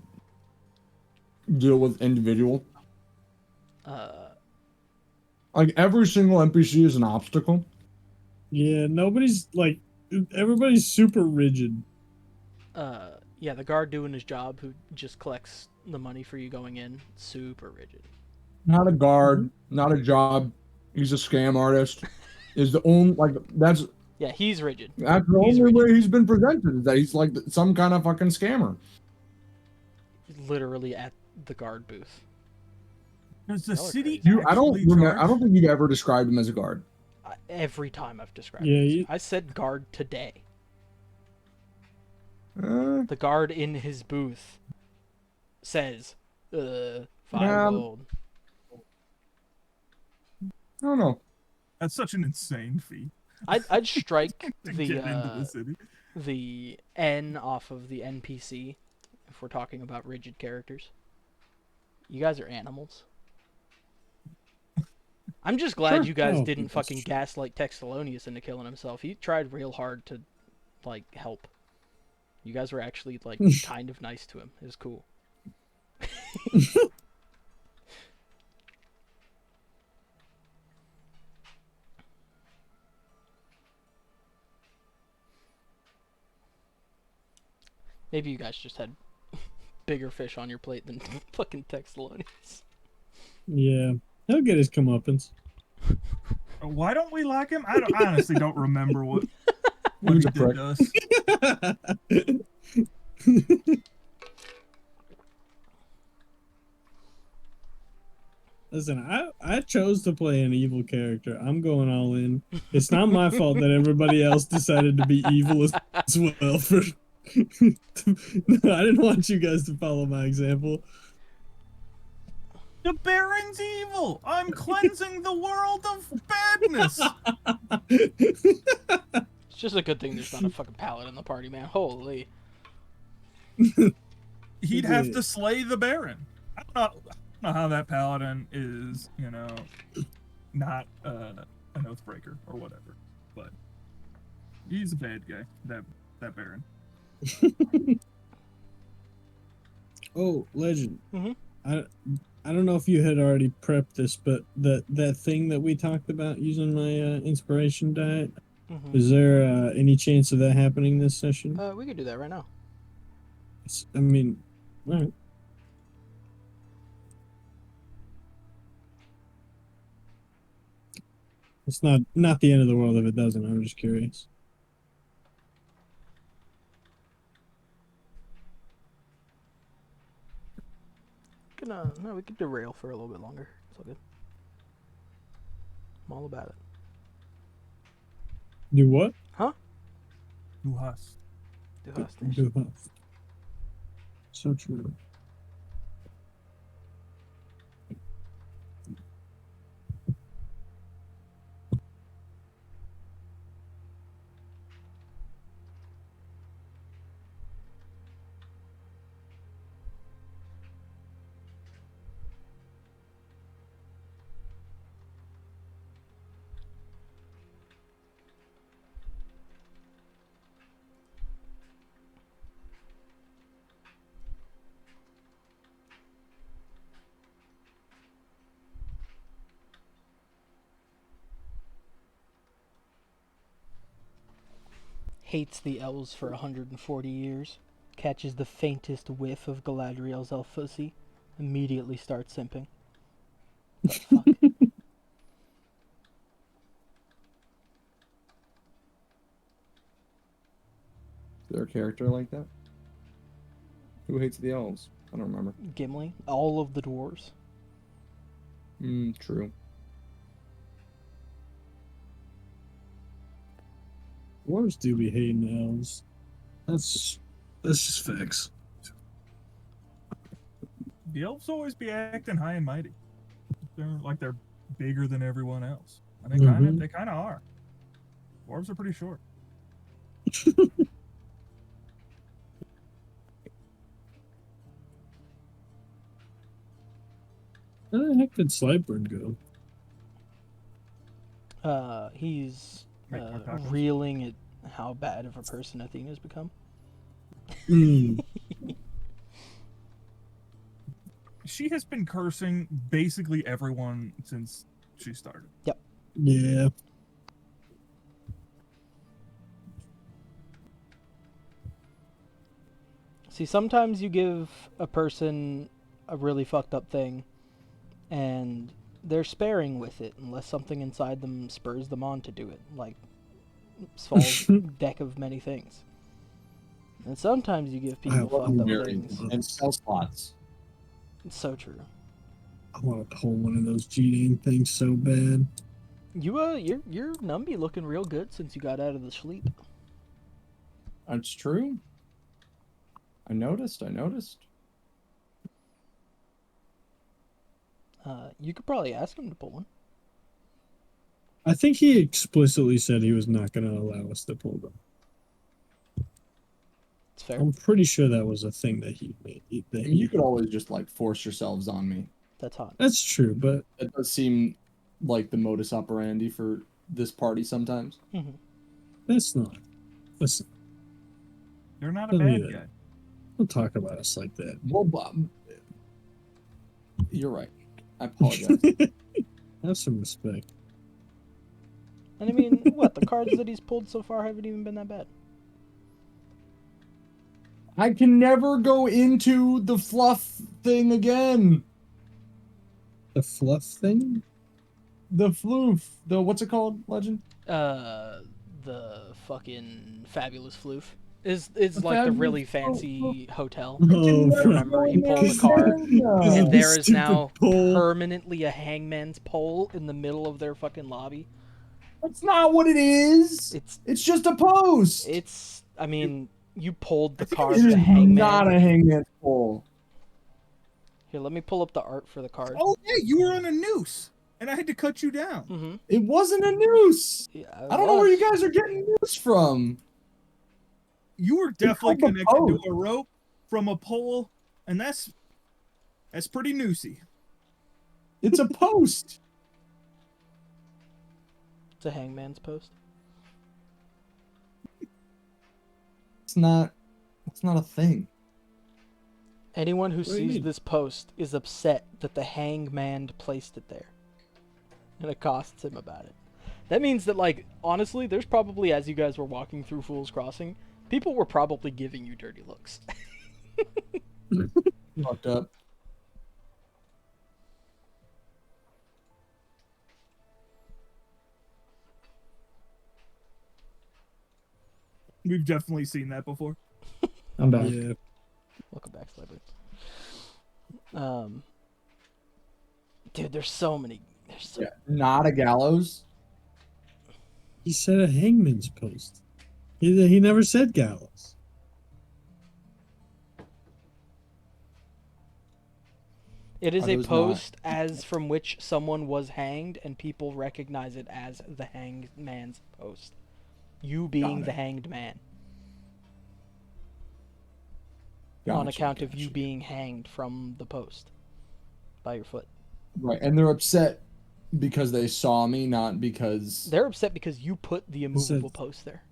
deal with individual. Like every single NPC is an obstacle. Yeah, nobody's like, everybody's super rigid. Yeah, the guard doing his job who just collects the money for you going in, super rigid. Not a guard, not a job. He's a scam artist. Is the only like that's Yeah, he's rigid. that's the He's only rigid. way he's been presented, is that he's like some kind of fucking scammer. He's literally at the guard booth. Does the Y'all are city crazy. I don't actually remember. I charge? don't think you've ever described him as a guard. Every time I've described Yeah, it. I said guard today. The guard in his booth says, 5 gold. I don't know. That's such an insane fee I'd strike to get into the the city. the N off of the NPC if we're talking about rigid characters. You guys are animals. I'm just glad Sure. you guys Oh, didn't that's fucking gaslight Textalonius into killing himself. He tried real hard to, like, help. You guys were actually, like, kind of nice to him. It was cool. Maybe you guys just had bigger fish on your plate than fucking Textalonius. Yeah, he'll get his comeuppance. Why don't we like him? I honestly don't remember what he He's a did prick. to us. Listen, I chose to play an evil character. I'm going all in. It's not my fault that everybody else decided to be evil as well. For no, I didn't want you guys to follow my example. The Baron's evil. I'm cleansing the world of badness. It's just a good thing there's not a fucking pallet in the party, man. Holy. He'd have to slay the Baron. I don't know how that paladin is, not an Oathbreaker or whatever. But he's a bad guy. That Baron. Oh, legend. Mhm. I don't know if you had already prepped this, but that thing that we talked about using my inspiration diet, is there any chance of that happening this session? We could do that right now. I mean, all right. It's not the end of the world if it doesn't. I'm just curious. No, we could derail for a little bit longer. It's all good. I'm all about it. Do what? Who has? Do hostage. Do what? So true. Hates the elves for 140 years. Catches the faintest whiff of Galadriel's elfussy. Immediately starts simping. The fuck? Is there a character like that? Who hates the elves? I don't remember. Gimli. All of the dwarves. True. Dwarves do be hating elves. That's just facts. The elves always be acting high and mighty. They're bigger than everyone else. And they kind of are. Dwarves are pretty short. Where the heck did Slideburn go? He's Make more tacos. reeling at how bad of a person Athena's become. She has been cursing basically everyone since she started. Yeah. See, sometimes you give a person a really fucked up thing, and they're sparing with it unless something inside them spurs them on to do it, like Sval's deck of many things. And sometimes you give people fucked up things. And spell slots. It's so true. I want to pull one of those G-Dane things so bad. You're Numby looking real good since you got out of the sleep. That's true. I noticed. You could probably ask him to pull one. I think he explicitly said he was not going to allow us to pull them. It's fair. I'm pretty sure that was a thing that he made. You could always just like force yourselves on me. That's hot. That's true, but It does seem like the modus operandi for this party sometimes. that's not. Listen, You're not a Don't bad do that. guy. don't talk about us like that. Well, you're right. I apologize. Have some respect. And I mean, what, the cards that he's pulled so far haven't even been that bad. I can never go into the fluff thing again. The fluff thing? The floof. The what's it called, Legend? The fucking fabulous floof is like the really fancy hotel. Oh, Remember, he pulled the card, Because and of the there is stupid now pole. permanently a hangman's pole in the middle of their fucking lobby. That's not what it is. It's just a post. It's. I mean, you pulled the It card. is The hangman. not a hangman's pole. Here, let me pull up the art for the card. Oh, hey, you were on a noose, and I had to cut you down. It wasn't a noose. Yeah, I don't know where you guys are getting noose from. You were definitely called the connected to post. a rope from a pole, and that's pretty noosey. It's a post. It's a hangman's post. It's not a thing. Anyone who do you sees mean? this post is upset that the hangman placed it there. And accosts him about it. That means that, like, honestly, there's probably, as you guys were walking through Fool's Crossing, people were probably giving you dirty looks. Fucked up. We've definitely seen that before. I'm back. Yeah. Welcome back, Slider. Dude, there's so many. There's so Yeah. Not a gallows. He said a hangman's post. He never said gallows. It is Are a those post as from which someone was hanged, and people recognize it as the hanged man's post. You being Got the it. hanged man, Gotcha, on account of you gotcha. being hanged from the post by your foot. Right, and they're upset because they saw me, not because. They're upset because you put the immovable Said- post there.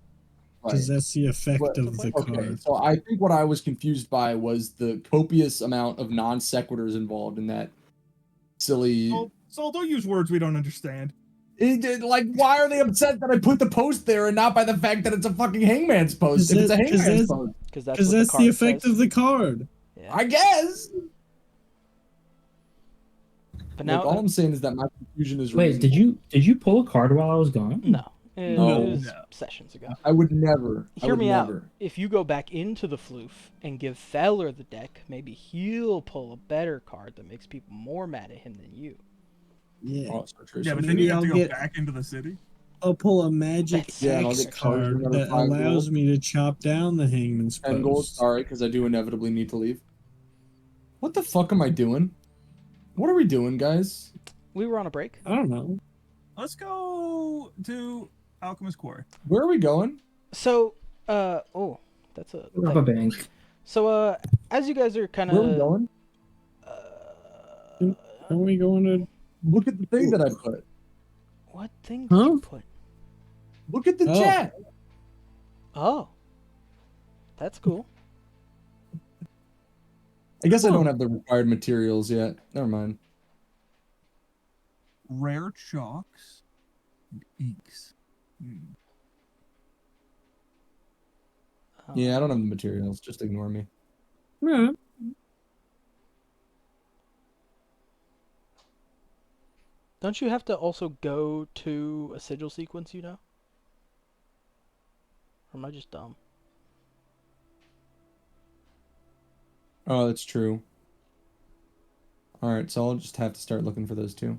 Because Right. that's the effect But- of the Okay, card. so I think what I was confused by was the copious amount of non sequiturs involved in that silly. Saul, don't use words we don't understand. Like, why are they upset that I put the post there and not by the fact that it's a fucking hangman's post? If it's a hangman's post, Because that's Because what that's the card the effect says. of the card. Yeah. I guess. But Look, now, all I'm saying is that my confusion is Wait, reasonable. did you pull a card while I was gone? no. It No. was No. sessions ago. I would never. I Hear would me never. out. If you go back into the floof and give Feller the deck, maybe he'll pull a better card that makes people more mad at him than you. Yeah. Oh, it's not true. Yeah, but then maybe you have to I'll go get- back into the city. I'll pull a magic That's Yeah, and I'll X get charged card another that 5 allows gold. me to chop down the hangman's 10 gold. post. Sorry, because I do inevitably need to leave. What the fuck am I doing? What are we doing, guys? We were on a break. I don't know. Let's go to Alchemist Quarry. Where are we going? So, that's a Rob a bank. So, as you guys are kind Where are we of, going? Are we going to? Look at the thing that I put. what thing did Huh? you put? Look at the Oh. chat. Oh, that's cool. I guess I don't have the required materials yet. Never mind. Rare chalks and inks. Yeah, I don't have the materials. Just ignore me. Yeah. Don't you have to also go to a sigil sequence, you know? Or am I just dumb? Oh, that's true. Alright, so I'll just have to start looking for those two.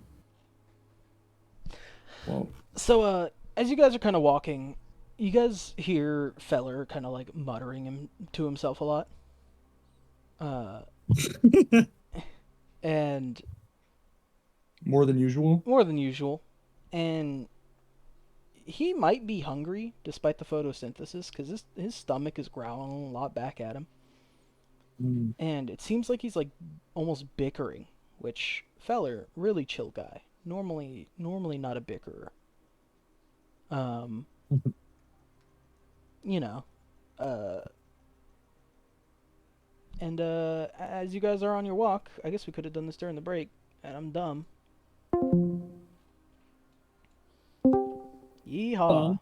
Whoa. So, as you guys are kind of walking, you guys hear Feller kind of like muttering to himself a lot. And More than usual? more than usual. And he might be hungry despite the photosynthesis because his stomach is growling a lot back at him. Mm. And it seems like he's like almost bickering, which Feller, really chill guy. Normally not a bickerer. You know, and as you guys are on your walk, I guess we could have done this during the break, and I'm dumb. Yeehaw. Dumb.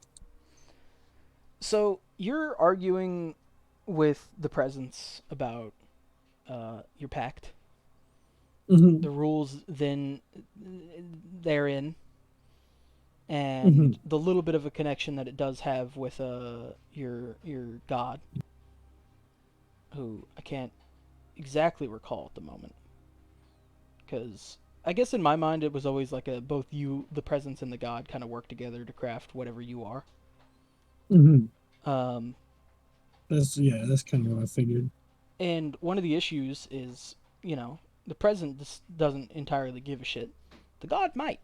So you're arguing with the presence about your pact, Mhm. the rules then therein, and the little bit of a connection that it does have with your god, who I can't exactly recall at the moment, because I guess in my mind it was always like a both you, the presence, and the god kind of work together to craft whatever you are. Mhm. That's That's kind of what I figured. And one of the issues is, you know, the present just doesn't entirely give a shit. The god might.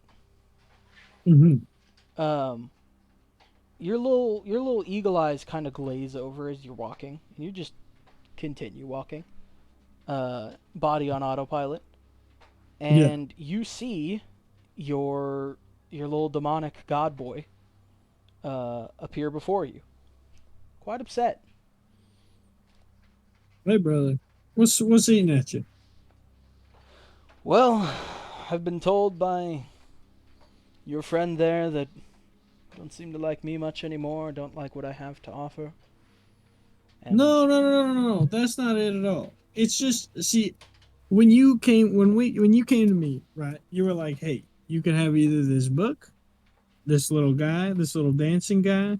Mhm. Your little eagle eyes kind of glaze over as you're walking, and you just continue walking. Body on autopilot, and you see your little demonic god boy appear before you, quite upset. Hey, brother. What's eating at you? Well, I've been told by your friend there that don't seem to like me much anymore, don't like what I have to offer. And No. That's not it at all. It's just, see, when you came to me, right? You were like, "Hey, you can have either this book, this little guy, this little dancing guy,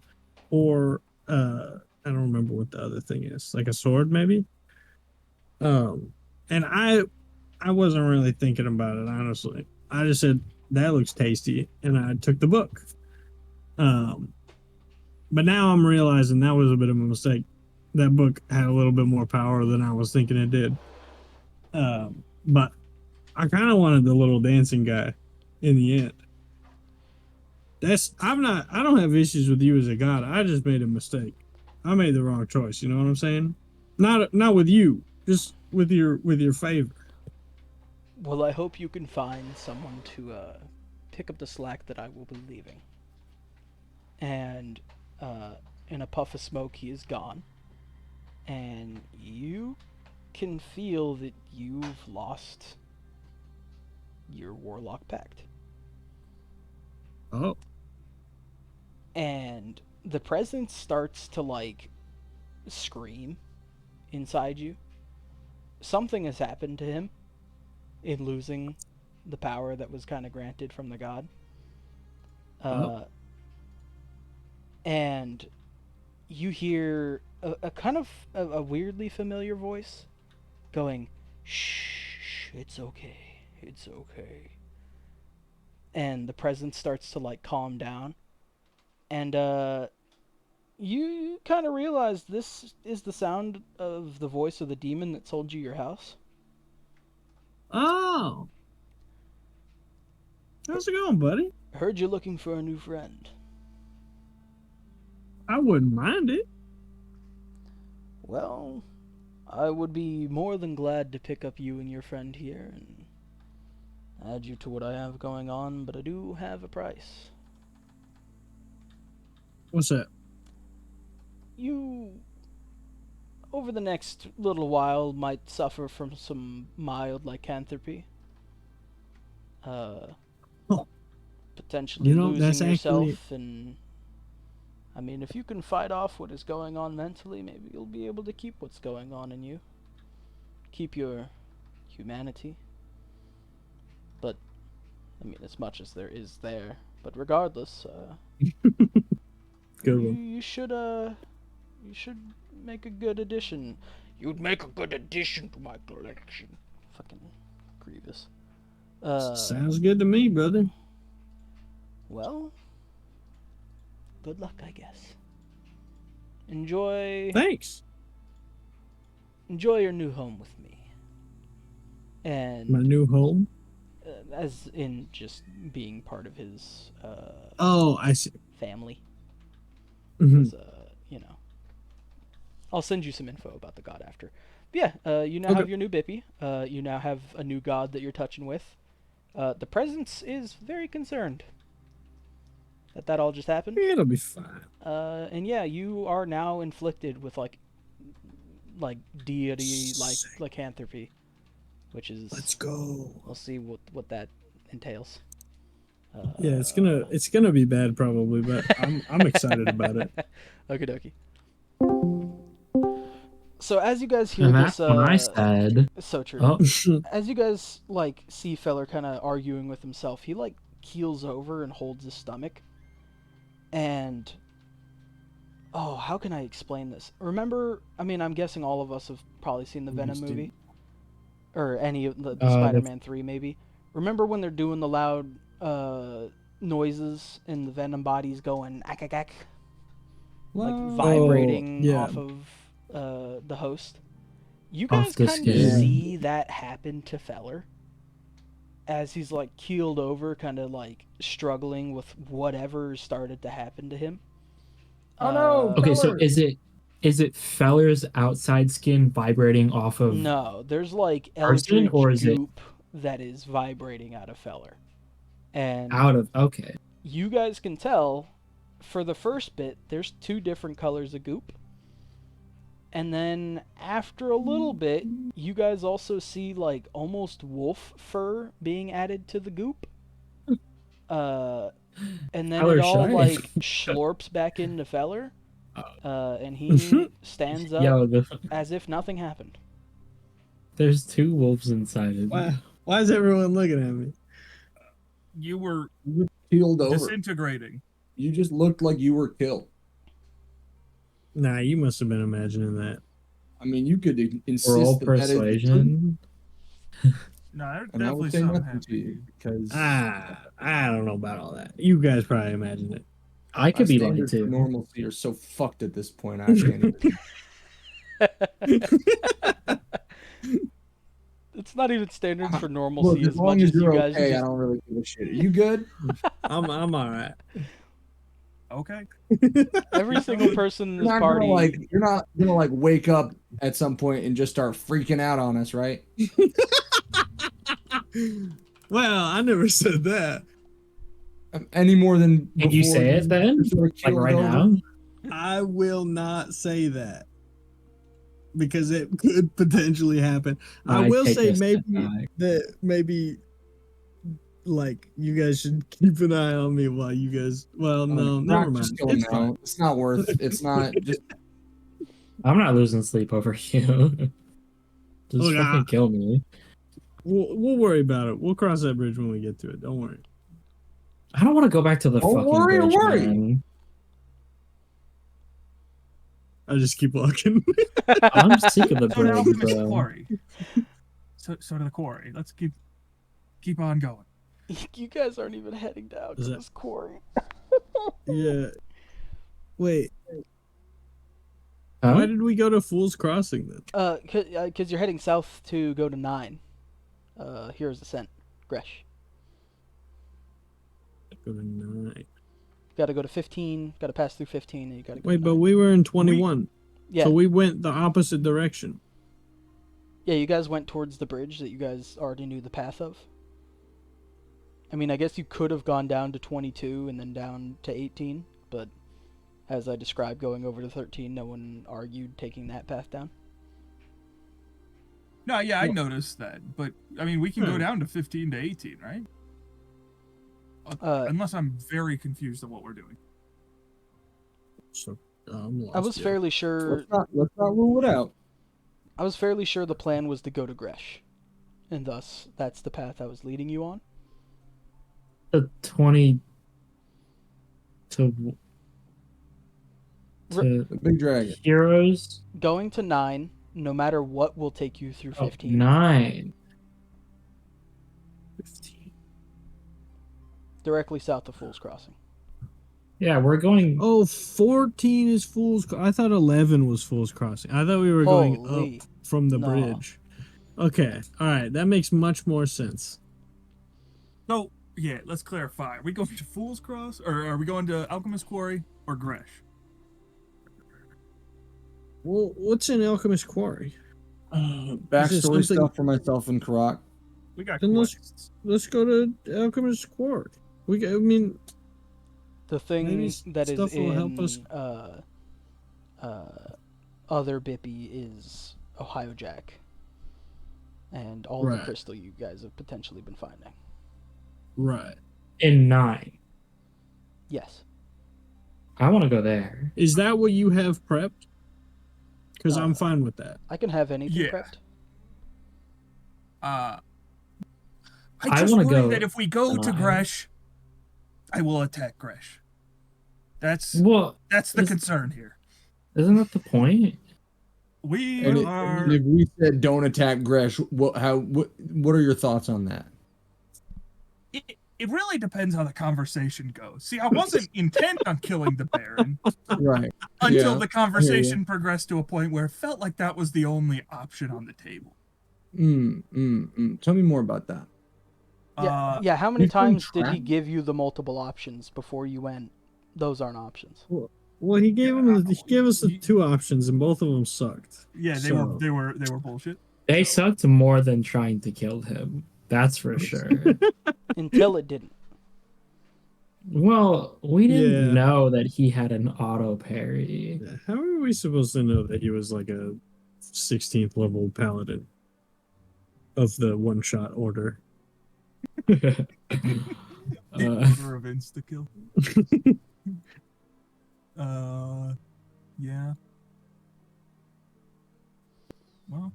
or I don't remember what the other thing is, like a sword, maybe." And I wasn't really thinking about it, honestly. I just said that looks tasty, and I took the book. Um, but now I'm realizing that was a bit of a mistake. That book had a little bit more power than I was thinking it did. But I kind of wanted the little dancing guy in the end. I don't have issues with you as a god. I just made a mistake. I made the wrong choice, you know what I'm saying? Not with you, just with your favor. well, I hope you can find someone to pick up the slack that I will be leaving. And in a puff of smoke, he is gone. And you can feel that you've lost your Warlock pact. Oh, And the presence starts to, like, scream inside you. Something has happened to him in losing the power that was kind of granted from the god. And you hear a kind of a weirdly familiar voice going, "Shh, it's okay, it's okay." And the presence starts to, like, calm down. And you kind of realize this is the sound of the voice of the demon that sold you your house. oh, how's it going, buddy? Heard you're looking for a new friend. I wouldn't mind it. Well, I would be more than glad to pick up you and your friend here and add you to what I have going on, but I do have a price. What's that? You, over the next little while, might suffer from some mild lycanthropy. Potentially That's losing yourself, actually and I mean, if you can fight off what is going on mentally, maybe you'll be able to keep what's going on in you. Keep your humanity. But, I mean, as much as there is there. But regardless, good one. you should make a good addition. You'd make a good addition to my collection. Fucking Grievous. Sounds good to me, brother. Well, good luck, I guess. Enjoy Thanks. your new home with me. And My new home. as in just being part of his Oh, I see. family. Mhm. 'Cause, you know, I'll send you some info about the god after. But yeah, you now have your new Bippy. You now have a new god that you're touching with. The presence is very concerned that all just happened. It'll be fine. And yeah, you are now inflicted with like deity lycanthropy, which is Let's go. We'll see what that entails. Yeah, it's gonna be bad probably, but I'm excited about it. Okie dokie. So as you guys hear And this, that's when I said, so true. "Oh, As you guys like see Feller kind of arguing with himself, he like keels over and holds his stomach. And oh, how can I explain this? Remember, I mean, I'm guessing all of us have probably seen the Venom movie, or any of the Spider-Man 3 maybe. Remember when they're doing the loud noises and the Venom body's going ack ack ack, like vibrating off of the host? You guys kind of see that happen to Feller as he's like keeled over, kind of like struggling with whatever started to happen to him. Oh no! okay, so Feller. is it Feller's outside skin vibrating off of No, there's like person, eldritch or is it goop that is vibrating out of Feller. And out of okay? you guys can tell for the first bit, there's 2 different colors of goop. And then after a little bit, you guys also see like almost wolf fur being added to the goop. And then Feller it all shy. like slurps back into Feller. And he stands up Yo, as if nothing happened. there's 2 wolves inside of me. Why is everyone looking at me? You were Peeled over. disintegrating. You just looked like you were killed. Nah, you must have been imagining that. I mean, you could insist Roll that that is the truth, persuasion. No, there's and I will definitely say something nothing to you happening. because I don't know about all that. You guys probably imagined it. I could my be lying standards for too. normalcy are so fucked at this point. I can't even. It's not even standards for Look, normalcy as as long much as as you you're guys okay, I just. don't really give a shit. Are you good? I'm all right. Okay. Every single person in You're this not party. gonna you're not gonna like wake up at some point and just start freaking out on us, right? Well, I never said that. Any more than Can you before say it then? sort of Like keeled right over? now? I will not say that because it could potentially happen. I will take say this maybe back. that maybe like you guys should keep an eye on me while you guys. Well, no, never mind. Just go It's now. fine. It's not worth. It's not just. I'm not losing sleep over you. Just Look, fucking kill me. We'll worry about it. We'll cross that bridge when we get to it. Don't worry. I don't want to go back to the Don't fucking worry, bridge, worry. man. I'll just keep walking. I'm sick of the So to bridge, Alchemist bro. Quarry. So to the quarry. Let's keep on going. You guys aren't even heading down to Is that- this quarry. Yeah. Wait. Huh? Why did we go to Fool's Crossing then? Because you're heading south to go to 9. Here's Ascent, Gresh. Go to 9. Got to go to 15. Got to pass through 15, and you got to go. Wait, to but 9. we were in 21. Yeah, So we went the opposite direction. yeah. You guys went towards the bridge that you guys already knew the path of. I mean, I guess you could have gone down to 22 and then down to 18, but as I described, going over to 13, no one argued taking that path down. No, yeah, I noticed that. But, I mean, we can go Hmm. down to 15 to 18, right? Unless I'm very confused on what we're doing. So I'm lost. I was yeah. fairly sure. Let's not rule it out. I was fairly sure the plan was to go to Gresh, and thus that's the path I was leading you on. The 20 to The big dragon. heroes. Going to 9, no matter what, will take you through 15. 9. 15. Directly south of Fool's Crossing. Yeah, we're going. Oh, 14 is Fool's. I thought 11 was Fool's Crossing. I thought we were going Holy. up from the No. bridge. Okay, all right, that makes much more sense. So, yeah, let's clarify. Are we going to Fool's Cross, or are we going to Alchemist Quarry, or Gresh? Well, what's in Alchemist Quarry? Backstory something- stuff for myself and Karrak. We got Then quests. Let's go to Alchemist Quarry. I mean, The thing Maybe that is stuff will in help us- other Bippy is Ohio Jack. And all the Right. crystal you guys have potentially been finding. right. In 9. Yes. I want to go there. Is that what you have prepped? Because I'm Uh, fine with that. I can have anything Yeah. prepped. I I just wanna worry go that if we go to tonight. Gresh, I will attack Gresh. That's Well, the is- concern here. isn't that the point? We And are. if we said don't attack Gresh, what are your thoughts on that? It really depends how the conversation goes. See, I wasn't intent on killing the Baron Right. until Yeah, the conversation progressed to a point where it felt like that was the only option on the table. Tell me more about that. Yeah, yeah. How many you've been times did he trapped? give you the multiple options before you went? Those aren't options. Well, he gave us the 2 options, and both of them sucked. Yeah, they So- were bullshit. They sucked more than trying to kill him. That's for sure. Until it didn't. Well, we didn't Yeah. know that he had an auto parry. How are we supposed to know that he was like a 16th level paladin of the one-shot order? The Uh, order of insta kill. Yeah. Well,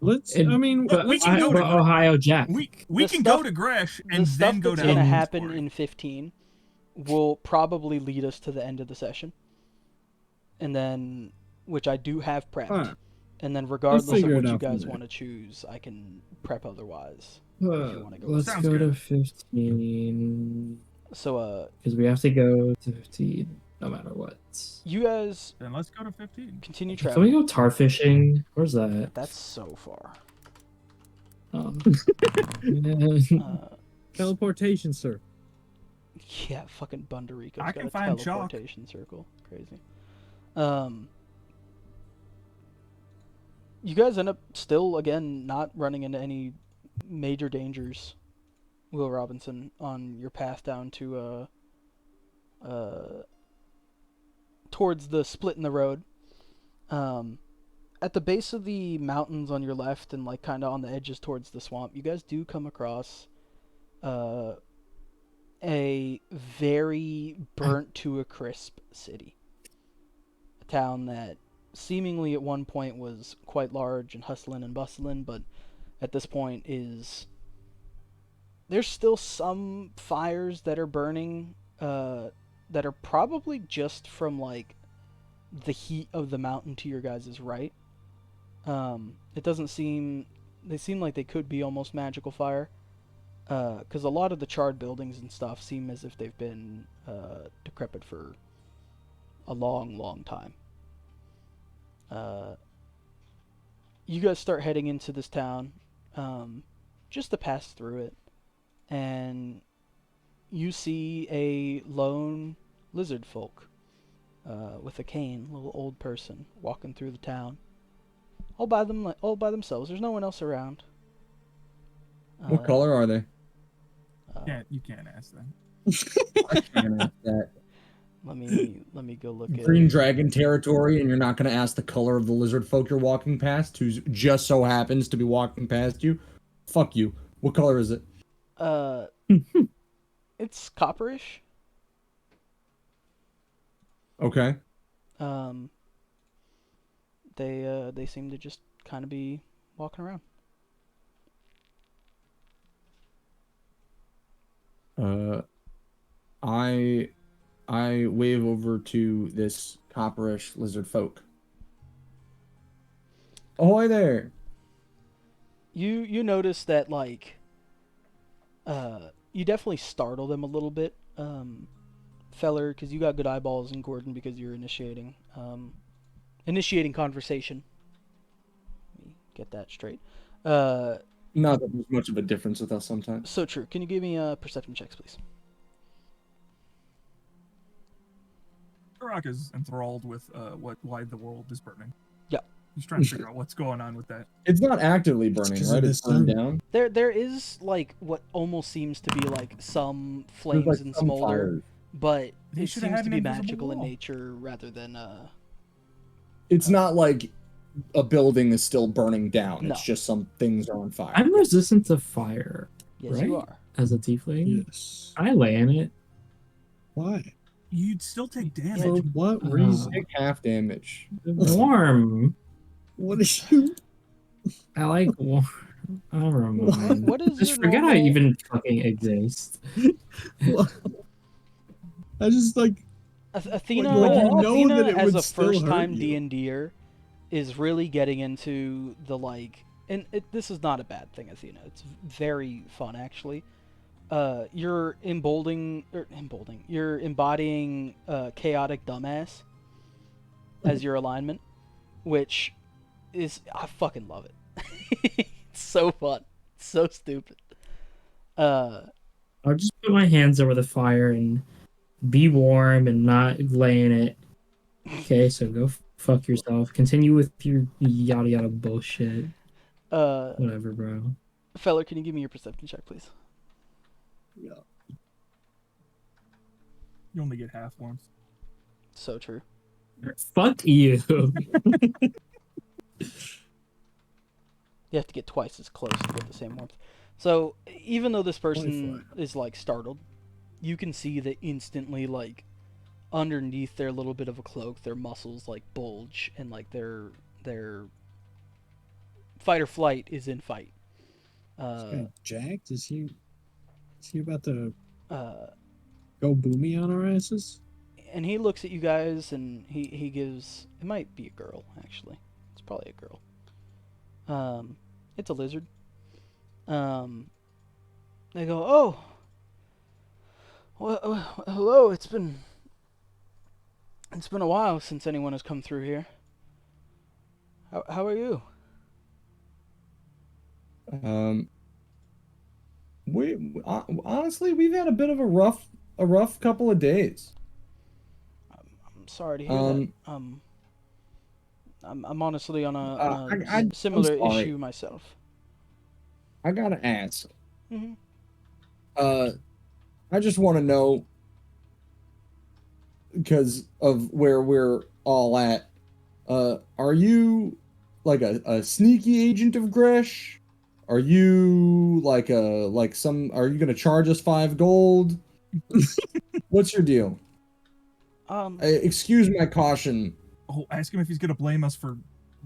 Let's. And- I mean, but, we can go to Ohio Jack. we The can stuff- go to Gresh The and stuff then go that's to gonna Elven's happen Quarry. in 15 will probably lead us to the end of the session, and then which I do have prepped. Alright. And then regardless of figure what it you out from guys there. want to choose, I can prep otherwise. If you wanna go Let's Sounds go to good. 15 So because we have to go to 15 no matter what. you guys Then let's go to 15. continue Can we traveling. go tar fishing? Where's that? That's so far. Yeah. teleportation, sir. Yeah, fucking Bundarico's I got can a find chalk. teleportation circle. Crazy. You guys end up still again not running into any major dangers, Will Robinson, on your path down to towards the split in the road. At the base of the mountains on your left and like kind of on the edges towards the swamp, you guys do come across a very burnt to a crisp city. A town that seemingly at one point was quite large and hustling and bustling, but at this point is... There's still some fires that are burning that are probably just from like the heat of the mountain to your guys' right. It doesn't seem... They seem like they could be almost magical fire. Because a lot of the charred buildings and stuff seem as if they've been decrepit for a long, long time. You guys start heading into this town just to pass through it, and you see a lone lizard folk with a cane, little old person, walking through the town, all by themselves. There's no one else around. What color are they? You can't ask that. I can't ask that. Let me go look at Green Dragon territory, and you're not going to ask the color of the lizard folk you're walking past, who just so happens to be walking past you? Fuck you. What color is it? It's copperish. Okay. They seem to just kind of be walking around. I wave over to this copperish lizard folk. Ahoy there! You notice that like you definitely startle them a little bit, feller, because you got good eyeballs, and Gourd'n because you're initiating conversation. Let me get that straight. Not that there's much of a difference with us sometimes. So true. Can you give me perception checks, please? Karrak is enthralled with why the world is burning. Yeah. He's trying to figure out what's going on with that. It's not actively burning, 'cause right? of the It's burned sun. down. There is like what almost seems to be like some flames There's, and some smolder, fires. but They it should have seems had to an be invisible magical in wall. nature rather than It's not like a building is still burning down. No. It's just some things are on fire. I'm resistant to fire yes, you Right? are. as a tiefling. Yes. I lay in it. Why? You'd still take For damage. what Uh, reason? Take half damage. Warm. What is you? I like warm. Never mind. What is Just your forget I normal- even fucking exist. What? I just like. Athena, Like, you know Athena that it as would a still hurt first-time you. D&D'er is really getting into the like, and this is not a bad thing, Athena. It's very fun actually. You're you're embodying chaotic dumbass as your alignment, which is I fucking love it. It's so fun, so stupid. I'll just put my hands over the fire and be warm and not lay in it. Okay, so go fuck yourself. Continue with your yada yada bullshit. Whatever, bro. Feller, can you give me your perception check, please? Yeah. You only get half warmth. So true. Fuck you. You have to get twice as close to get the same warmth. So even though this person 25. is like startled, you can see that instantly, like underneath their little bit of a cloak, their muscles like bulge, and like their fight or flight is in fight. This guy jacked? Is he about to Uh, go boomy on our asses? and he looks at you guys, and he gives, it might be a girl actually. It's probably a girl. It's a lizard. They go, oh, well, hello. It's been a while since anyone has come through here. How are you? We honestly, we've had a bit of a rough couple of days. I'm sorry to hear that. I'm honestly on a similar I'm sorry. issue myself. I gotta ask. Mhm. I just want to know, because of where we're all at. Are you like a sneaky agent of Gresh? Are you like are you gonna charge us 5 gold? What's your deal? Excuse my caution. Oh, ask him if he's gonna blame us for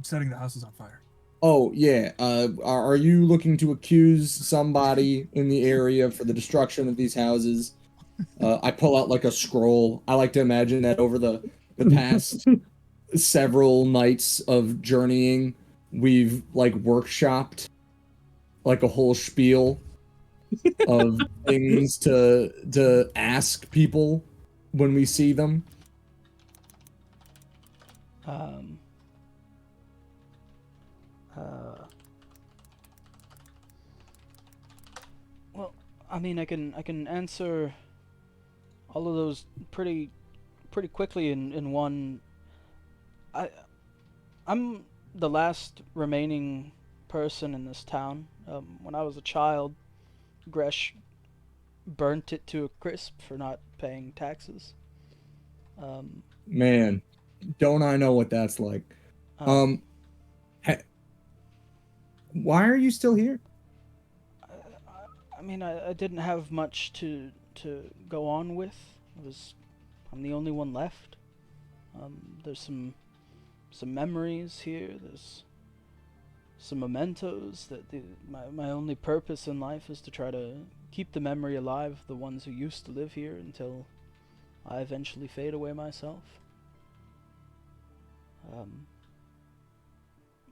setting the houses on fire. Oh yeah. Are you looking to accuse somebody in the area for the destruction of these houses? I pull out like a scroll. I like to imagine that over the past several nights of journeying, we've like workshopped like a whole spiel of things to ask people when we see them. Well, I mean, I can answer all of those pretty quickly in one. I'm the last remaining person in this town. When I was a child, Gresh burnt it to a crisp for not paying taxes. Man, don't I know what that's like. Why are you still here? I mean, I didn't have much to go on with. I'm the only one left. There's some memories here. There's some mementos that my only purpose in life is to try to keep the memory alive of the ones who used to live here until I eventually fade away myself.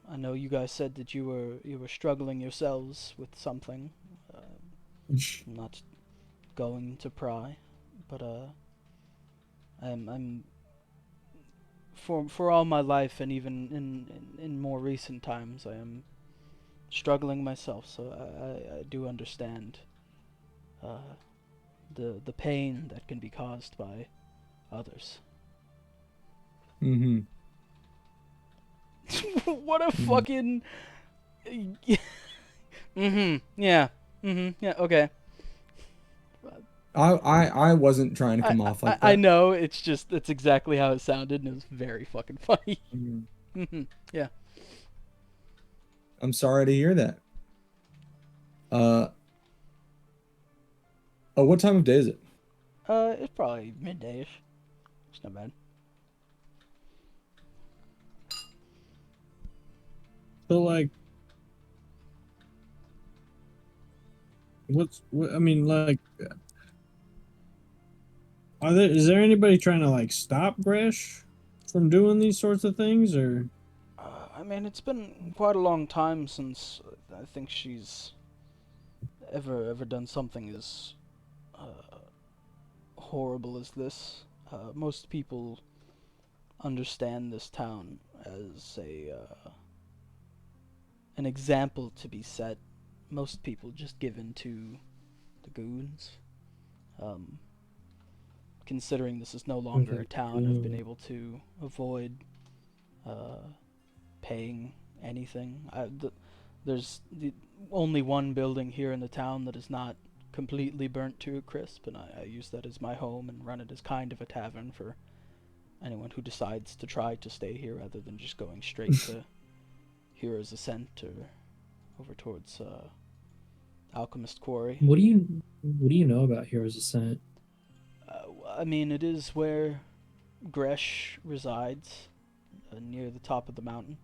I know you guys said that you were struggling yourselves with something. I'm not going to pry, but I'm for all my life, and even in more recent times, I am struggling myself. So I do understand the pain that can be caused by others. Mm-hmm. What a fucking. Mm-hmm. Yeah. Mm-hmm. Yeah. Okay. I wasn't trying to come off like that. I know. It's exactly how it sounded, and it was very fucking funny. Mm-hmm. Yeah. I'm sorry to hear that. Oh, what time of day is it? It's probably midday-ish. It's not bad. So like, I mean, like, is there anybody trying to like stop Gresh from doing these sorts of things, or? I mean, it's been quite a long time since I think she's ever done something as horrible as this. Most people understand this town as an example to be set. Most people just give in to the goons. Considering this is no longer a town, I've been able to avoid paying anything. There's only one building here in the town that is not completely burnt to a crisp, and I use that as my home and run it as kind of a tavern for anyone who decides to try to stay here rather than just going straight to Hero's Ascent or over towards Alchemist Quarry. What do you know about Heroes Ascent? I mean, it is where Gresh resides, near the top of the mountain.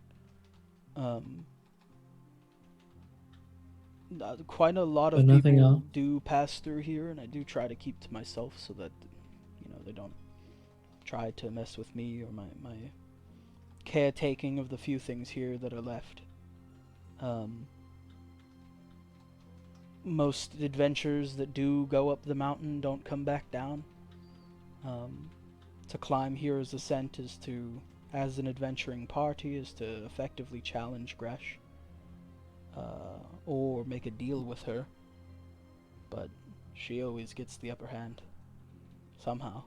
Quite a lot of But nothing people else? do pass through here, and I do try to keep to myself so that, they don't try to mess with me or my caretaking of the few things here that are left. Most adventurers that do go up the mountain don't come back down. To climb Hero's Ascent is to, as an adventuring party, is to effectively challenge Gresh. Or make a deal with her. But she always gets the upper hand. Somehow.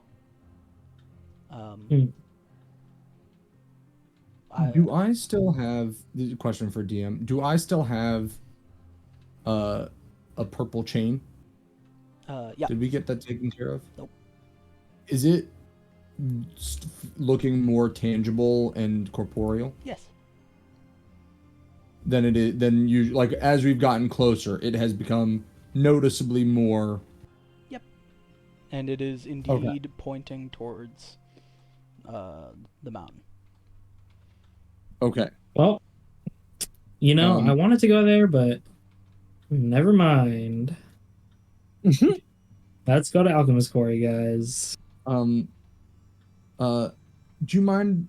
Do I still have this is a question for DM? Do I still have a purple chain? Yeah. Did we get that taken care of? Nope. Is it looking more tangible and corporeal Yes. than it is than you like as we've gotten closer? It has become noticeably more. Yep. And it is indeed pointing towards the mountain. Okay. Well, I wanted to go there, but never mind. Let's go to Alchemist Quarry, guys. Do you mind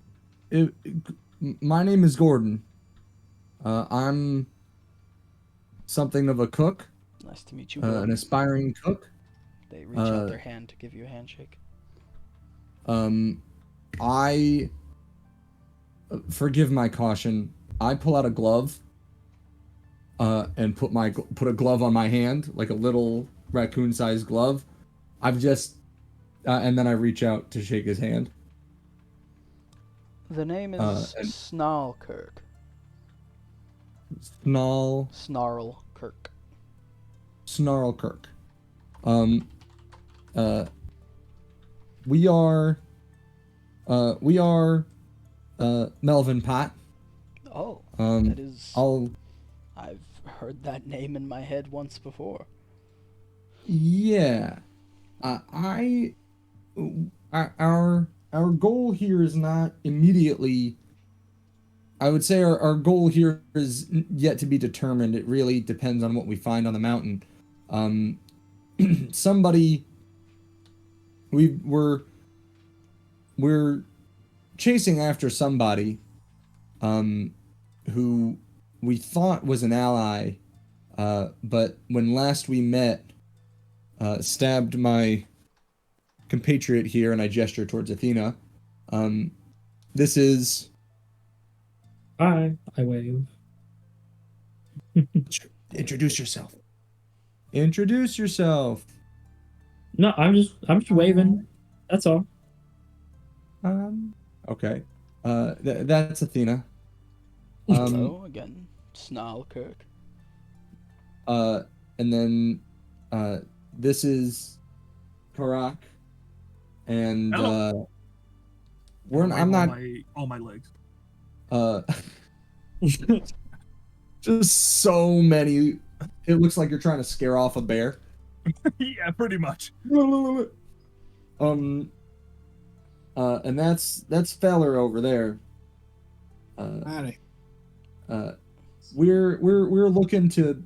if my name is Gourd'n. I'm something of a cook, Nice to meet you. an aspiring cook. They reach out their hand to give you a handshake. I forgive my caution. I pull out a glove, and put a glove on my hand, like a little raccoon-sized glove. I've just, and then I reach out to shake his hand. The name is Snarlkirk. Snarlkirk. Snarlkirk. We are Melvin Pat. Oh, that is. I've heard that name in my head once before. Yeah. Our goal here is not immediately. I would say our goal here is yet to be determined. It really depends on what we find on the mountain. We're chasing after somebody who we thought was an ally, but when last we met, stabbed my compatriot here, and I gesture towards Athena. This is... Hi, I wave. Introduce yourself. Introduce yourself. No, I'm just waving. That's all. Okay. That's Athena. Hello again, Snarlkirk. And then, this is Karrak, and I'm not all my legs. Just so many. It looks like you're trying to scare off a bear. Yeah, pretty much. And that's Feller over there. Howdy. We're looking to.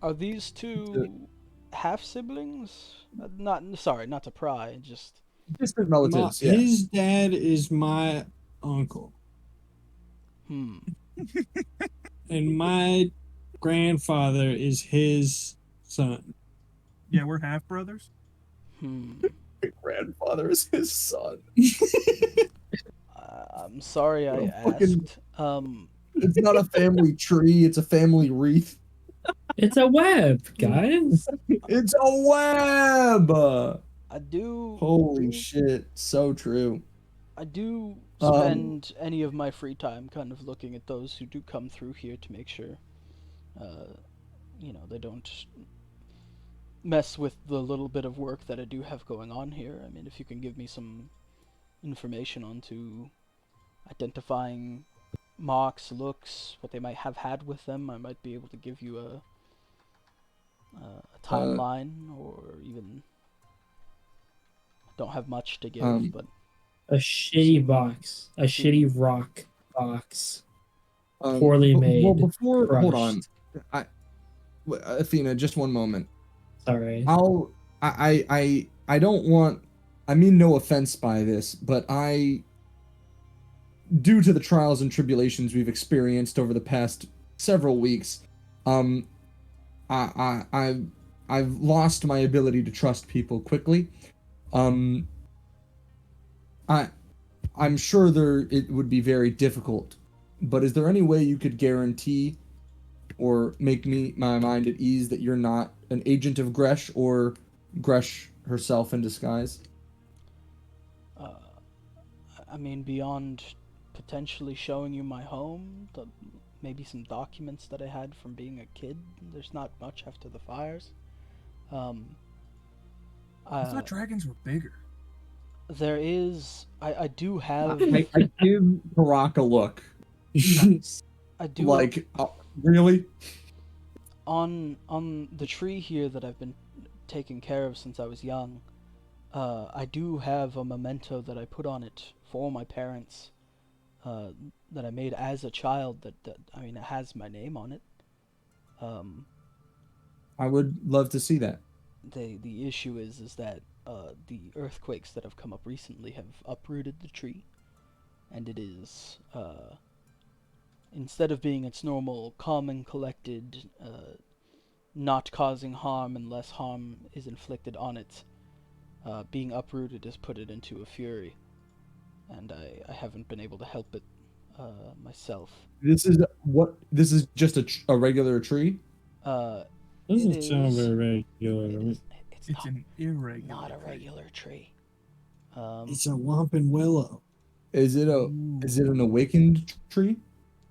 Are these two half siblings? Not to pry, just Distant relatives. Yeah. His dad is my uncle. And my grandfather is his son. Yeah, we're half brothers. My grandfather is his son. I'm sorry I asked. It's not a family tree, it's a family wreath. It's a web, guys. It's a web! I do. Holy shit, so true. I do spend any of my free time kind of looking at those who do come through here to make sure, they don't mess with the little bit of work that I do have going on here. I mean, if you can give me some information onto identifying marks, looks, what they might have had with them, I might be able to give you a timeline, or even don't have much to give, but A shitty box, a shitty rock box, poorly Well, made. before, hold on, crushed. Athena, just one moment. Sorry. I don't want. I mean, no offense by this, but due to the trials and tribulations we've experienced over the past several weeks, I've lost my ability to trust people quickly. I'm sure it would be very difficult, but is there any way you could guarantee or make my mind at ease that you're not an agent of Gresh or Gresh herself in disguise? I mean, beyond potentially showing you my home, maybe some documents that I had from being a kid, there's not much after the fires. I thought dragons were bigger. There is, I do have, I give Karrak a look. I do Like, really? on the tree here that I've been taking care of since I was young. I do have a memento that I put on it for my parents, that I made as a child. That I mean, it has my name on it. I would love to see that. The issue is that the earthquakes that have come up recently have uprooted the tree, and it is instead of being its normal calm and collected, not causing harm unless harm is inflicted on it, being uprooted has put it into a fury, and I haven't been able to help it myself. This is just a regular tree? Doesn't sound very regular. It's an irregular. Not a regular tree. It's a whomping willow. Is it an awakened tree?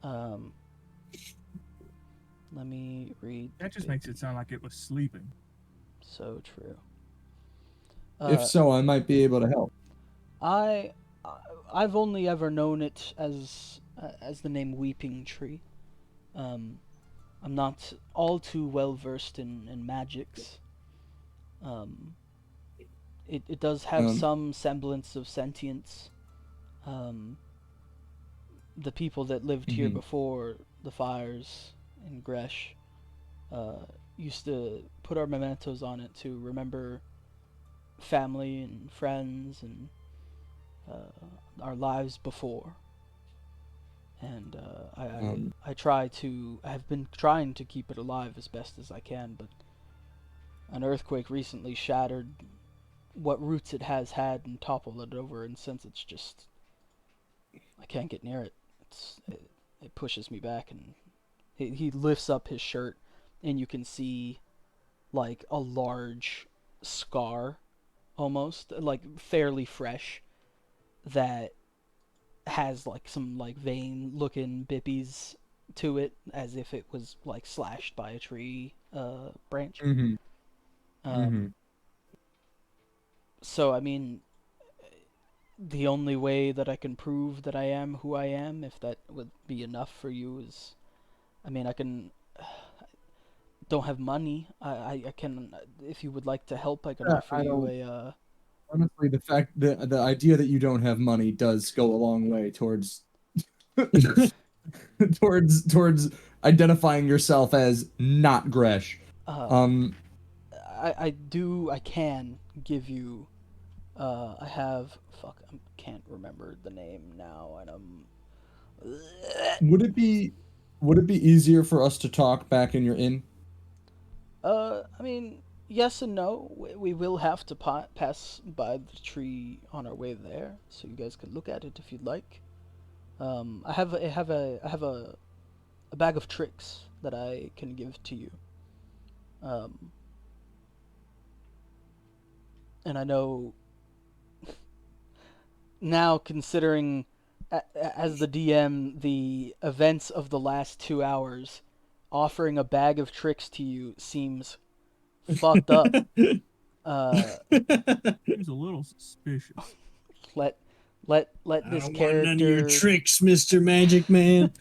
Let me read. That just makes it sound like it was sleeping. So true. If so, I might be able to help. I've only ever known it as the name Weeping Tree. I'm not all too well versed in magics. It does have some semblance of sentience. The people that lived here before the fires in Gresh used to put our mementos on it to remember family and friends and our lives before. And I've been trying to keep it alive as best as I can, but an earthquake recently shattered what roots it has had and toppled it over, and since it's just, I can't get near it. It pushes me back, and he lifts up his shirt, and you can see like a large scar, almost like fairly fresh, that has like some like vein looking bippies to it, as if it was like slashed by a tree branch. So I mean, the only way that I can prove that I am who I am, if that would be enough for you, is, I mean, I can, don't have money. I can, if you would like to help, I can offer you a. Honestly, the idea that you don't have money does go a long way towards towards identifying yourself as not Gresh. I can give you. I have. Fuck, I can't remember the name now, and Would it be easier for us to talk back in your inn? I mean, yes and no. We will have to pass by the tree on our way there, so you guys can look at it if you'd like. I have a bag of tricks that I can give to you. And I know now, considering as the DM the events of the last 2 hours, offering a bag of tricks to you seems fucked up. Seems a little suspicious. Let I this don't want none of your character tricks, Mr. Magic Man.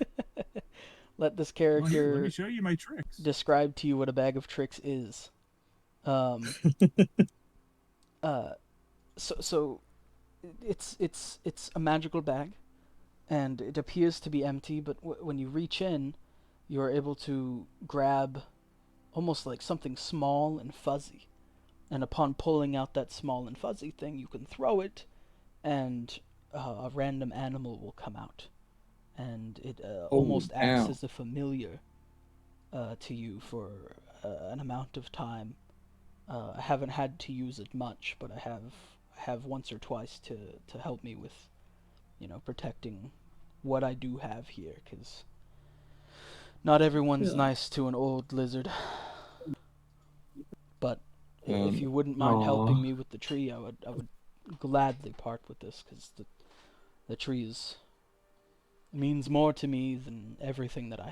let this Well, here, let character me show you my tricks. describe to you what a bag of tricks is. So it's a magical bag, and it appears to be empty. But when you reach in, you are able to grab almost like something small and fuzzy. And upon pulling out that small and fuzzy thing, you can throw it, and a random animal will come out, and it almost acts cow. as a familiar to you for an amount of time. I haven't had to use it much, but I have once or twice to help me with, protecting what I do have here, because not everyone's nice to an old lizard. But if you wouldn't mind helping me with the tree, I would gladly part with this, because the tree means more to me than everything that I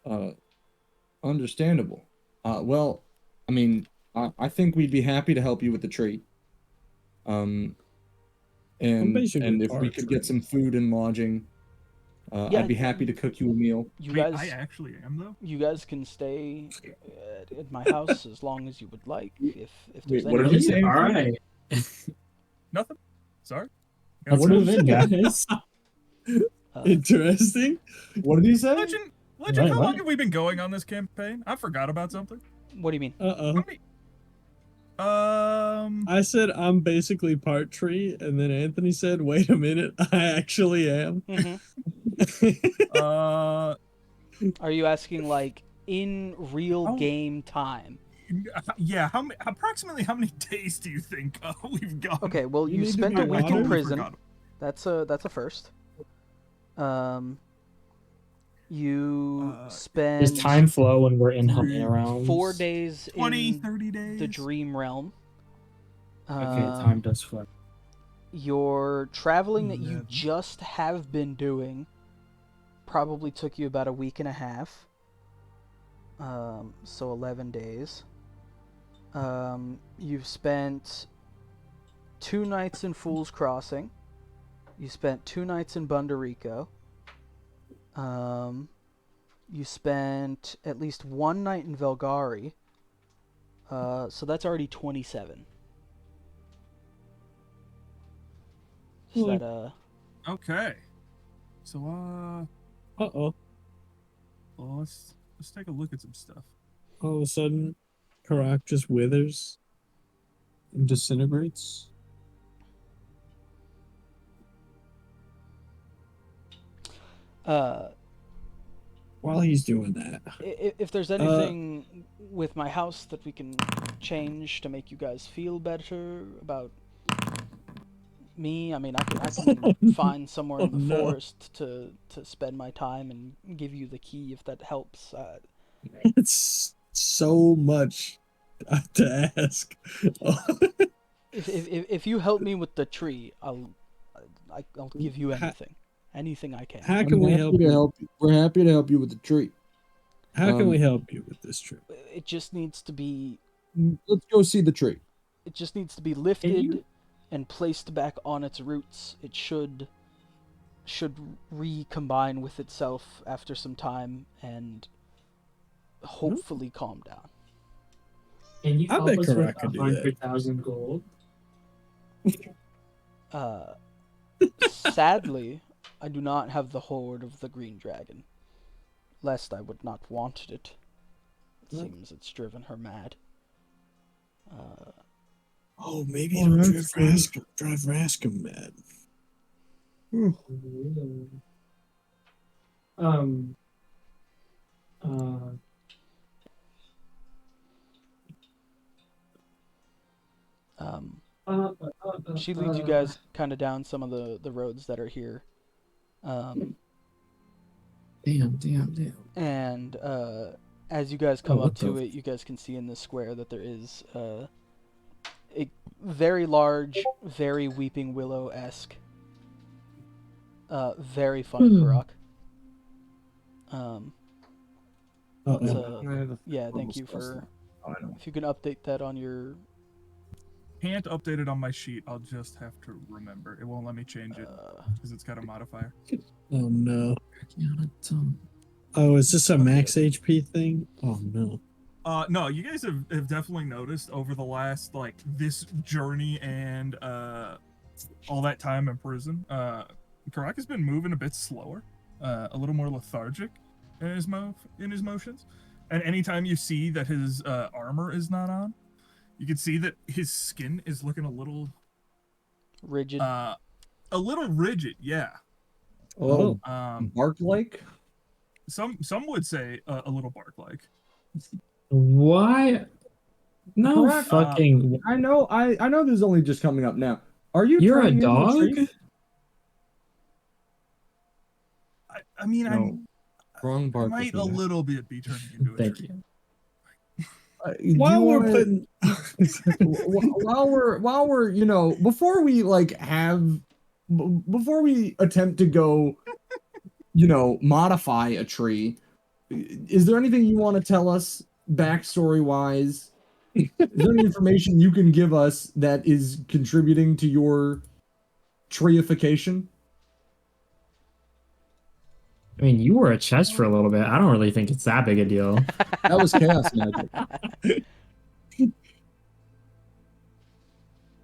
have. Understandable. Well, I mean, I think we'd be happy to help you with the tree. And basically if we part could tree. get some food and lodging, Yeah, I'd be happy to cook you a meal. You I mean, guys, I actually am though. you guys can stay at my house as long as you would like. If there's Wait, what did any you say? All right. Nothing. Sorry. Let's What did move you in, say? guys. Interesting. What did he say? Legend, Wait, how long what? have we been going on this campaign? I forgot about something. What do you mean? Uh-oh. How many? I said I'm basically part tree, and then Anthony said, "Wait a minute, I actually am." Are you asking like in real Oh. game time? Yeah. Approximately how many days do you think we've gone? Okay, well You you need to spent be a week in water? prison. Forgot. That's a first. You Does spend time flow when we're in Helena rounds? 4 days 20, in 30 days. the dream realm. Okay, time does flow. Your traveling that you 11. just have been doing probably took you about a week and a half. So 11 days. You've spent 2 nights in Fool's Crossing. You spent 2 nights in Bundarico. You spent at least 1 night in Velgari. So that's already 27. Is that Okay. So Uh-oh. well, let's take a look at some stuff. All of a sudden, Karrak just withers and disintegrates. While he's doing that, if there's anything with my house that we can change to make you guys feel better about me, I mean, I can find somewhere in the forest to spend my time and give you the key if that helps. it's so much to ask. If you help me with the tree, I'll give you anything I can. How can we help you? We're happy to help you with the tree. How can we help you with this trip? It just needs to be. Let's go see the tree. It just needs to be lifted and placed back on its roots. It should recombine with itself after some time and hopefully calm down. Can you I help bet us with Karrak could do that. 100,000 gold? Sadly, I do not have the hoard of the green dragon, lest I would not wanted it. It seems it's driven her mad. Oh, maybe it'll drive Raskum mad. She leads you guys kind of down some of the roads that are here. Damn. And as you guys come up to it, you guys can see in the square that there is a very large, very Weeping Willow-esque, very fun Karrak. Let's, Uh-oh. yeah, thank you for. Oh, I know. If you can update that on your. Can't update it on my sheet. I'll just have to remember. It won't let me change it because it's got a modifier. Oh no. Oh, is this a max HP thing? Oh no. No, you guys have definitely noticed over the last like this journey and all that time in prison, Karrak has been moving a bit slower, a little more lethargic in his motions. And anytime you see that his armor is not on, you can see that his skin is looking a little Rigid. rigid. Yeah. Oh, Um, bark-like? some would say a little bark-like. Why? No Karrak, fucking. I know this is only just coming up now. Are you You're a turning into dog? tree? I mean, No. Wrong I bark. might a little bit be turning into a Thank tree. you. While we're putting while we're before we before we attempt to go modify a tree, is there anything you want to tell us backstory wise? Is there any information you can give us that is contributing to your treeification? I mean, you were a chest for a little bit. I don't really think it's that big a deal. That was chaos magic.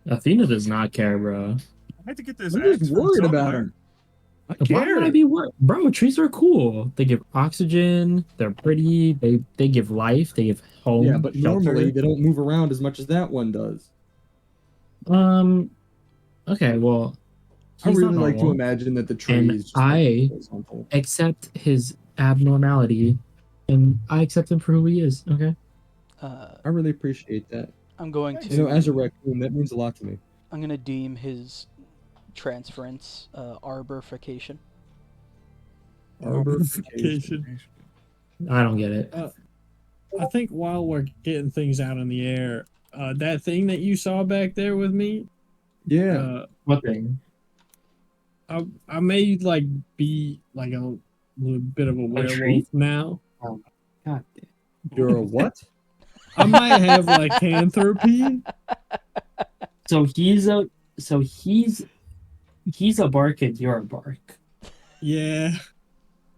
Athena does not care, bro. I had to get this I'm axe just from worried about somewhere. him. I Why care. would I be worried? Bro, trees are cool. They give oxygen. They're pretty. They give life. They give home. Yeah, but shelter. normally they don't move around as much as that one does. Okay, well, I he's really not like to normal, imagine that the tree and is just I horizontal. accept his abnormality, and I accept him for who he is. Okay. I really appreciate that. I'm going to. You know, as a raccoon, that means a lot to me. I'm gonna deem his transference arborification. Arborification. I don't get it. I think while we're getting things out in the air, that thing that you saw back there with me, Yeah. What thing? I may like be like a little bit of a werewolf tree? now. God damn. You're a what? I might have lycanthropy. So he's a bark and you're a bark. Yeah.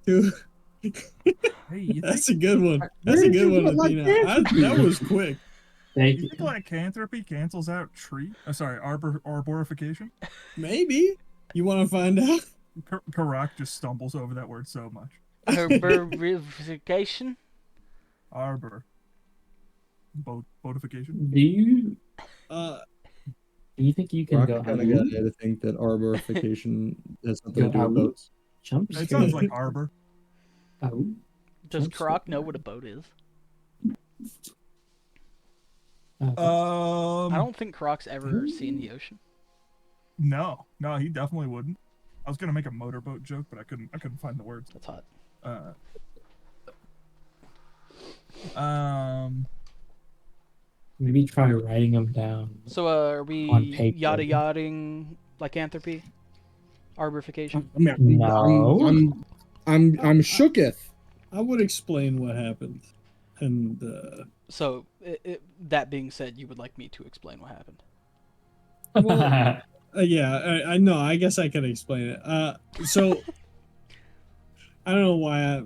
Dude, Hey, you that's think, a good one. That's Where a did good you one, get Athena. lycanthropy? That was quick. Thank you you. think lycanthropy cancels out tree? Arborification? Maybe. You want to find out? Karrak just stumbles over that word so much. Arborification. Arbor. Boatification? Do you think you can Rock go kind of got me to think that arborification has something to do with boats. jump? It sounds like arbor. Does Karrak know what a boat is? I don't think Karrak's ever seen the ocean. No, he definitely wouldn't. I was gonna make a motorboat joke, but I couldn't find the words. That's hot. Maybe try writing them down. So are we On paper. yada yadaing lycanthropy? Arborification? No. I'm shooketh. I would explain what happened. And So, that being said, you would like me to explain what happened. yeah, I know. I guess I can explain it. So I don't know why.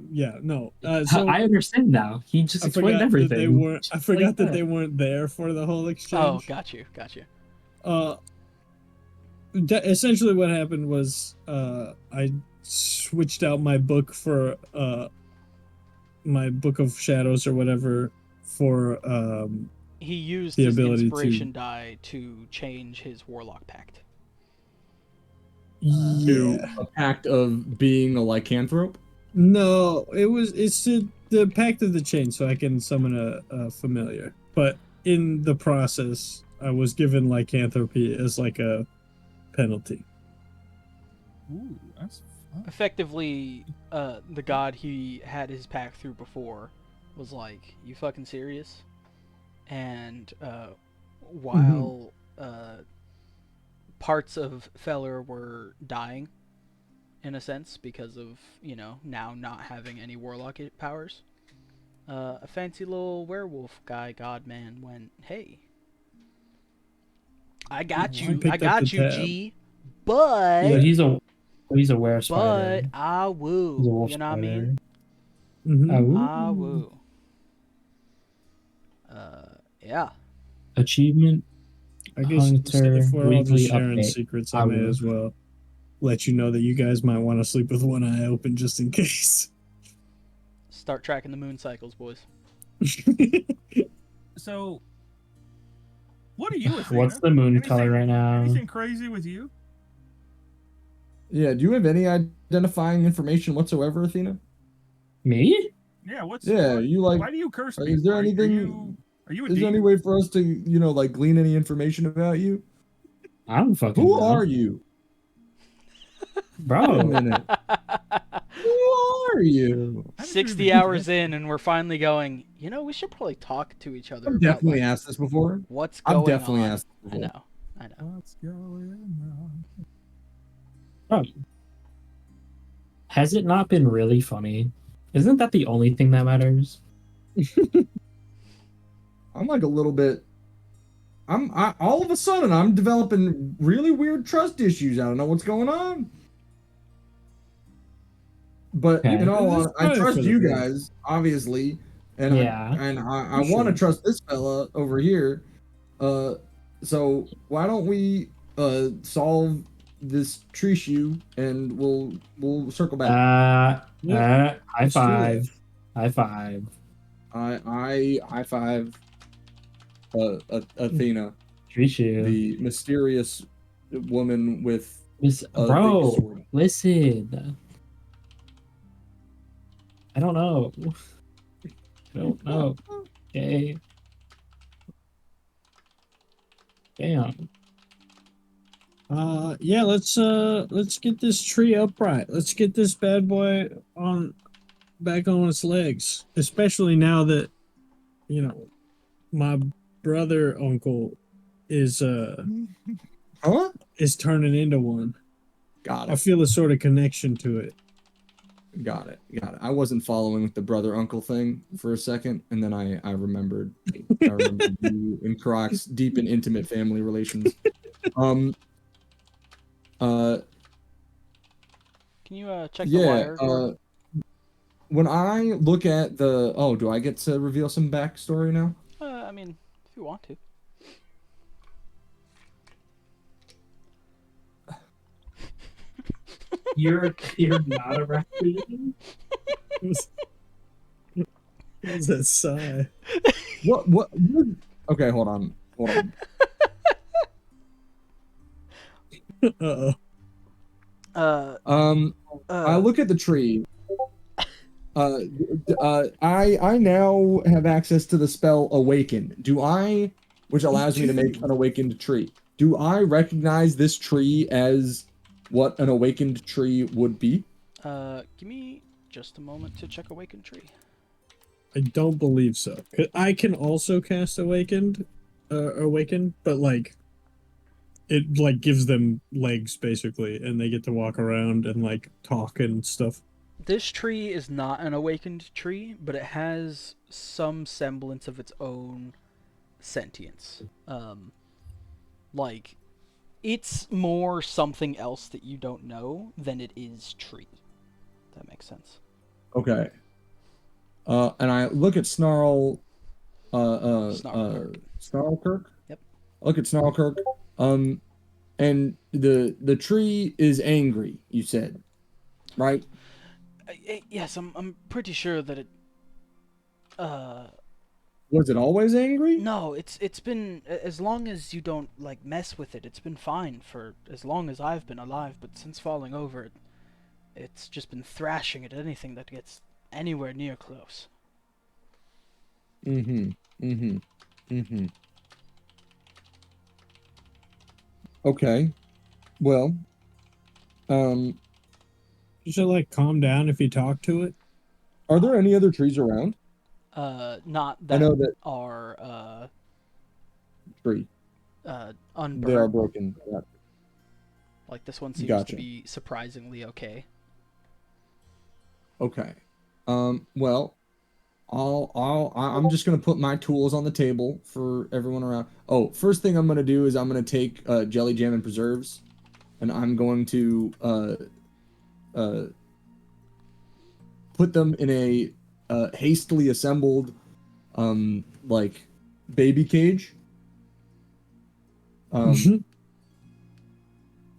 So I understand now. He just I explained forgot everything. that they weren't. I forgot like that they weren't there for the whole exchange. Oh, got you. Essentially what happened was I switched out my book for my book of shadows or whatever for He used the his ability inspiration die to change his warlock pact. To a pact of being a lycanthrope. No, it's the Pact of the Chain, so I can summon a familiar. But in the process, I was given lycanthropy as like a penalty. Ooh, that's fun. Effectively, the god he had his pact through before was like, "You fucking serious?" And while parts of Feller were dying, in a sense, because of now not having any warlock powers, A fancy little werewolf guy, godman, went, "Hey, I got you, picked up the tab. G, but Yeah. He's a were spider. I He's a woo." wolf You know what I spider. mean? Mm-hmm. I woo. Yeah. Achievement I guess Hunter if we're all just weekly sharing update. secrets, I may as well let you know that you guys might want to sleep with one eye open just in case. Start tracking the moon cycles, boys. So, what are you, Athena? What's the moon color right now? Anything crazy with you? Yeah, do you have any identifying information whatsoever, Athena? Me? Yeah, what's Yeah, you like. why do you curse Is people? there Are anything? you a Is there any demon? way for us to, like glean any information about you? I don't fucking Who know. are you? Wait a Bro? minute. Who are you? 60 hours in, and we're finally going, we should probably talk to each other I've about definitely like, asked this before. what's I've going definitely on. asked this I before. know. What's going on? Bro. Has it not been really funny? Isn't that the only thing that matters? I'm like a little bit. All of a sudden I'm developing really weird trust issues. I don't know what's going on. But Okay. in all This is honesty, I probably trust for the you best. guys, obviously, and Yeah. I want to trust this fella over here. So why don't we solve this tree issue and we'll circle back. High let's do five. High five. I high five Athena, Treat you. the mysterious woman with a big Bro, sword. listen. I don't know. I don't know. Okay. Damn. Yeah, let's get this tree upright. Let's get this bad boy back on its legs. Especially now that, my brother uncle is Huh? is turning into one. Got I it. feel a sort of connection to it. Got it. I wasn't following with the brother uncle thing for a second, and then I remembered. I remembered you and Karrak's deep and intimate family relations. Can you check the Yeah. wire, Gourd'n? When I look at the do I get to reveal some backstory now? I mean, if you want to. You're not a raccoon? What's that sigh? What? Okay, hold on. Uh-oh. I look at the tree. I now have access to the spell Awaken. Which allows me to make an awakened tree. Do I recognize this tree as what an awakened tree would be? Give me just a moment to check Awakened Tree. I don't believe so. I can also cast Awaken, but like it like gives them legs basically, and they get to walk around and like talk and stuff. This tree is not an awakened tree, but it has some semblance of its own sentience. Like, it's more something else that you don't know than it is tree. If that makes sense. Okay. And I look at Snarlkirk. Yep. I look at Snarlkirk. And the tree is angry, you said, right? Yes, I'm pretty sure that it. Was it always angry? No, it's been, as long as you don't like mess with it, it's been fine for as long as I've been alive. But since falling over, it's just been thrashing at anything that gets anywhere near close. Okay. Well, You should like calm down if you talk to it. are there any other trees around? Not I that know that are tree. unburned. They are broken. Yeah. Like this one seems Gotcha. to be surprisingly okay. Okay. Well, I'm just gonna put my tools on the table for everyone around. Oh, first thing I'm gonna do is I'm gonna take jelly jam and preserves, and I'm going to put them in a hastily assembled like baby cage,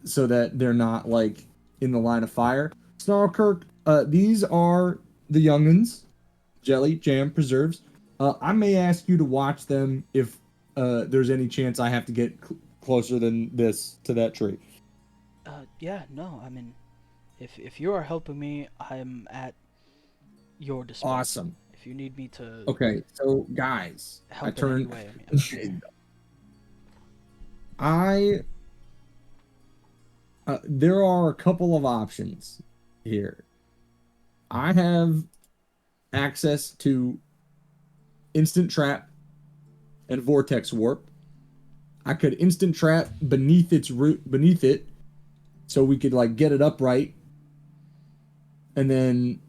so that they're not like in the line of fire. Snarlkirk, these are the youngins. Jelly, jam, preserves. I may ask you to watch them if there's any chance I have to get closer than this to that tree. Yeah, no, I mean, if you are helping me, I'm at your disposal. Awesome. If you need me to Okay, so guys, help in any way, I mean, there are a couple of options here. I have access to instant trap and vortex warp. I could instant trap beneath it, so we could like get it upright, and then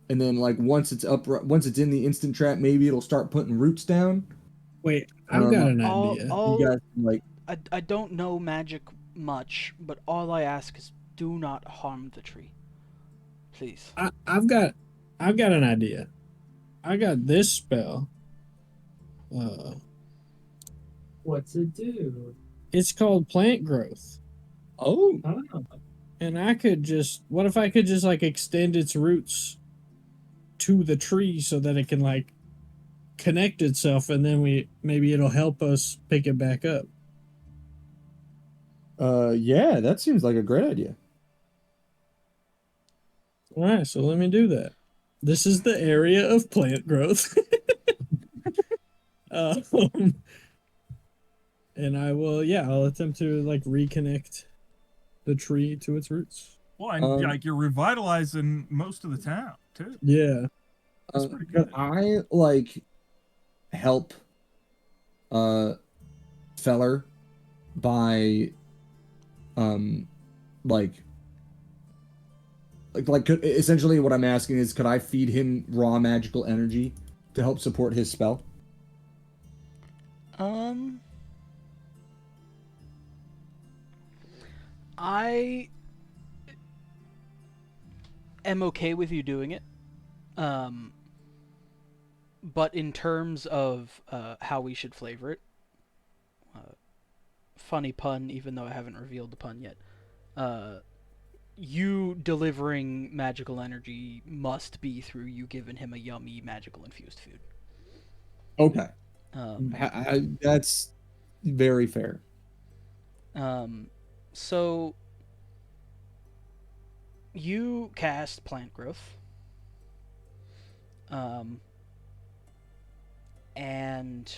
like once it's upright, once it's in the instant trap, maybe it'll start putting roots down. Wait, I've got an all, idea. all, You guys can, like, I don't know magic much, but all I ask is do not harm the tree. Please. I've got an idea. I got this spell. What's it do? It's called plant growth. oh, And I could just, what if I could just like extend its roots to the tree so that it can like connect itself, and then maybe it'll help us pick it back up. yeah, that seems like a great idea. All right, so let me do that. This is the area of plant growth. And I'll attempt to like reconnect the tree to its roots. Well, and like you're revitalizing most of the town too. Yeah. That's pretty good. I like help Feller by essentially what I'm asking is, could I feed him raw magical energy to help support his spell? I am okay with you doing it. But in terms of how we should flavor it, funny pun, even though I haven't revealed the pun yet, you delivering magical energy must be through you giving him a yummy magical infused food. Okay. That's very fair. So you cast plant growth. And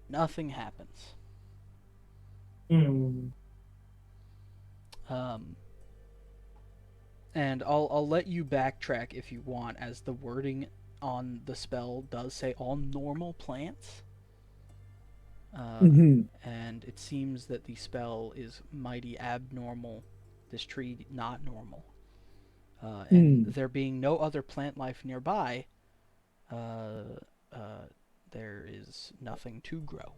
nothing happens. And I'll let you backtrack if you want, as the wording on the spell does say all normal plants. And it seems that the spell is mighty abnormal. This tree not normal. And there being no other plant life nearby, there is nothing to grow.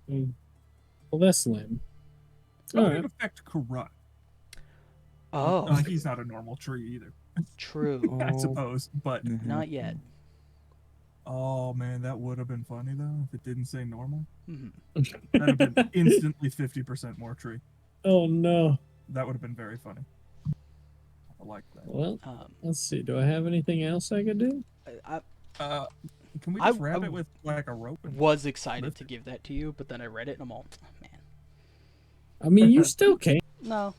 Well, that's lame. How All would right. it affect Karrak? Oh, He's not a normal tree either, true. I suppose. But Not yet. oh man, that would have been funny though if it didn't say normal. Mhm. That'd have been instantly 50% more tree. Oh no. That would have been very funny. I like that. Well, let's see. Do I have anything else I could do? Can we just wrap it with like a rope? Was excited to give that to you, but then I read it and I'm all, man. I mean, you still can. No,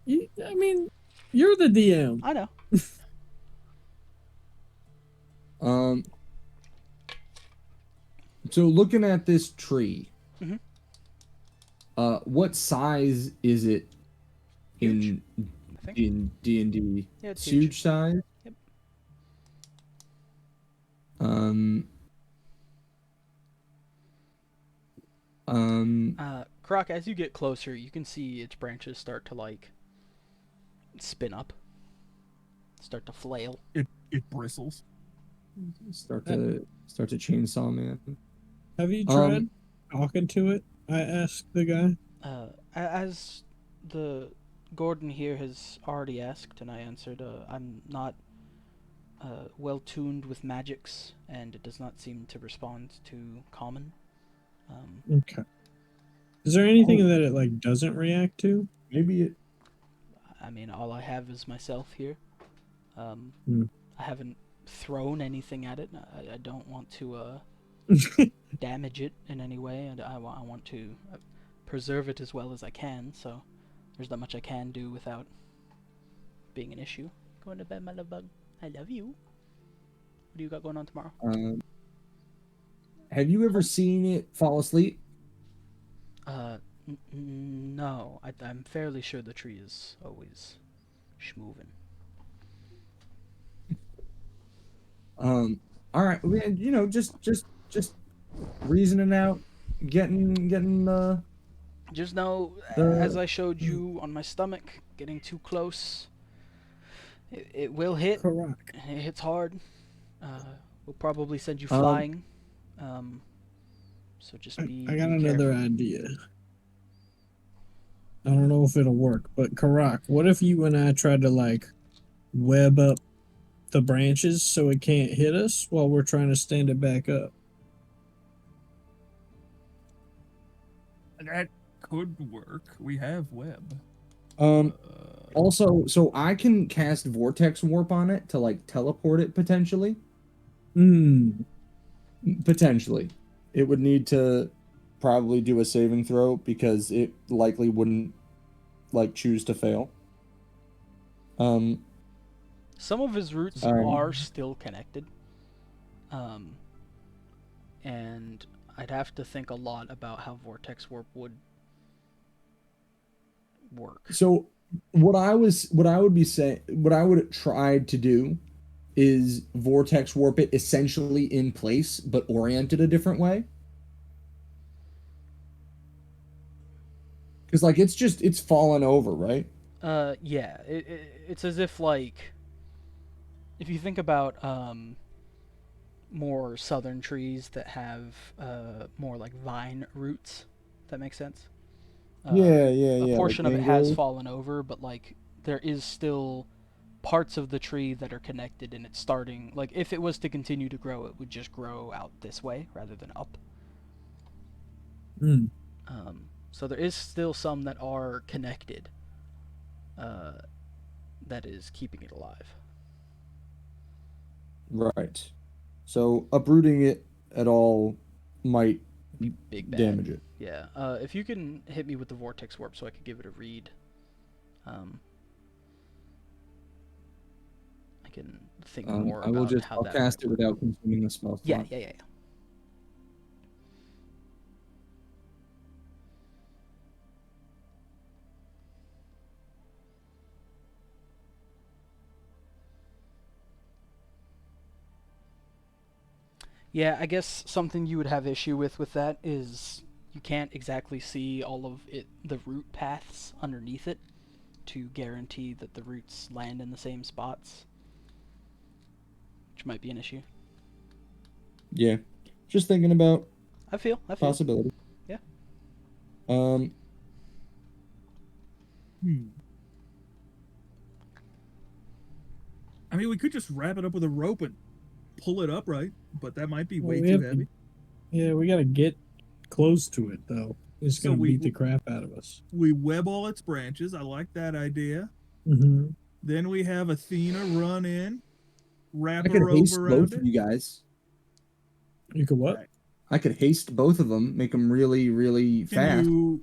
I mean, you're the DM. I know. So looking at this tree, Mhm. What size is it Huge, I think. in D&D? Yeah, it's huge size. Yep. Karrak, as you get closer, you can see its branches start to like spin up, start to flail. It bristles. Start to chainsaw man. Have you tried talking to it? I asked the guy. As the Gourd'n here has already asked, and I answered, I'm not well tuned with magics, and it does not seem to respond to common. Okay. Is there anything that it like doesn't react to? Maybe it. I mean, all I have is myself here. I haven't thrown anything at it. I don't want to damage it in any way, and I want to preserve it as well as I can, so there's not much I can do without being an issue. Going to bed, my love bug. I love you. What do you got going on tomorrow? Have you ever seen it fall asleep? No. I'm fairly sure the tree is always schmoving. All right. You know, just reasoning out, getting Just know, as I showed you on my stomach, getting too close, it will hit. Correct. It hits hard. We'll probably send you flying. So just be. I got be another careful. idea. I don't know if it'll work, but Karrak, what if you and I tried to like web up the branches so it can't hit us while we're trying to stand it back up? That could work. We have web. Also, so I can cast Vortex Warp on it to like teleport it potentially. Potentially. It would need to probably do a saving throw because it likely wouldn't like choose to fail. Some of his roots are still connected. And I'd have to think a lot about how Vortex Warp would work. So what I would try to do is Vortex Warp it essentially in place, but oriented a different way. Because like it's fallen over, right? Yeah, it's as if like, if you think about more southern trees that have more like vine roots, if that makes sense. A portion like of it has mango. fallen over, but like there is still parts of the tree that are connected, and it's starting, like, if it was to continue to grow, it would just grow out this way rather than up. So there is still some that are connected, that is keeping it alive. Right. So uprooting it at all might Big bad. damage it. Yeah. If you can hit me with the Vortex Warp so I could give it a read. I can think more about how I'll that cast it might work. without consuming the spell slot. Yeah. Yeah, I guess something you would have issue with that is you can't exactly see all of the root paths underneath it to guarantee that the roots land in the same spots, which might be an issue. Yeah. Just thinking about I feel. possibility. Yeah. I mean, we could just wrap it up with a rope and pull it upright, but that might be way too heavy. Yeah, we gotta get close to it though. It's So gonna beat the crap out of us. We web all its branches. I like that idea. Then we have Athena run in, wrap I a could rope haste around both it. of you guys. You could what? I could haste both of them, make them really, really fast. Do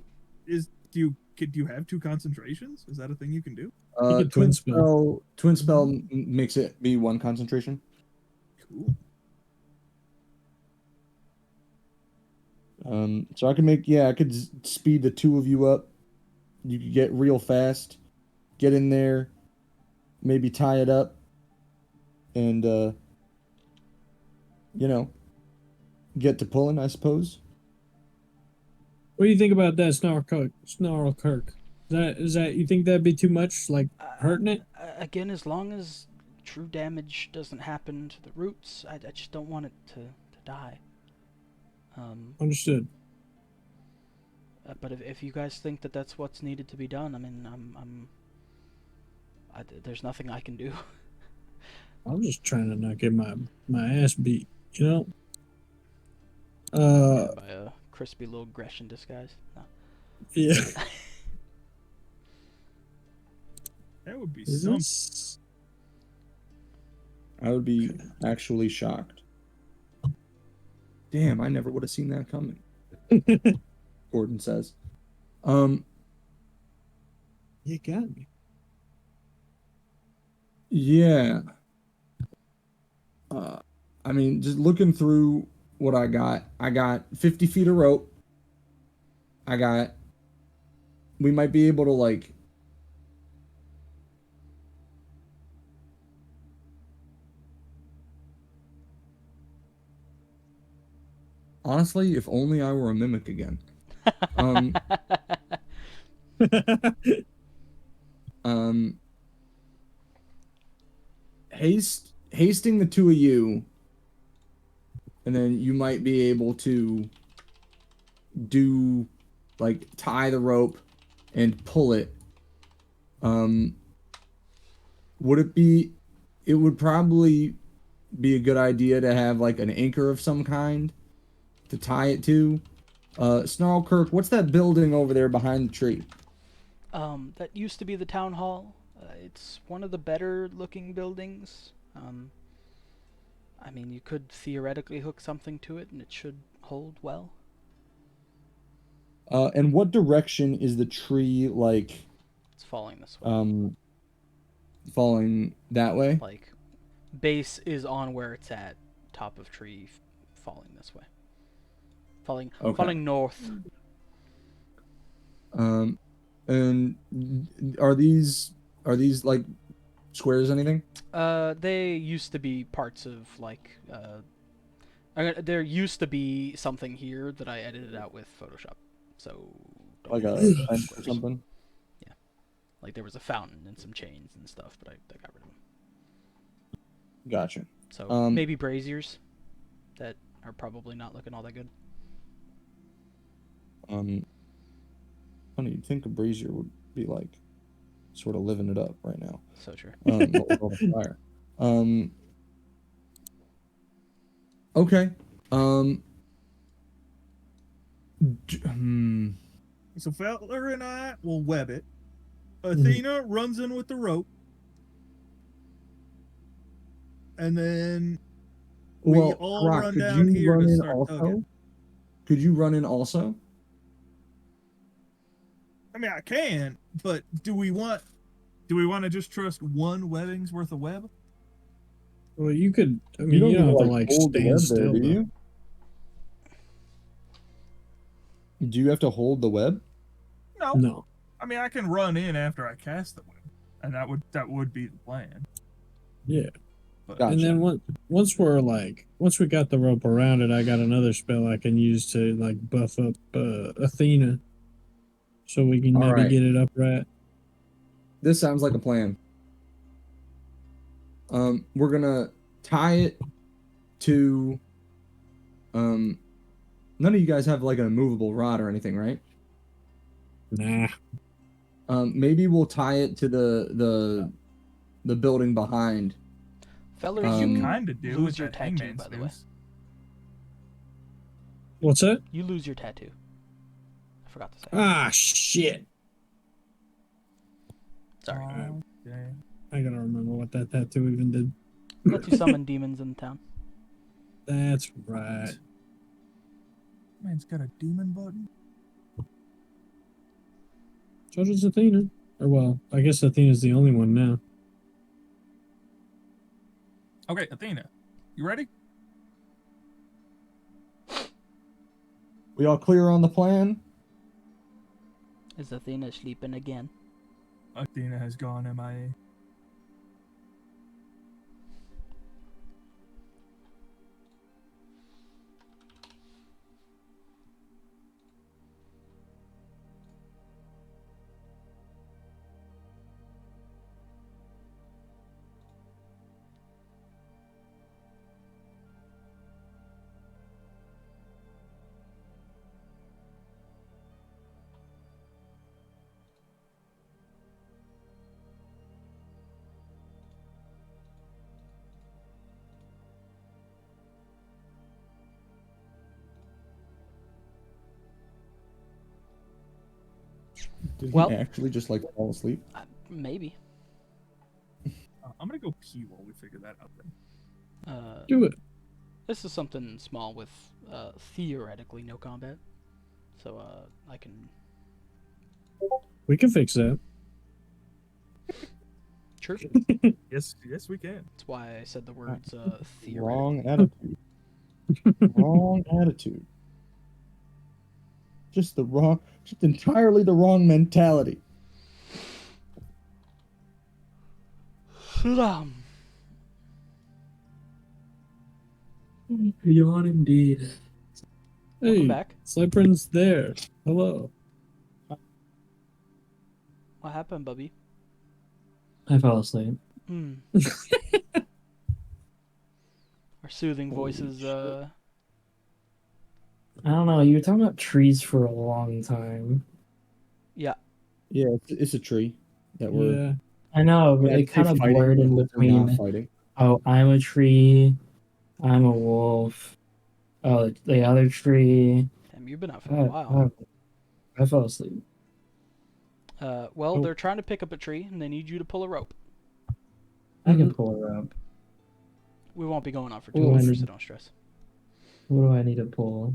you have two concentrations? Is that a thing you can do? Twin spell makes it be one concentration. Cool. So I could speed the two of you up. You could get real fast, get in there, maybe tie it up, and get to pulling, I suppose. What do you think about that, Snarl Kirk? Is that you think that'd be too much, like hurting it? Again, as long as true damage doesn't happen to the roots, I just don't want it to die. Understood. But if you guys think that that's what's needed to be done, I mean, there's nothing I can do. I'm just trying to not get my ass beat, you know. By a crispy little Grecian disguise. No. Yeah. That would be Is something. this? I would be actually shocked. Damn, I never would have seen that coming. Gourd'n says. You got me. Yeah. I mean, just looking through what I got 50 feet of rope. We might be able to, like, honestly, if only I were a mimic again. Hasting the two of you, and then you might be able to do, like, tie the rope and pull it. It would probably be a good idea to have, like, an anchor of some kind to tie it to. Snarlkirk, what's that building over there behind the tree? That used to be the town hall. It's one of the better looking buildings. I mean, you could theoretically hook something to it and it should hold well. And what direction is the tree, like, It's falling this way. falling that way? Like, base is on where it's at, top of tree, falling this way. Falling north. And are these like squares or anything? They used to be parts of, like, there used to be something here that I edited out with Photoshop. So, Like a bench or something? Yeah. Like, there was a fountain and some chains and stuff, but I got rid of them. Gotcha. So, maybe braziers that are probably not looking all that good. Funny, you'd think a brazier would be, like, sort of living it up right now. So true. With all the fire. Okay. So Feller and I will web it. Athena runs in with the rope. And then we all Karrak, run could down you here run to in start also? tugging. Could you run in also? I mean, I can, but do we want to just trust one webbing's worth of web? Well, you could. I mean, you don't have to like hold the stand web still, there, do though. you? Do you have to hold the web? No. No. I mean, I can run in after I cast the web, and that would be the plan. Yeah. But, Gotcha. And then once we got the rope around it, I got another spell I can use to like buff up Athena, so we can maybe get it upright. This sounds like a plan. We're gonna tie it to. None of you guys have like an immovable rod or anything, right? Nah. Maybe we'll tie it to the building behind. Feller, you you kind of do lose with your that tattoo, hangman's by the way. noose. What's that? You lose your tattoo. I forgot to say. Ah, shit. Sorry. Okay. I gotta remember what that tattoo even did. Let you summon demons in the town. That's right. Man's got a demon button. So does Athena. Or well, I guess Athena's the only one now. Okay, Athena, you ready? We all clear on the plan? Is Athena sleeping again? Athena has gone MIA. Did Well- he actually just like fall asleep? Maybe. I'm gonna go pee while we figure that out then. Do it. This is something small with theoretically no combat. So I can. We can fix that. Sure. Yes, we can. That's why I said the words theoretically. Wrong attitude. Wrong attitude. Just entirely the wrong mentality. Yawn indeed. Welcome Hey, back. Slytherin's there. Hello. What happened, Bubby? I fell asleep. Hmm. Our soothing voices. I don't know. You were talking about trees for a long time. Yeah. Yeah, it's a tree that we're Yeah. I know, but yeah, it kind of fighting, blurred in we're between. not fighting. Oh, I'm a tree. I'm a wolf. Oh, the other tree. Damn, you've been out for a while. I fell asleep. Well, they're trying to pick up a tree, and they need you to pull a rope. I can pull her up. We won't be going on for 2 Ooh, I hours, need- so don't stress. What do I need to pull?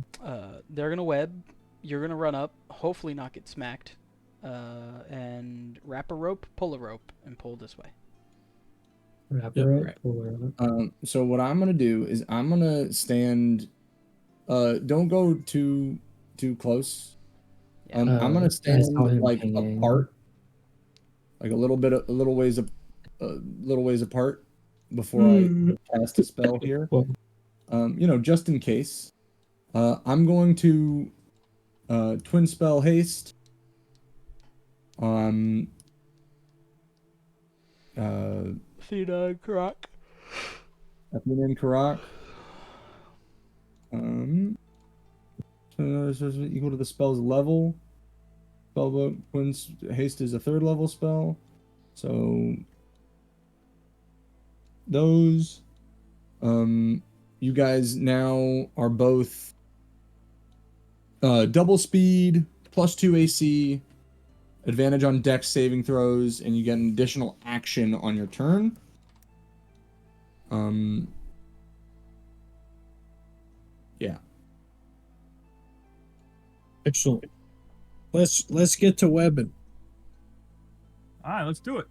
They're gonna web. You're gonna run up, hopefully not get smacked, and wrap a rope, pull a rope, and pull this way. Wrap Yep, her up, right. pull her up. So what I'm gonna do is I'm gonna stand. Don't go too close. Yeah. I'm I gonna stand saw him like pinging. apart, like a little ways apart before I cast a spell here. Well, Just in case. I'm going to twin spell haste. Athena and Karrak. Athena and Karrak. So equal to the spell's level. Spellbook twin haste is a 3rd level spell. So those you guys now are both double speed, +2 AC, advantage on dex saving throws, and you get an additional action on your turn. Yeah. Excellent. Let's get to webbing. All right, let's do it.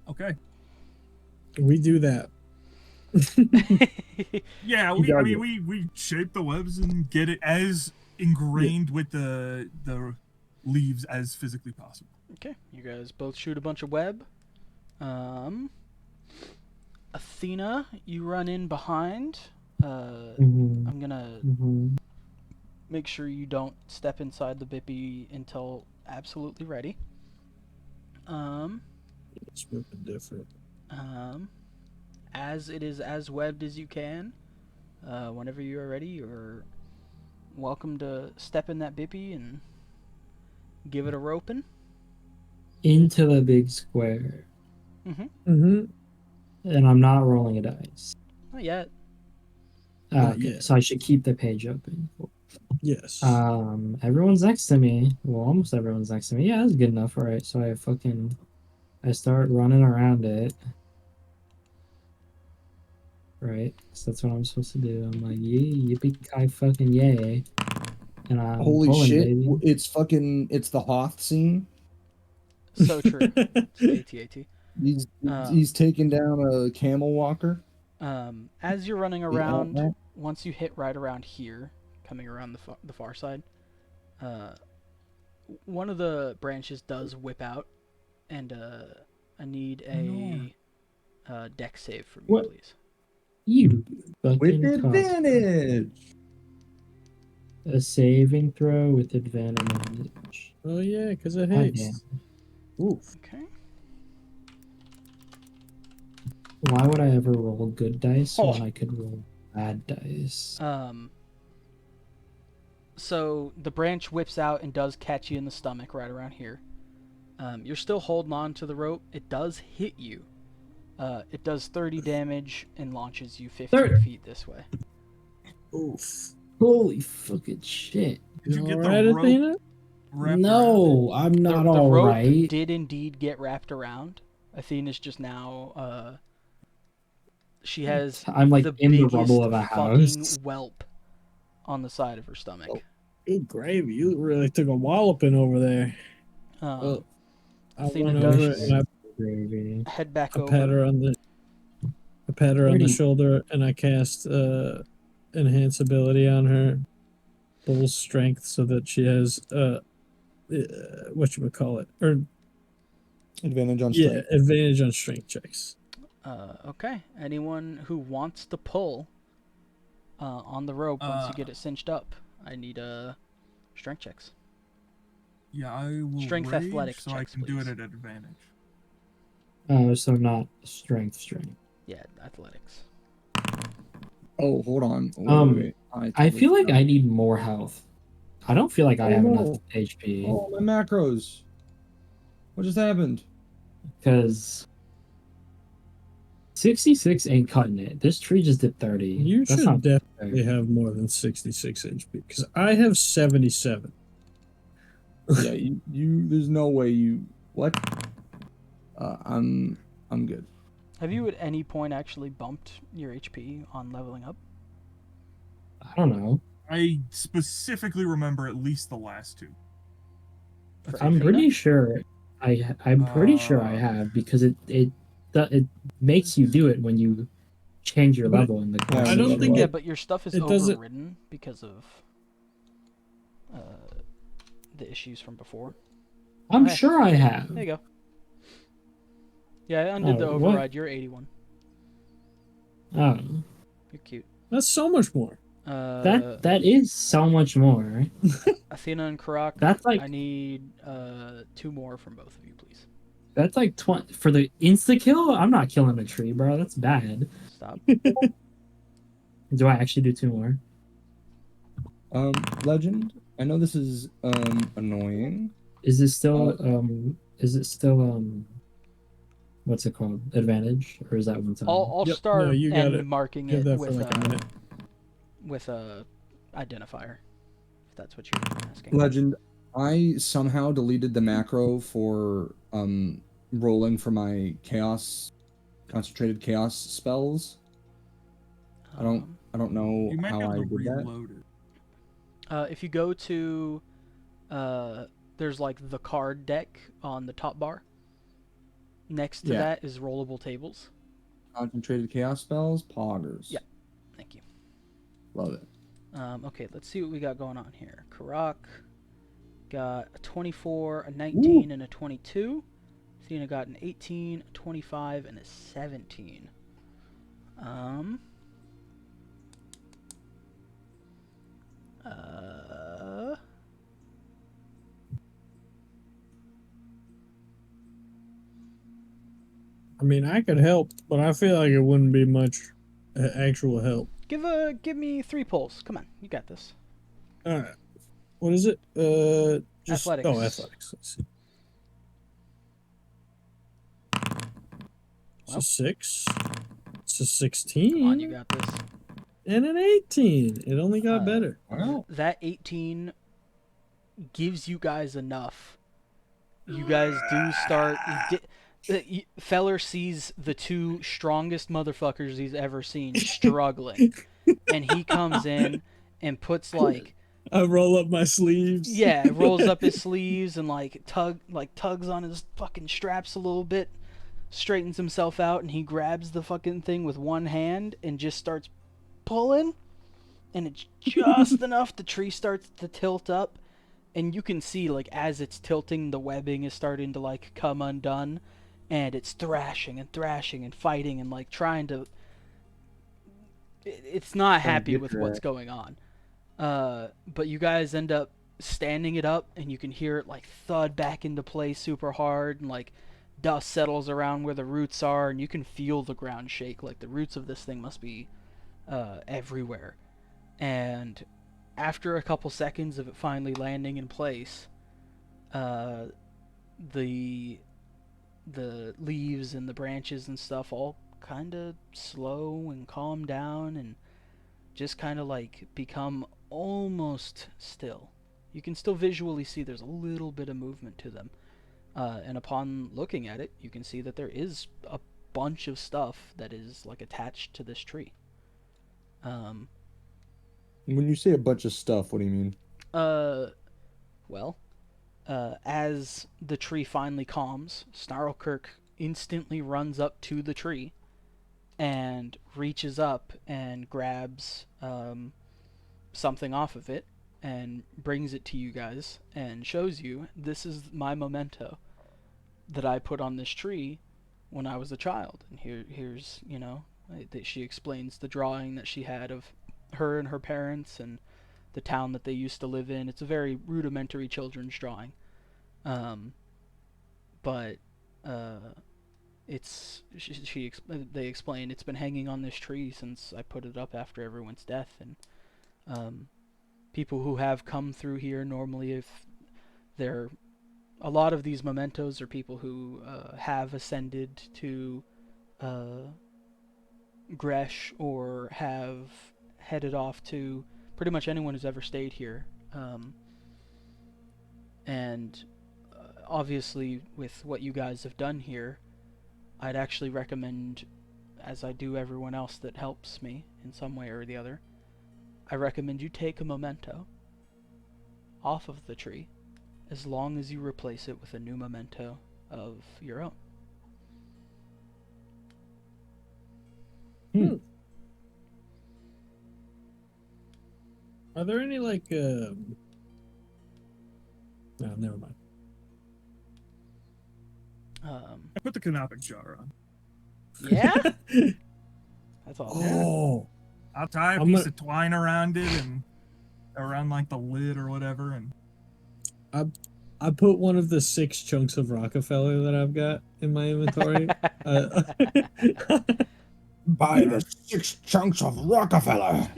Okay. We do that. Yeah, we shape the webs and get it as ingrained with the leaves as physically possible. Okay, you guys both shoot a bunch of web. Athena, you run in behind. I'm gonna make sure you don't step inside the bippy until absolutely ready. It's moving different. As it is as webbed as you can. Whenever you are ready, you're welcome to step in that bippy and give it a roping. into the big square. Mm-hmm. And I'm not rolling a dice. Not yet. Not Okay, yet. so I should keep the page open. Yes. Everyone's next to me. Well, almost everyone's next to me. Yeah, that's good enough. All right, so I start running around it. Right, so that's what I'm supposed to do. I'm like, yeah, yippee-ki fucking yay. And I'm Holy pulling, shit! baby. It's the Hoth scene. So true. AT. He's taking down a camel walker. As you're running The around, outback. once you hit right around here, coming around the far side, one of the branches does whip out, and I need a deck save from you, What? please. You With fucking cock. advantage. A saving throw with advantage. Oh yeah, because of God haste. Oof. Okay. Why would I ever roll good dice Oh. when I could roll bad dice? So the branch whips out and does catch you in the stomach right around here. You're still holding on to the rope. It does hit you. It does 30 damage and launches you 15 30. feet this way. Oof. Holy fucking shit. Did you You get all the right, rope Athena? wrapped around it? No, I'm not The all rope right. did indeed get wrapped around. Athena's just now, she has I'm like the in the biggest rubble of a fucking house. whelp on the side of her stomach. Good gravy. You really took a walloping over there. Um, I Athena went over does and Gravy. head back I pat over. her on the shoulder and I cast enhance ability on her full strength so that she has whatchamacallit, or Advantage on yeah, strength. advantage on strength checks. Okay. Anyone who wants to pull on the rope once you get it cinched up, I need strength checks. Yeah, I will Strength rage athletics so I checks, can do it please. at advantage. Oh, so not strength. Yeah, athletics. Oh, hold on. Wait. I totally feel like forgot. I need more health. I don't feel like I Oh, have no. enough HP Oh, my macros. What just happened? because 66 ain't cutting it. This tree just did 30. You That's should not definitely have more than 66 HP because I have 77. Yeah, you. There's no way you. What? I'm good. Have you at any point actually bumped your HP on leveling up? I don't know. I specifically remember at least the last two. For I'm Athena? pretty sure I'm pretty sure I have because it makes you do it when you change your But level in the I class. I don't think Yeah, it- but your stuff is it doesn't- overridden because of the issues from before. I'm Okay. sure I have. There you go. Yeah, I undid the Oh, what? override. You're 81. Oh, You're cute. That's so much more. that is so much more. Athena and Karrak, That's like I need 2 more from both of you, please. that's like 20 for the insta kill. I'm not killing a tree, bro. That's bad. Stop. Do I actually do 2 more? Legend. I know this is annoying. Is it still what's it called? Advantage, or is that one time? I'll Yep, start no, you got and it. marking Give it that for with like a minute. a identifier, if that's what you're asking. Legend. I somehow deleted the macro for rolling for my concentrated chaos spells. I don't know You might how have I to did that. reload it. If you go to there's like the card deck on the top bar. Next to Yeah. that is rollable tables. Concentrated chaos spells, poggers. Yeah. Thank you. Love it. Okay, let's see what we got going on here. Karrak got a 24, a 19, and a 22. Athena got an 18, a 25, and a 17. I mean, I could help, but I feel like it wouldn't be much actual help. Give me 3 pulls. Come on, you got this. All right. What is it? Just Athletics. Oh, athletics. Let's see. It's a 6. It's a 16. Come on, you got this. And an 18. It only got better. Wow. That 18 gives you guys enough. You guys do start. Feller sees the 2 strongest motherfuckers he's ever seen struggling, and he comes in and puts like. I roll up my sleeves. Yeah, rolls up his sleeves and tugs on his fucking straps a little bit, straightens himself out, and he grabs the fucking thing with one hand and just starts pulling, and it's just enough the tree starts to tilt up, and you can see like as it's tilting the webbing is starting to like come undone, and it's thrashing and fighting and like trying to it's not happy with what's going on. But you guys end up standing it up, and you can hear it like thud back into place super hard, and like dust settles around where the roots are, and you can feel the ground shake. Like the roots of this thing must be everywhere. And after a couple seconds of it finally landing in place, the leaves and the branches and stuff all kind of slow and calm down and just kind of like become almost still. You can still visually see there's a little bit of movement to them. And upon looking at it, you can see that there is a bunch of stuff that is like attached to this tree. When you say a bunch of stuff, what do you mean? Well, as the tree finally calms, Snarlkirk instantly runs up to the tree and reaches up and grabs something off of it and brings it to you guys and shows you, this is my memento that I put on this tree when I was a child. And here's, that she explains the drawing that she had of her and her parents and the town that they used to live in. It's a very rudimentary children's drawing. But they explain it's been hanging on this tree since I put it up after everyone's death, and people who have come through here normally, if they're a lot of these mementos are people who have ascended to Gresh or have headed off to pretty much anyone who's ever stayed here. And obviously, with what you guys have done here, I'd actually recommend, as I do everyone else that helps me in some way or the other, I recommend you take a memento off of the tree, as long as you replace it with a new memento of your own. Are there any like no, never mind. I put the canopic jar on. Yeah? That's all. Oh, I'll tie a piece of twine around it and around like the lid or whatever, and I put one of the 6 chunks of Rockefeller that I've got in my inventory. Buy the 6 chunks of Rockefeller.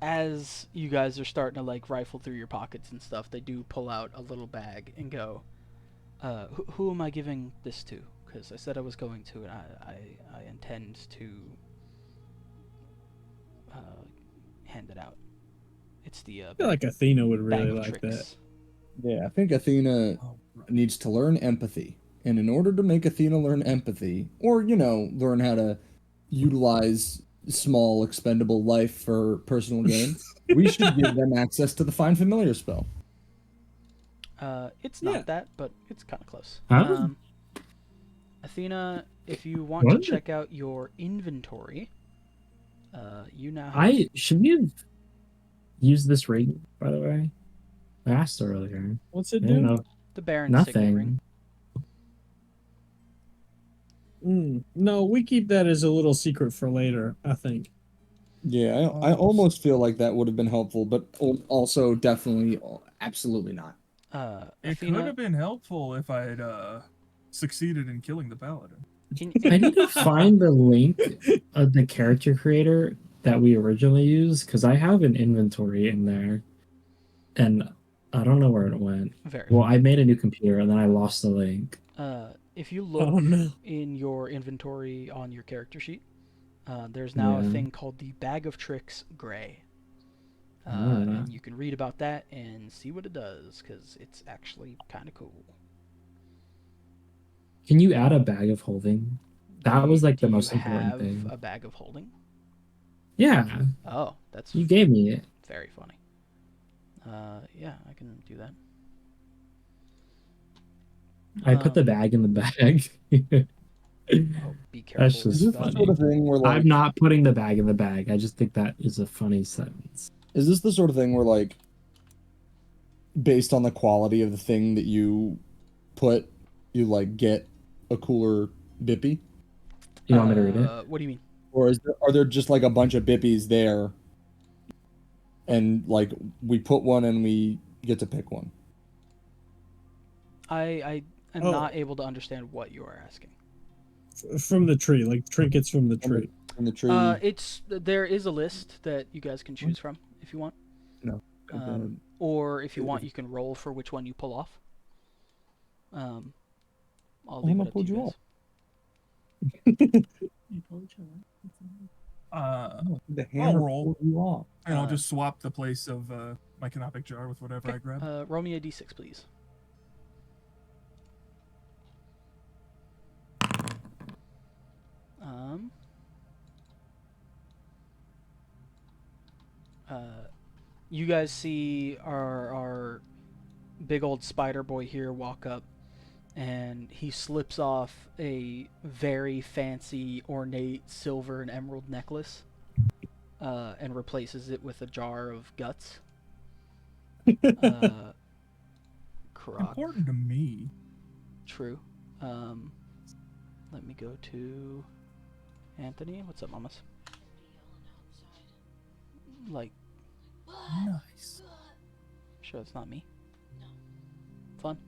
As you guys are starting to like rifle through your pockets and stuff, they do pull out a little bag and go, who am I giving this to? Because I said I was going to, and I intend to hand it out. It's the I feel like Athena would really like tricks. that. Yeah, I think Athena needs to learn empathy. And in order to make Athena learn empathy, or, learn how to utilize small expendable life for personal gain, we should give them access to the Find Familiar spell. It's not that, but it's kind of close. Huh? Athena, if you want to check out your inventory, you now have... Should we have used this ring, by the way? I asked earlier. What's it do? Know. The Baron's signet ring. No, we keep that as a little secret for later, I think. Yeah, I almost feel like that would have been helpful, but also definitely, absolutely not. It Athena, could have been helpful if I had succeeded in killing the paladin. I need to find the link of the character creator that we originally used, because I have an inventory in there, and I don't know where it went. Well, I made a new computer, and then I lost the link. If you look in your inventory on your character sheet, there's now a thing called the Bag of Tricks Gray. And you can read about that and see what it does, because it's actually kind of cool. Can you add a bag of holding? That was like the most important thing. Have a bag of holding? Yeah. Oh, that's... You gave me it. Very funny. Yeah, I can do that. I put the bag in the bag. Be careful. That's just funny. Sort of thing where, like, I'm not putting the bag in the bag. I just think that is a funny sentence. Is this the sort of thing where, like, based on the quality of the thing that you put, you, like, get a cooler bippy? You want me to read it? What do you mean? Or are there just, like, a bunch of bippies there, and, like, we put one and we get to pick one? I am not able to understand what you are asking. From the tree, like trinkets from the tree. From the tree. There is a list that you guys can choose from if you want. No. Or if you want, you can roll for which one you pull off. I'll leave it up to you guys. The I'll hammer roll. pulled you off. And I'll just swap the place of my canopic jar with whatever I grab. Roll me a d6, please. You guys see our big old spider boy here walk up, and he slips off a very fancy, ornate silver and emerald necklace, and replaces it with a jar of guts. Karrak. Important to me. True. Let me go to Anthony. What's up, mamas? Like, Nice. sure it's not me. Fun.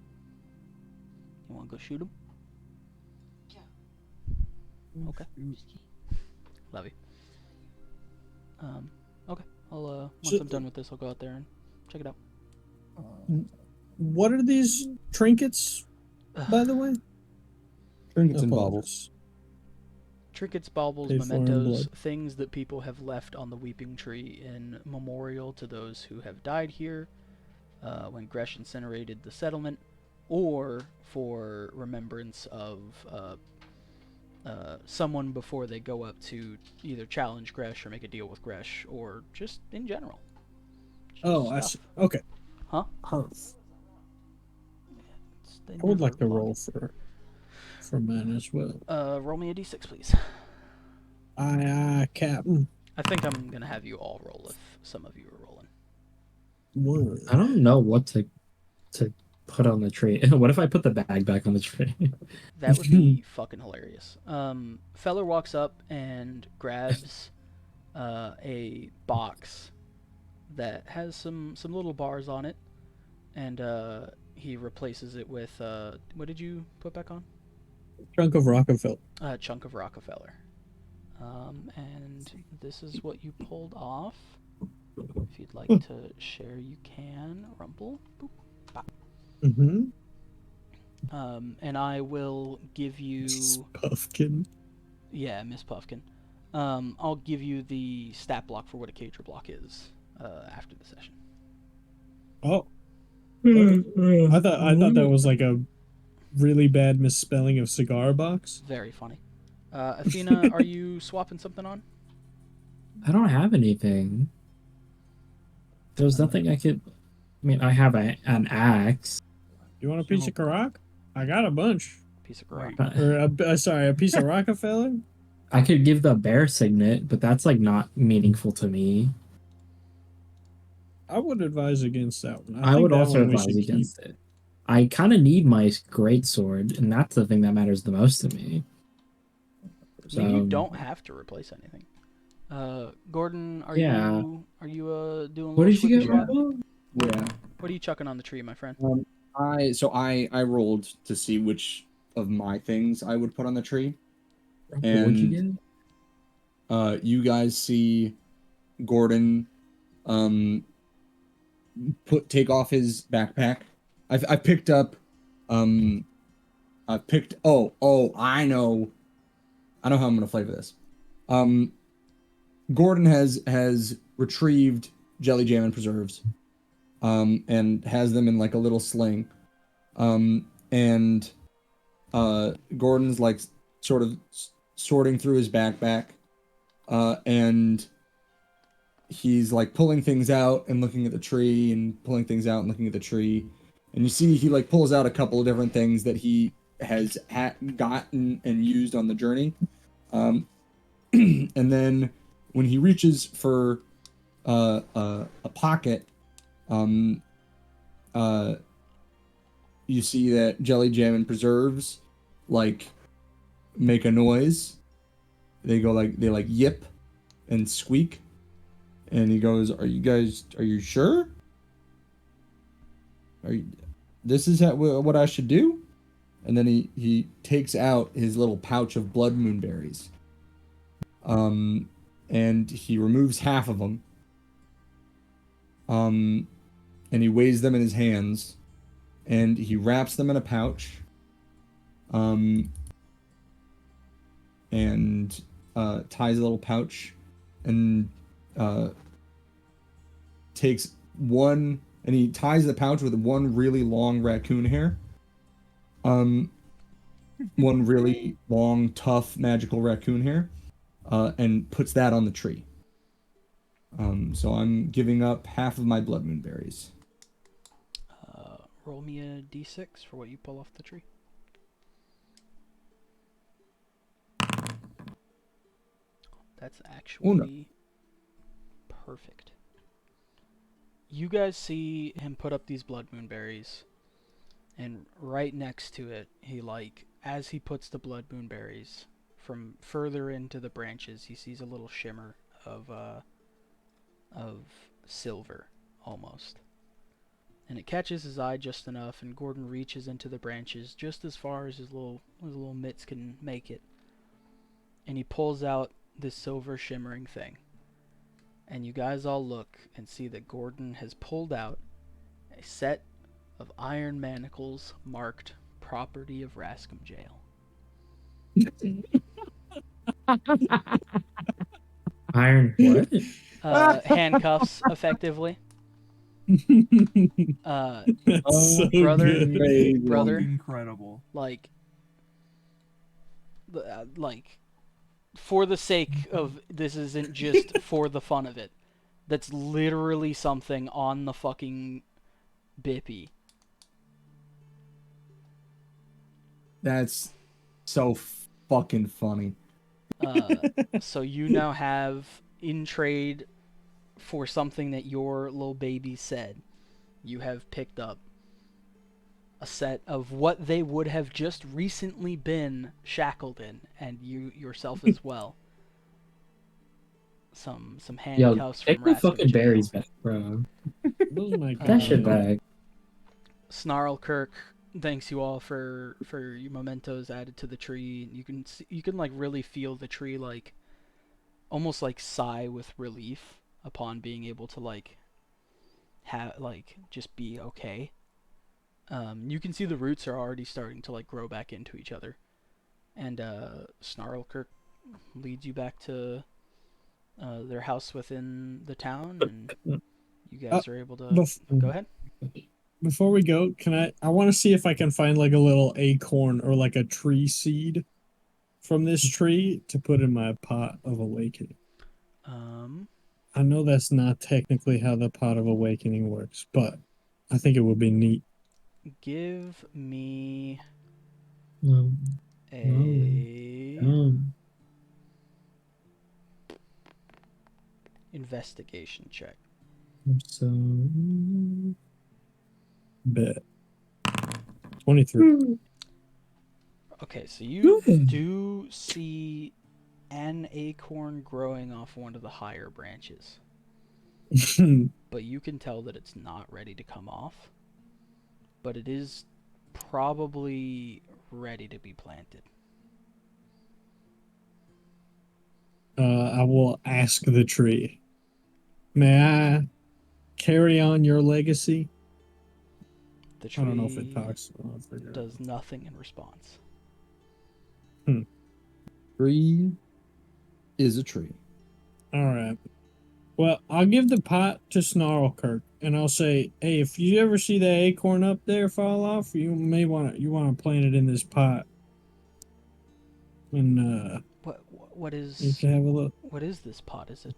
You want to go shoot him? Okay. Love you. Okay. I'll once I'm done with this, I'll go out there and check it out. What are these trinkets, by the way? Trinkets and baubles. Trinkets, baubles, Paid for in mementos, blood. things that people have left on the Weeping Tree in memorial to those who have died here when Gresh incinerated the settlement, or for remembrance of someone before they go up to either challenge Gresh or make a deal with Gresh, or just in general. Just Oh, I stuff. see. Okay. Huh? They I would never like to log roll it. for mine as well. Roll me a d6, please. Aye, Captain. I think I'm gonna have you all roll if some of you are rolling. One. I don't know what to put on the tree. What if I put the bag back on the tree? That would be fucking hilarious. Feller walks up and grabs a box that has some little bars on it, and he replaces it with what did you put back on? Chunk of Rockefeller. A chunk of Rockefeller. And this is what you pulled off. If you'd like to share, you can. Rumple. Boop. Bop. Mm-hmm. And I will give you... Puffkin. Yeah, Miss Puffkin. I'll give you the stat block for what a cager block is after the session. Oh. I thought that was like a really bad misspelling of cigar box. Very funny. Athena, are you swapping something on? I don't have anything. There's nothing I could. I mean, I have an axe. You want a piece of Karrak? I got a bunch. Piece of Karrak. Right. Or sorry, a piece of Rockefeller. I could give the bear signet, but that's like not meaningful to me. I would advise against that one. I think would that also one we advise should against it. I kind of need my great sword, and that's the thing that matters the most to me. I mean, you don't have to replace anything. Gourd'n, are you doing? What did you get? swap? Yeah. What are you chucking on the tree, my friend? I rolled to see which of my things I would put on the tree. What'd you get? You guys see Gourd'n take off his backpack. I picked up I know how I'm gonna flavor this. Gourd'n has retrieved jelly jam and preserves, and has them in like a little sling, and Gourd'n's like sort of sorting through his backpack, and he's like pulling things out and looking at the tree, and pulling things out and looking at the tree, and you see he like pulls out a couple of different things that he has gotten and used on the journey, and then when he reaches for a pocket, you see that jelly jam and preserves like make a noise. They yip and squeak, and he goes, are you sure? This is what I should do? And then he takes out his little pouch of blood moonberries, and he removes half of them, and he weighs them in his hands, and he wraps them in a pouch, and ties a little pouch and takes one, and he ties the pouch with one really long raccoon hair. One really long, tough, magical raccoon hair, and puts that on the tree. So I'm giving up half of my blood moon berries. Roll me a d6 for what you pull off the tree. That's actually perfect. You guys see him put up these blood moon berries, and right next to it, he as he puts the blood moon berries from further into the branches, he sees a little shimmer of silver, almost. And it catches his eye just enough, and Gourd'n reaches into the branches just as far as his little mitts can make it. And he pulls out this silver shimmering thing. And you guys all look and see that Gourd'n has pulled out a set of iron manacles marked property of Rascom Jail. Iron what? Handcuffs, effectively. That's so brother, good. brother, Incredible. like for the sake of this isn't just for the fun of it. That's literally something on the fucking Bippy. That's so fucking funny. So you now have, in trade for something that your little baby said, you have picked up a set of what they would have just recently been shackled in, and you yourself as well. Some handcuffs take from the Rascom fucking Jail. berries back, bro. Those are my That shit back. Snarlkirk thanks you all for your mementos added to the tree. You can like really feel the tree like almost like sigh with relief upon being able to like have like just be okay. You can see the roots are already starting to like grow back into each other, and Snarlkirk leads you back to their house within the town, and you guys are able to go ahead. Before we go, I want to see if I can find like a little acorn or like a tree seed from this tree to put in my pot of awakening. I know that's not technically how the pot of awakening works, but I think it would be neat. Give me a investigation check. So Bet. 23. Okay, so you do see an acorn growing off one of the higher branches. But you can tell that it's not ready to come off. But it is probably ready to be planted. I will ask the tree, may I carry on your legacy? The tree I don't know if it talks. does nothing in response. Tree is a tree. All right. Well, I'll give the pot to Snarlkirk, and I'll say, hey, if you ever see that acorn up there fall off, you may want to plant it in this pot. And what you is can have a look. what is this pot? Is it?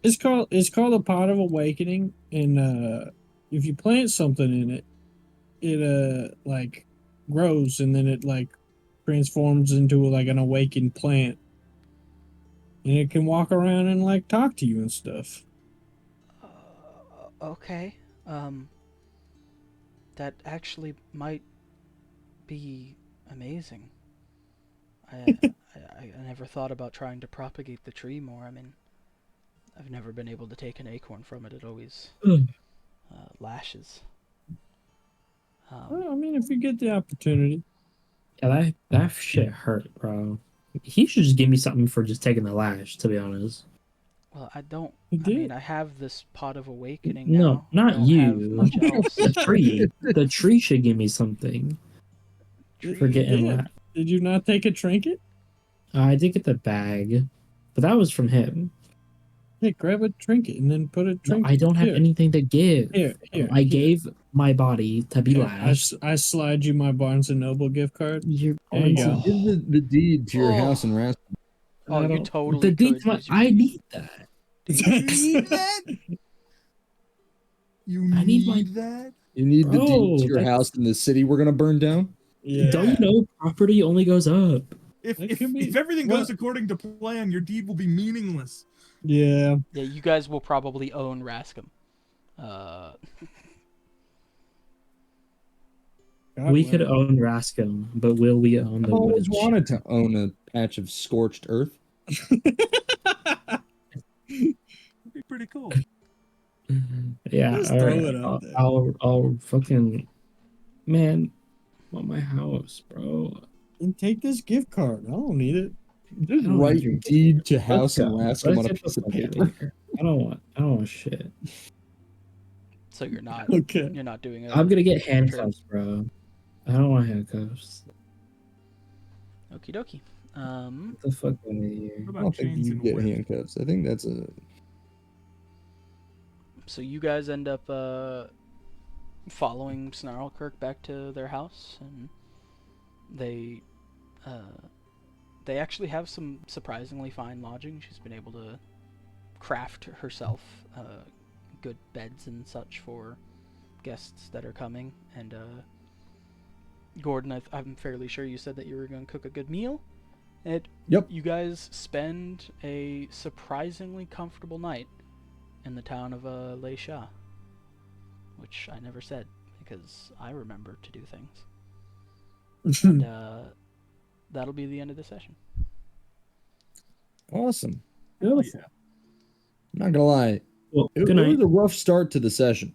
It's called a pot of awakening, and if you plant something in it, it like grows, and then it like transforms into like an awakened plant, and it can walk around and like talk to you and stuff. Okay. That actually might be amazing. I never thought about trying to propagate the tree more. I mean, I've never been able to take an acorn from it. It always lashes. Well, I mean, if you get the opportunity. Yeah, that shit hurt, bro. He should just give me something for just taking the lash, to be honest. Well, I don't. He I did. mean, I have this pot of awakening No, now. not I don't you. have much else. The tree. The tree should give me something for getting did. lash. Did you not take a trinket? I did get the bag. but that was from him. Hey, grab a trinket and then put a No, trinket. I don't have Here. anything to give. Here. I gave my body to be Okay, lashed. I slide you my Barnes and Noble gift card. You're There you going go. to- Give the deed to your Oh. house and rest. Oh, I you don't- totally the deed could to my- use your I deed. need that. You need that? You I need my- that? You need the Bro, deed to your that's- house in the city we're gonna burn down. Yeah. Don't you know property only goes up? If It if, could be- if everything well- goes according to plan, your deed will be meaningless. Yeah. Yeah, you guys will probably own Rascom. We could own Rascom, but will we own I've the always witch? wanted to own a patch of scorched earth. It'd be pretty cool. Yeah, Just all throw right. it out there. I'll fucking man, I want my house, bro. And take this gift card. I don't need it. Just I don't write need your- deed to house and Let's Rascom on a get piece the of fuck outta paper. here. I don't want shit. so you're not Okay. you're not doing it. I'm gonna get handcuffs, bro. I don't want handcuffs. Okie dokie. Get the fuck out of here. What I about don't think chains you and get whips? handcuffs. I think that's a So you guys end up following Snarlkirk back to their house, and they actually have some surprisingly fine lodging. She's been able to craft herself good beds and such for guests that are coming. And Gourd'n, I'm fairly sure you said that you were going to cook a good meal. And Yep. you guys spend a surprisingly comfortable night in the town of Le Chat, which I never said because I remember to do things. And that'll be the end of the session. awesome. Oh, yeah. I'm not gonna lie. Well, It good was night. a rough start to the session.